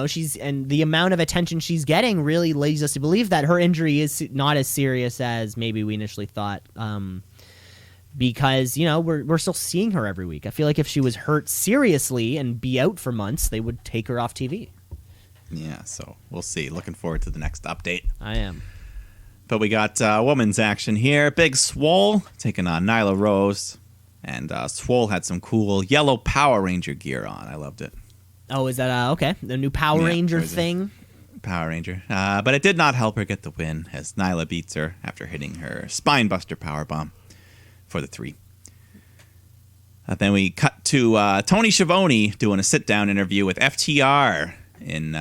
she's and the amount of attention she's getting really leads us to believe that her injury is not as serious as maybe we initially thought. Because we're still seeing her every week. I feel like if she was hurt seriously and be out for months, they would take her off TV. Yeah, so we'll see. Looking forward to the next update. I am. But we got women's action here. Big Swole taking on Nyla Rose. And Swole had some cool yellow Power Ranger gear on. I loved it. Oh, is that okay? The new Power Ranger thing? Power Ranger. But it did not help her get the win as Nyla beats her after hitting her Spinebuster Powerbomb for the 3. Then we cut to Tony Schiavone doing a sit-down interview with FTR in,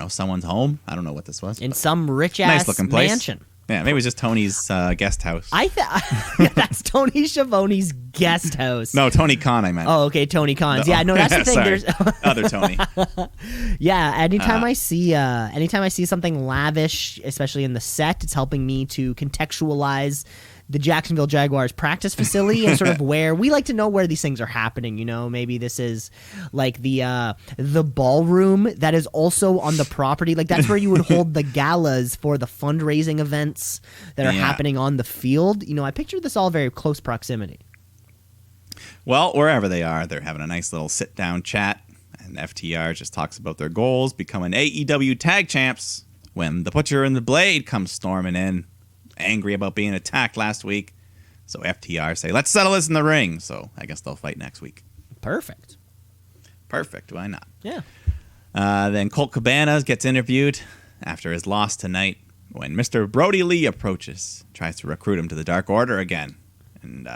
someone's home. I don't know what this was. In some rich-ass nice-looking place. mansion. Yeah, maybe it was just Tony's guest house. That's Tony Schiavone's guest house. No, Tony Khan, I meant. Oh, okay, Tony Khan's. Yeah, no, that's the thing. Sorry. There's other Tony. Yeah, anytime I see something lavish, especially in the set, it's helping me to contextualize the Jacksonville Jaguars practice facility and sort of where we like to know where these things are happening. Maybe this is like the ballroom that is also on the property. Like that's where you would hold the galas for the fundraising events that are happening on the field. I picture this all very close proximity. Well, wherever they are, they're having a nice little sit-down chat, and FTR just talks about their goals, becoming AEW tag champs, when the Butcher and the Blade come storming in, angry about being attacked last week. So FTR say, let's settle this in the ring. So I guess they'll fight next week. Perfect. Why not? Yeah. Then Colt Cabana gets interviewed after his loss tonight when Mr. Brody Lee approaches, tries to recruit him to the Dark Order again. And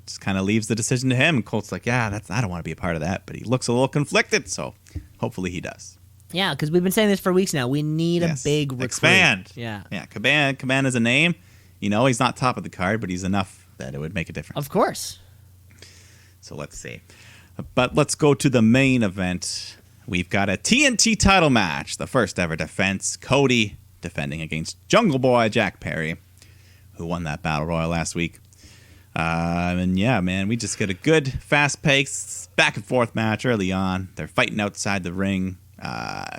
just kind of leaves the decision to him. Colt's like, I don't want to be a part of that. But he looks a little conflicted, so hopefully he does. Yeah, because we've been saying this for weeks now. We need a big recruit. Expand. Yeah. Cabana's a name. He's not top of the card, but he's enough that it would make a difference. Of course. So let's see. But let's go to the main event. We've got a TNT title match. The first ever defense. Cody defending against Jungle Boy Jack Perry, who won that Battle Royal last week. We just get a good, fast-paced, back-and-forth match early on. They're fighting outside the ring.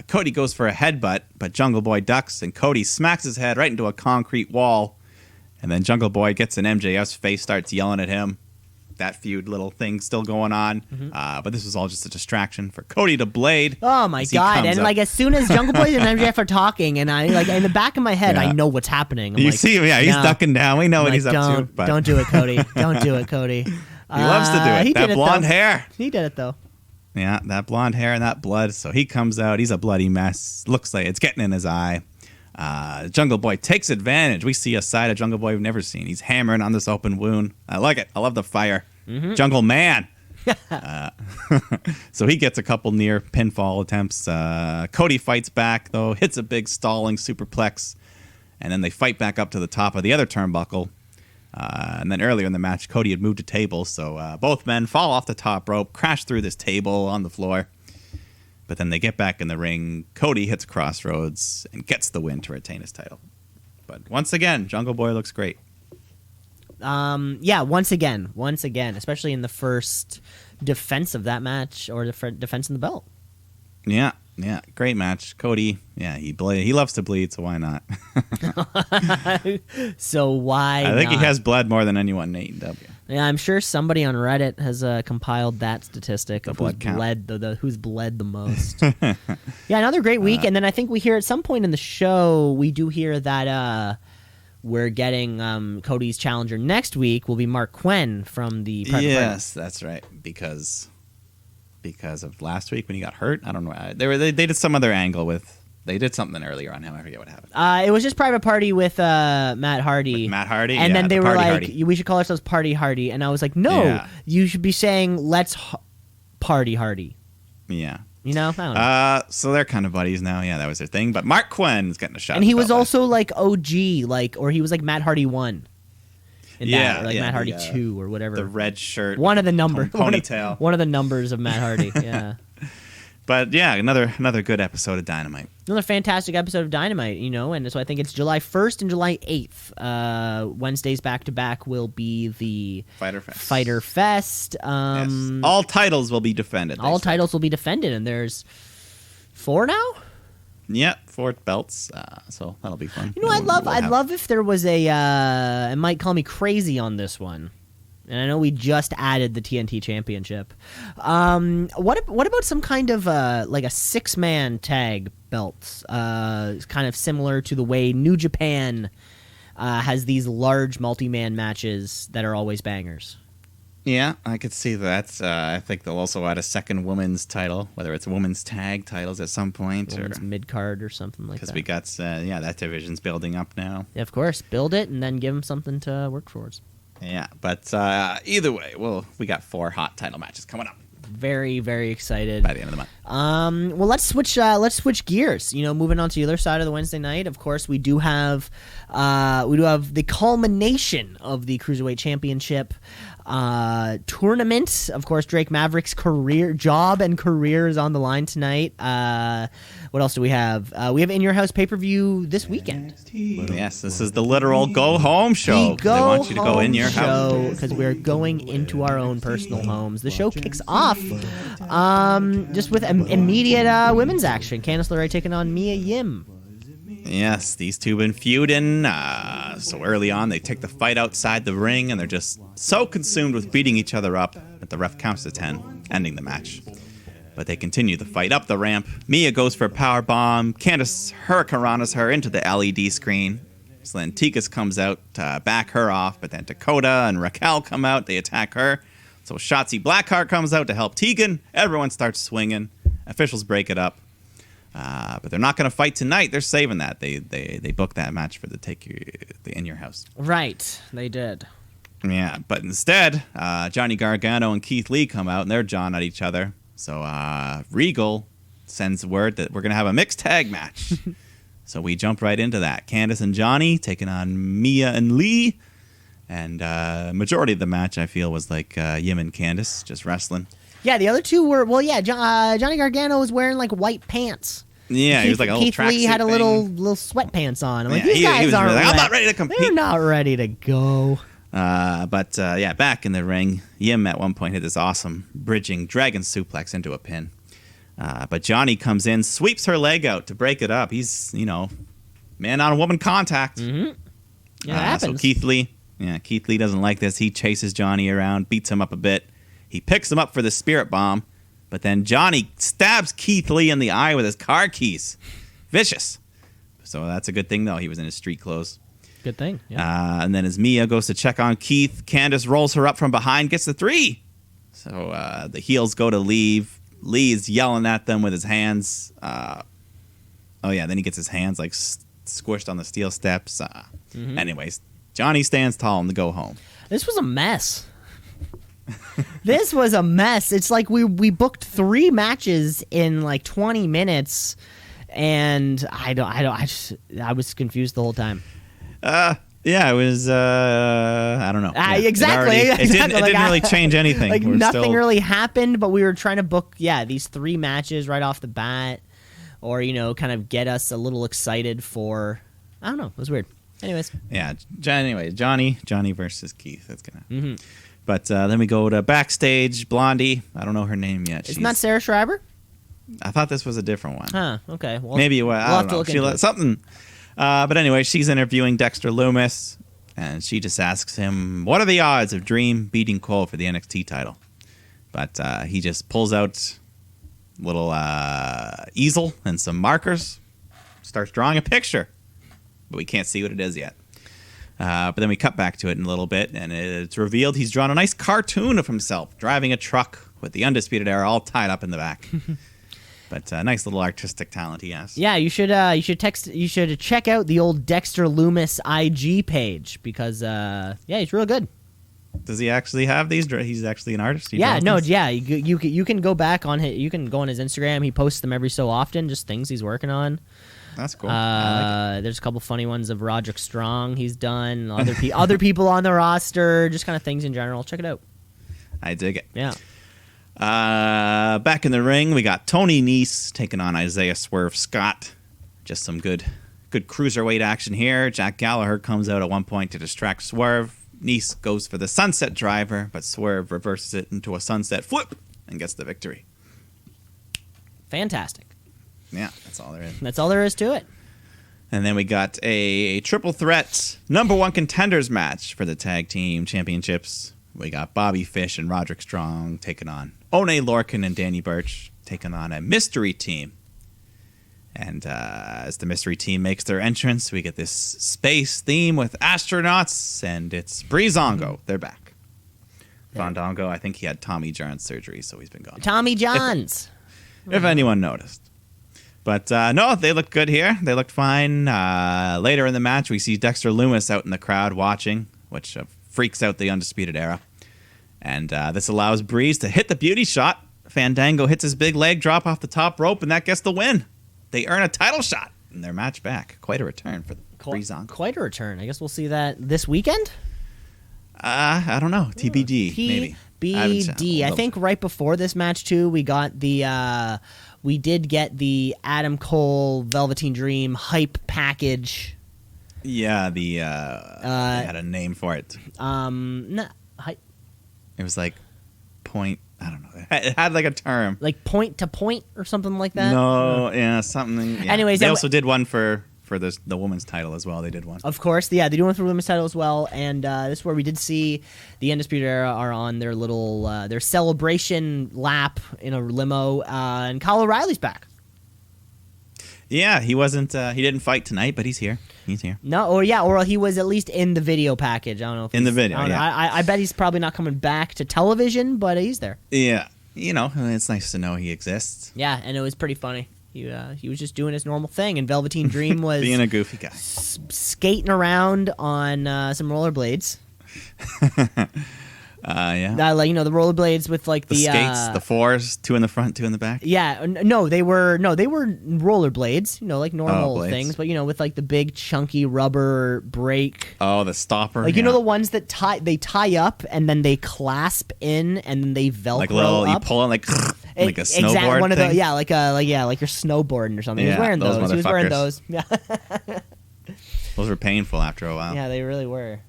Cody goes for a headbutt, but Jungle Boy ducks, and Cody smacks his head right into a concrete wall. And then Jungle Boy gets in MJF's face, starts yelling at him. That feud little thing still going on. Mm-hmm. But this was all just a distraction for Cody to Blade. Oh, my God. And, as soon as Jungle Boy and MJF are talking, and I, in the back of my head, I know what's happening. He's ducking down. We know what he's up to. Don't do it, Cody. Don't do it, Cody. He loves to do it. That blonde hair. He did it, though. Yeah, that blonde hair and that blood. So he comes out. He's a bloody mess. Looks like it's getting in his eye. Jungle Boy takes advantage. We see a side of Jungle Boy we've never seen. He's hammering on this open wound. I like it. I love the fire. Jungle Man. So he gets a couple near pinfall attempts. Cody fights back, though. Hits a big stalling superplex. And then they fight back up to the top of the other turnbuckle. And then earlier in the match, Cody had moved a table. So both men fall off the top rope, crash through this table on the floor. But then they get back in the ring. Cody hits Crossroads and gets the win to retain his title. But once again, Jungle Boy looks great. Yeah, once again, especially in the first defense of that match or the defense in the belt. Yeah, great match. Cody, yeah, he loves to bleed, so why not? So why I think not? he has bled more than anyone in AEW. Yeah, I'm sure somebody on Reddit has compiled that statistic of who's blood count. who's bled the most. Yeah, another great week, and then I think we hear at some point in the show we do hear that we're getting Cody's challenger next week will be Mark Quinn from the Private Yes, that's right. Because of last week when he got hurt. I don't know. They did some other angle with. They did something earlier on him. I forget what happened. It was just Private Party with Matt Hardy. With Matt Hardy? And Yeah, then they the were Party like, Hardy. we should call ourselves Party Hardy. And I was like, no, Yeah. you should be saying, let's Party Hardy. Yeah. You know? I don't know. So they're kind of buddies now. Yeah, that was their thing. But Mark Quinn's getting a shot. And at he the was belt. also like OG, or he was like Matt Hardy 1. In Yeah, that, or like yeah, Matt Hardy the, 2 or whatever. the red shirt. One of the numbers. Ponytail. One of the numbers of Matt Hardy, yeah. But yeah, another good episode of Dynamite. Another fantastic episode of Dynamite, and so I think it's July 1st and July 8th. Wednesdays back-to-back will be the Fighter Fest. Yes. All titles will be defended. All titles will be defended, and there's 4 now? Yeah, 4 belts. So that'll be fun. I'd love if there was a. It might call me crazy on this one, and I know we just added the TNT Championship. What about some kind of like a 6-man tag belt? Kind of similar to the way New Japan has these large multi-man matches that are always bangers. Yeah, I could see that. I think they'll also add a second women's title, whether it's women's tag titles at some point Women's or mid-card or something like that. because we got that division's building up now. Yeah, of course, build it and then give them something to work towards. Yeah, but either way, we got 4 hot title matches coming up Very, very excited. by the end of the month. Well, let's switch gears. Moving on to the other side of the Wednesday night. Of course, we do have the culmination of the Cruiserweight Championship tournament. Of course, Drake Maverick's job and career is on the line tonight. What else do we have? We have In Your House pay-per-view this weekend. Yes, this is the literal go home show. They want you to go in your house because we're going into our own personal homes. The show kicks off just with immediate women's action. Candice LeRae taking on Mia Yim. Yes, these two been feuding. So early on, they take the fight outside the ring, and they're just so consumed with beating each other up that the ref counts to 10, ending the match. But they continue the fight up the ramp. Mia goes for a power bomb. Candice hurricanranas her into the LED screen. So then Tikas comes out to back her off, but then Dakota and Raquel come out. They attack her. So Shotzi Blackheart comes out to help Tegan. Everyone starts swinging. Officials break it up. But they're not going to fight tonight. They're saving that. They booked that match for the In Your House. Right, they did. Yeah, but instead, Johnny Gargano and Keith Lee come out, and they're jawing at each other. So Regal sends word that we're going to have a mixed tag match. So we jump right into that. Candice and Johnny taking on Mia and Lee. And majority of the match, I feel, was like Yim and Candice just wrestling. Yeah, the other two were Johnny Gargano was wearing like white pants. Yeah, he was like a little Keith Lee tracksuit had a thing. little sweatpants on. I'm like, Yeah, these guys he was aren't like, ready. I'm not ready to compete. They're not ready to go. But back in the ring, Yim at one point hit this awesome bridging dragon suplex into a pin. But Johnny comes in, sweeps her leg out to break it up. He's, man on woman contact. Mm-hmm. Yeah, that happens. So Keith Lee doesn't like this. He chases Johnny around, beats him up a bit. He picks him up for the spirit bomb, but then Johnny stabs Keith Lee in the eye with his car keys. Vicious. So that's a good thing, though. He was in his street clothes. Good thing. Yeah. And then as Mia goes to check on Keith, Candice rolls her up from behind, gets the 3. So the heels go to leave. Lee is yelling at them with his hands. Then he gets his hands like squished on the steel steps. Anyways, Johnny stands tall and to go home. This was a mess. This was a mess. It's like we booked 3 matches in like 20 minutes, and I was confused the whole time. Yeah, it was. I don't know. Exactly. It didn't really change anything. Like nothing really happened, but we were trying to book these 3 matches right off the bat, or kind of get us a little excited for. I don't know. It was weird. Anyways. Yeah. Johnny versus Keith. That's gonna. But then we go to backstage. Blondie. I don't know her name yet. Isn't that Sarah Schreiber? I thought this was a different one. Huh. Okay. Well, maybe we'll I have don't to know. look into it. Something. But anyway, she's interviewing Dexter Lumis, and she just asks him, "What are the odds of Dream beating Cole for the NXT title?" But he just pulls out a little easel and some markers, starts drawing a picture, but we can't see what it is yet. But then we cut back to it in a little bit, and it's revealed he's drawn a nice cartoon of himself driving a truck with the Undisputed Era all tied up in the back. But nice little artistic talent he has. Yeah, you should check out the old Dexter Lumis IG page because he's real good. Does he actually have these? He's actually an artist. You can go back on his. You can go on his Instagram. He posts them every so often, just things he's working on. That's cool. I like it. There's a couple funny ones of Roderick Strong he's done. Other people on the roster, just kind of things in general. Check it out. I dig it. Yeah. Back in the ring, we got Tony Nese taking on Isaiah Swerve Scott. Just some good cruiserweight action here. Jack Gallagher comes out at one point to distract Swerve. Nese goes for the sunset driver, but Swerve reverses it into a sunset flip and gets the victory. Fantastic. Yeah, that's all there is. That's all there is to it. And then we got a triple threat number 1 contenders match for the tag team championships. We got Bobby Fish and Roderick Strong taking on One Lorcan and Danny Burch taking on a mystery team. And as the mystery team makes their entrance, we get this space theme with astronauts, and it's Breezango. They're back. Fandango, I think he had Tommy John surgery, so he's been gone. Tommy Johns. If anyone noticed. But no, they looked good here. They looked fine. Later in the match, we see Dexter Lumis out in the crowd watching, which freaks out the Undisputed Era. And this allows Breeze to hit the beauty shot. Fandango hits his big leg drop off the top rope, and that gets the win. They earn a title shot in their match back. Quite a return for Breezango. Quite a return. I guess we'll see that this weekend? I don't know. TBD, maybe. TBD. I think right before this match, too, we got the... we did get the Adam Cole Velveteen Dream hype package. Yeah, they had a name for it. Hype. It was like point. I don't know. It had like a term, like point to point or something like that. No, yeah, something. Yeah. Anyways, they also did one for the women's title as well. They did one. Of course, yeah, they do one for the women's title as well. And this is where we did see the Undisputed Era are on their little their celebration lap in a limo, and Kyle O'Reilly's back. Yeah, he wasn't. He didn't fight tonight, but he's here. He's here. No, or he was at least in the video package. I don't know. If in the video, I bet he's probably not coming back to television, but he's there. Yeah, it's nice to know he exists. Yeah, and it was pretty funny. He was just doing his normal thing, and Velveteen Dream was being a goofy guy, skating around on some rollerblades. Yeah. Like the rollerblades with like the skates, the 4s, 2 in the front, 2 in the back. Yeah, they were rollerblades, like normal things, but with like the big chunky rubber brake. Oh, the stopper. Like the ones that tie up and then they clasp in and then they velcro like little, up. You pull it like a snowboard. Exactly, one of thing? those. Yeah, like you're snowboarding or something. Yeah, he was wearing those. He was wearing those. Yeah. Those were painful after a while. Yeah, they really were.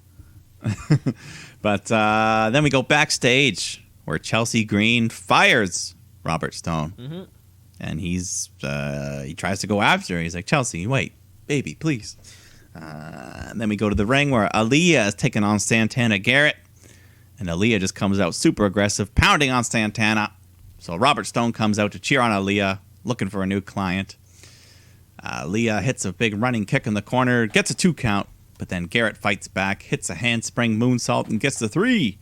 But then we go backstage where Chelsea Green fires Robert Stone, and he tries to go after her. He's like, "Chelsea, wait, baby, please." And then we go to the ring where Aaliyah is taking on Santana Garrett, and Aaliyah just comes out super aggressive, pounding on Santana. So Robert Stone comes out to cheer on Aaliyah, looking for a new client. Aaliyah hits a big running kick in the corner, gets a 2 count. But then Garrett fights back, hits a handspring moonsault, and gets the 3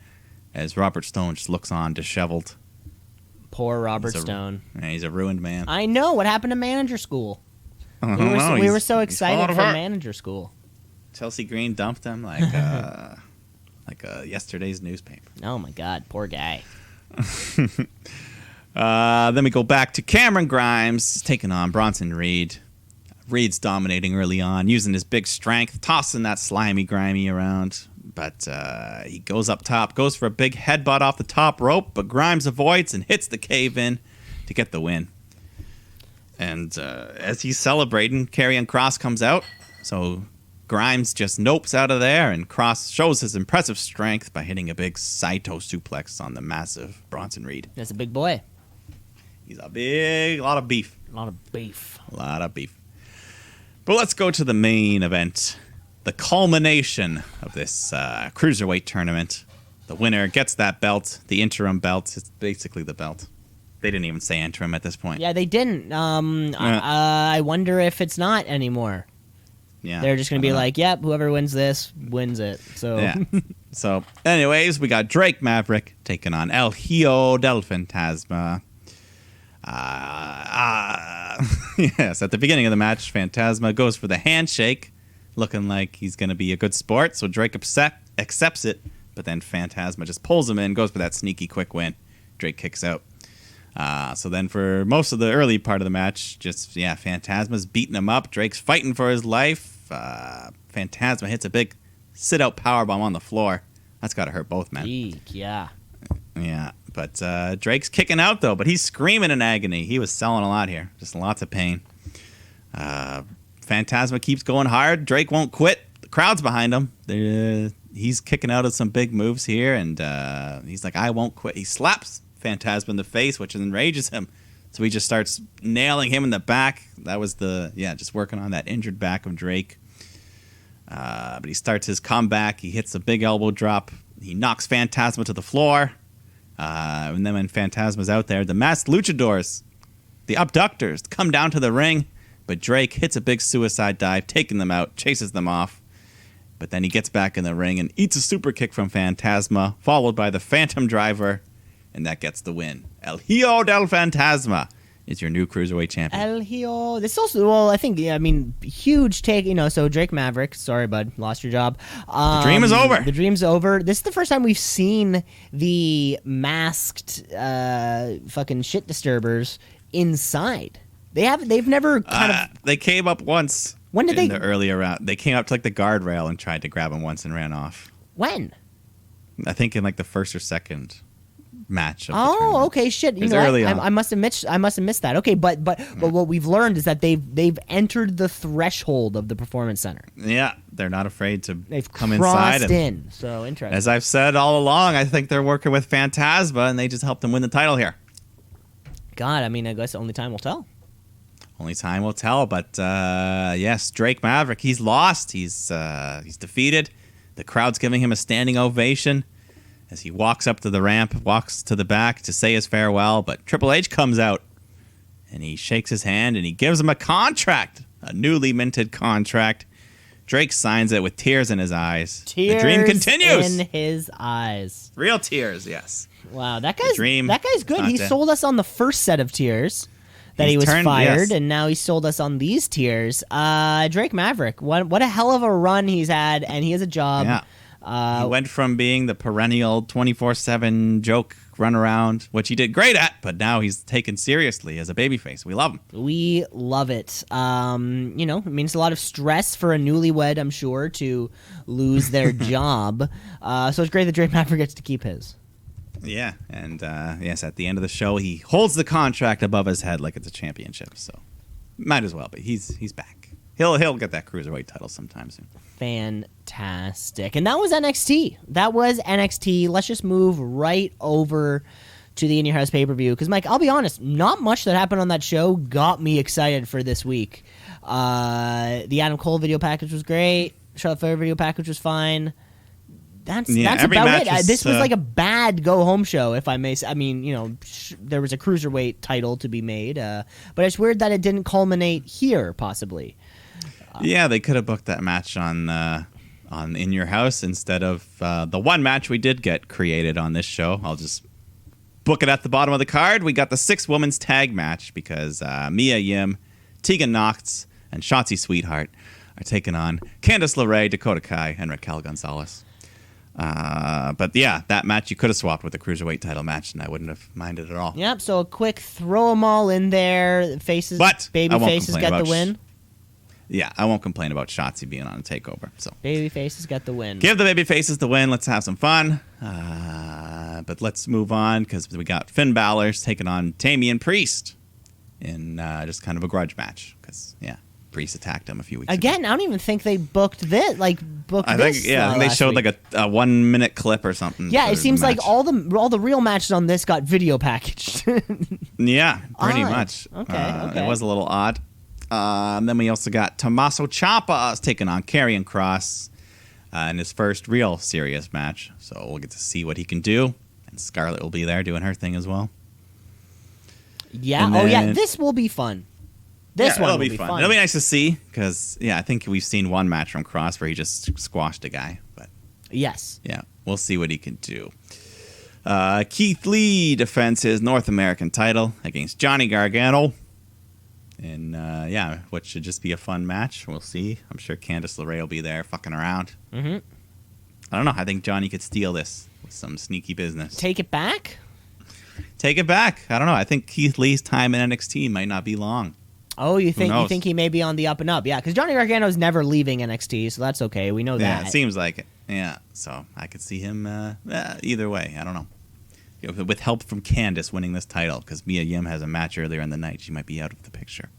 as Robert Stone just looks on disheveled. Poor Robert Stone. Yeah, he's a ruined man. I know. What happened to manager school? No, We were so excited falling for apart. manager school. Chelsea Green dumped him like yesterday's newspaper. Oh my God, poor guy. Then we go back to Cameron Grimes taking on Bronson Reed. Reed's dominating early on, using his big strength, tossing that slimy Grimy around. But he goes up top, goes for a big headbutt off the top rope, but Grimes avoids and hits the cave-in to get the win. And as he's celebrating, Karrion Kross comes out. So Grimes just nopes out of there, and Kross shows his impressive strength by hitting a big Saito suplex on the massive Bronson Reed. That's a big boy. He's a lot of beef. A lot of beef. A lot of beef. But let's go to the main event. The culmination of this cruiserweight tournament. The winner gets that belt, the interim belt. It's basically the belt. They didn't even say interim at this point. Yeah, they didn't. I wonder if it's not anymore. Yeah, They're just going to be like, yep, whoever wins this wins it. So yeah. So, anyways, we got Drake Maverick taking on El Hijo del Fantasma. Yes, at the beginning of the match, Fantasma goes for the handshake, looking like he's going to be a good sport. So Drake accepts it, but then Fantasma just pulls him in, goes for that sneaky quick win. Drake kicks out. So then for most of the early part of the match, Fantasma's beating him up. Drake's fighting for his life. Fantasma hits a big sit-out powerbomb on the floor. That's got to hurt both men. Eek, yeah. Yeah, but Drake's kicking out, though, but he's screaming in agony. He was selling a lot here. Just lots of pain. Phantasma keeps going hard. Drake won't quit. The crowd's behind him. He's kicking out of some big moves here, and he's like, I won't quit. He slaps Phantasma in the face, which enrages him. So he just starts nailing him in the back. That was just working on that injured back of Drake. But he starts his comeback. He hits a big elbow drop. He knocks Phantasma to the floor. And then when Phantasma's out there, the masked luchadors, the abductors, come down to the ring. But Drake hits a big suicide dive, taking them out, chases them off. But then he gets back in the ring and eats a super kick from Phantasma, followed by the Phantom Driver. And that gets the win. El Hijo del Fantasma is your new Cruiserweight champion. El Hijo. This also, huge take, so Drake Maverick, sorry, bud, lost your job. The dream is over. The dream's over. This is the first time we've seen the masked fucking shit disturbers inside. They've never They came up once. When did in the earlier round? They came up to the guardrail and tried to grab him once and ran off. When? I think in the first or second match of the tournament. Oh, okay, shit. You know, I must have missed that. Okay, but what we've learned is that they've entered the threshold of the performance center. Yeah, they're not afraid to come crossed inside. In. So interesting. As I've said all along, I think they're working with Phantasma, and they just helped them win the title here. God, I guess only time will tell. Only time will tell. But yes, Drake Maverick, he's lost. He's defeated. The crowd's giving him a standing ovation as he walks up to the ramp, walks to the back to say his farewell. But Triple H comes out, and he shakes his hand, and he gives him a contract, a newly minted contract. Drake signs it with tears in his eyes. Tears the dream continues. in his eyes. Real tears, yes. Wow, that guy's good. He dead. sold us on the first set of tiers that he was fired, yes. and now he sold us on these tiers. Drake Maverick, what a hell of a run he's had, and he has a job. Yeah. He went from being the perennial 24/7 joke runaround, which he did great at, but now he's taken seriously as a babyface. We love him. We love it. It means a lot of stress for a newlywed, I'm sure, to lose their job. So it's great that Drake Maverick gets to keep his. Yeah, and yes, at the end of the show, he holds the contract above his head like it's a championship. So might as well, but he's back. He'll get that cruiserweight title sometime soon. Fantastic. And that was NXT. Let's just move right over to the In Your House pay-per-view. Because, Mike, I'll be honest, not much that happened on that show got me excited for this week. The Adam Cole video package was great. Charlotte Flair video package was fine. That's about it. This was like a bad go-home show, if I may say. There was a cruiserweight title to be made. But it's weird that it didn't culminate here, possibly. Yeah, they could have booked that match on In Your House instead of the one match we did get created on this show. I'll just book it at the bottom of the card. We got the 6 women's tag match because Mia Yim, Tegan Knox, and Shotzi Sweetheart are taking on Candice LeRae, Dakota Kai, and Raquel Gonzalez. But yeah, that match you could have swapped with the Cruiserweight title match, and I wouldn't have minded at all. Yep, so a quick throw them all in there. Faces, But baby faces get the win. Yeah, I won't complain about Shotzi being on a takeover. So Baby faces get the win. give the baby faces the win. Let's have some fun. But let's move on because we got Finn Balor's taking on Damian Priest in just kind of a grudge match because Priest attacked him a few weeks ago. Again, I don't even think they booked this. I think they showed week. like a 1 minute clip or something. Yeah, it for seems the like match. all the real matches on this got video packaged. Yeah, pretty Odd. much. Okay. It was a little odd. And then we also got Tommaso Ciampa taking on Karrion Kross in his first real serious match. So we'll get to see what he can do. And Scarlett will be there doing her thing as well. Yeah. And Oh, yeah. then- This will be fun. This one it'll will be fun. fun. It'll be nice to see because, I think we've seen one match from Kross where he just squashed a guy. But, Yes. yeah, we'll see what he can do. Keith Lee defends his North American title against Johnny Gargano. And, what should just be a fun match. We'll see. I'm sure Candice LeRae will be there fucking around. Mm-hmm. I don't know. I think Johnny could steal this with some sneaky business. Take it back. Take it back. I don't know. I think Keith Lee's time in NXT might not be long. Oh, you knows? think he may be on the up and up? Yeah, because Johnny Gargano's never leaving NXT, so that's okay. We know Yeah, that. it seems like it. Yeah, so I could see him either way. I don't know. With help from Candice winning this title, because Mia Yim has a match earlier in the night. She might be out of the picture.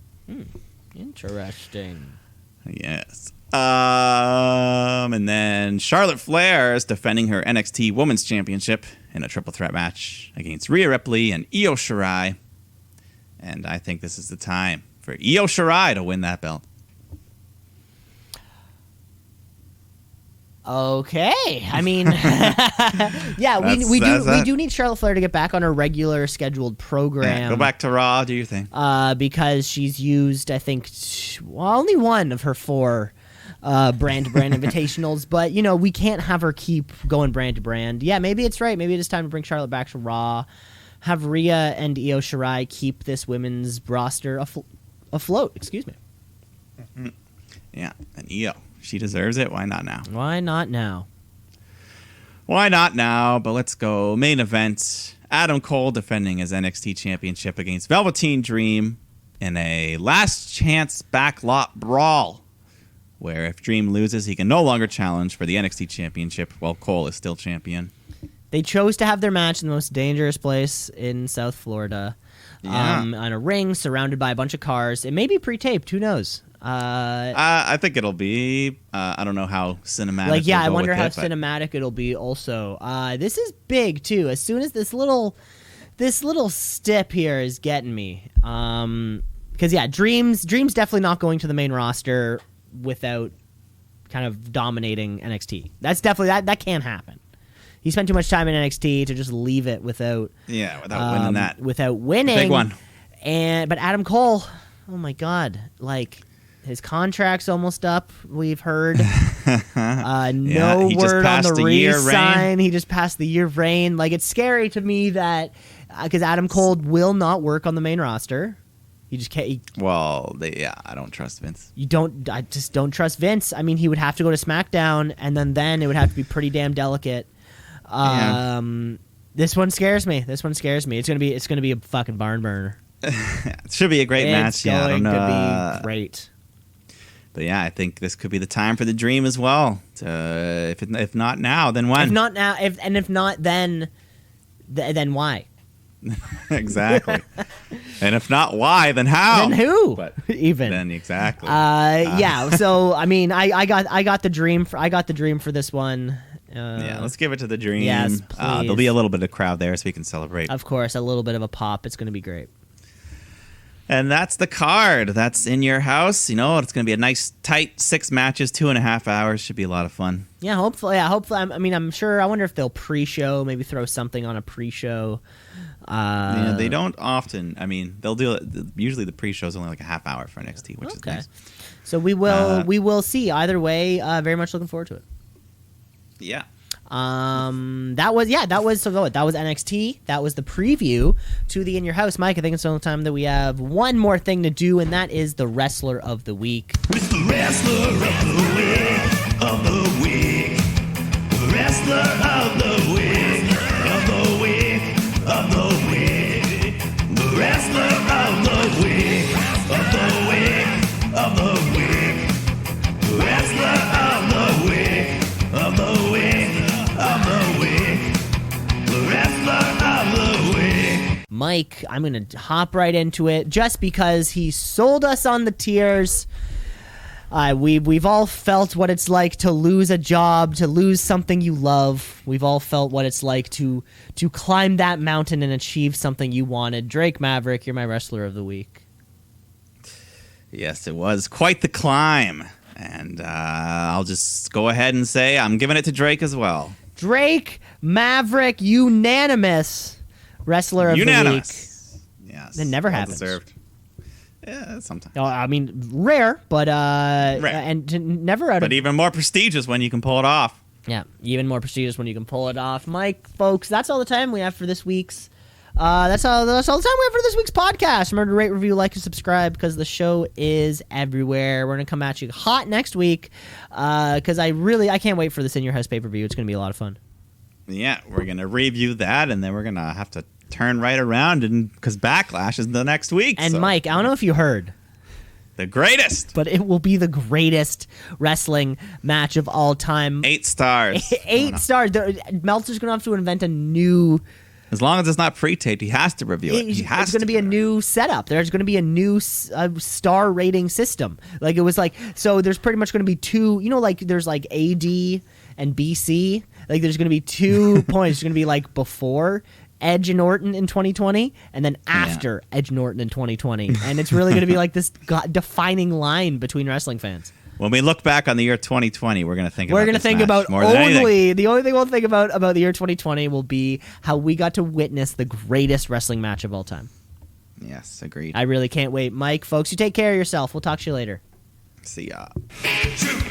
Interesting. Yes. And then Charlotte Flair is defending her NXT Women's Championship in a triple threat match against Rhea Ripley and Io Shirai. And I think this is the time for Io Shirai to win that belt. Okay. I mean, yeah, we do need Charlotte Flair to get back on her regular scheduled program. Yeah, go back to Raw, do your thing. Because she's used, I think, only one of her 4 brand to brand invitationals. But we can't have her keep going brand to brand. Yeah, maybe it's right. Maybe it is time to bring Charlotte back to Raw. Have Rhea and Io Shirai keep this women's roster afloat. Excuse me. Yeah, and Io. She deserves it. Why not now? Why not now? Why not now? But let's go. Main event. Adam Cole defending his NXT Championship against Velveteen Dream in a last chance backlot brawl, where if Dream loses, he can no longer challenge for the NXT Championship while Cole is still champion. They chose to have their match in the most dangerous place in South Florida. Yeah. On a ring surrounded by a bunch of cars. It may be pre-taped. Who knows? I think it'll be. I don't know how cinematic. I wonder with how it, but cinematic it'll be. Also, this is big too. As soon as this little step here is getting me, because Dream's definitely not going to the main roster without kind of dominating NXT. That's definitely that can't happen. He spent too much time in NXT to just leave it without winning that. Without winning, Big one. But Adam Cole, oh my God, his contract's almost up, we've heard. No he just word on passed the a year re-sign. He just passed the year of reign. It's scary to me that because Adam Cole will not work on the main roster. He just can't. I don't trust Vince. I just don't trust Vince. I mean, he would have to go to SmackDown, and then it would have to be pretty damn delicate. This one scares me. It's gonna be a fucking barn burner. It should be a great match. It's I don't going know. to be great. But I think this could be the time for the Dream as well. If not now, then when? If not now, if not then why? Exactly. And if not why, then how? Then who? But even then exactly. So I mean, I got the dream for this one. Let's give it to the Dream. Yes, there'll be a little bit of crowd there so we can celebrate. Of course, a little bit of a pop. It's going to be great. And that's the card. That's in your house. It's going to be a nice, tight 6 matches, 2.5 hours. Should be a lot of fun. Yeah, hopefully. I'm sure. I wonder if they'll pre-show, maybe throw something on a pre-show. They don't often. I mean, they'll do it. Usually the pre-show is only like a half hour for NXT, which is nice. So we will see. Either way, very much looking forward to it. Yeah. That was NXT. That was the preview to the In Your House. Mike, I think it's the only time that we have one more thing to do, and that is the Wrestler of the Week. It's the Wrestler of the Week, of the week. The Wrestler of the Week, of the week, of the week. The Wrestler of the Week, of the week, of the week. The Wrestler of the Week, of the week, of the week. The Wrestler of the Week. Mike, I'm going to hop right into it just because he sold us on the tiers. We've all felt what it's like to lose a job, to lose something you love. We've all felt what it's like to climb that mountain and achieve something you wanted. Drake Maverick, you're my Wrestler of the Week. Yes, it was quite the climb. And I'll just go ahead and say I'm giving it to Drake as well. Drake Maverick, unanimous Wrestler of the Week. Yes. It never happens. Deserved. Yeah, sometimes. I mean, rare, but Rare. and never out of. But even more prestigious when you can pull it off. Yeah, even more prestigious when you can pull it off. Mike, folks, that's all the time we have for this week's. That's all the time we have for this week's podcast. Remember to rate, review, like, and subscribe because the show is everywhere. We're gonna come at you hot next week because I can't wait for this In Your House pay-per-view. It's gonna be a lot of fun. Yeah, we're gonna review that, and then we're gonna have to turn right around because Backlash is the next week. And so. Mike, I don't know if you heard. The greatest. But it will be the greatest wrestling match of all time. 8 stars. 8 stars. Meltzer's going to have to invent a new... As long as it's not pre-taped, he has to review it. It's going to be a new setup. There's going to be a new star rating system. Like, it was like... So there's pretty much going to be 2... You know, like, there's like AD and BC. Like, there's going to be 2 points. There's going to be like before... Edge and Orton in 2020, and then after Edge and Orton in 2020. And it's really going to be like this defining line between wrestling fans. When we look back on the year 2020, we're going to think more than anything. The only thing we'll think about the year 2020 will be how we got to witness the greatest wrestling match of all time. Yes, agreed. I really can't wait. Mike, folks, you take care of yourself. We'll talk to you later. See ya. Shoot.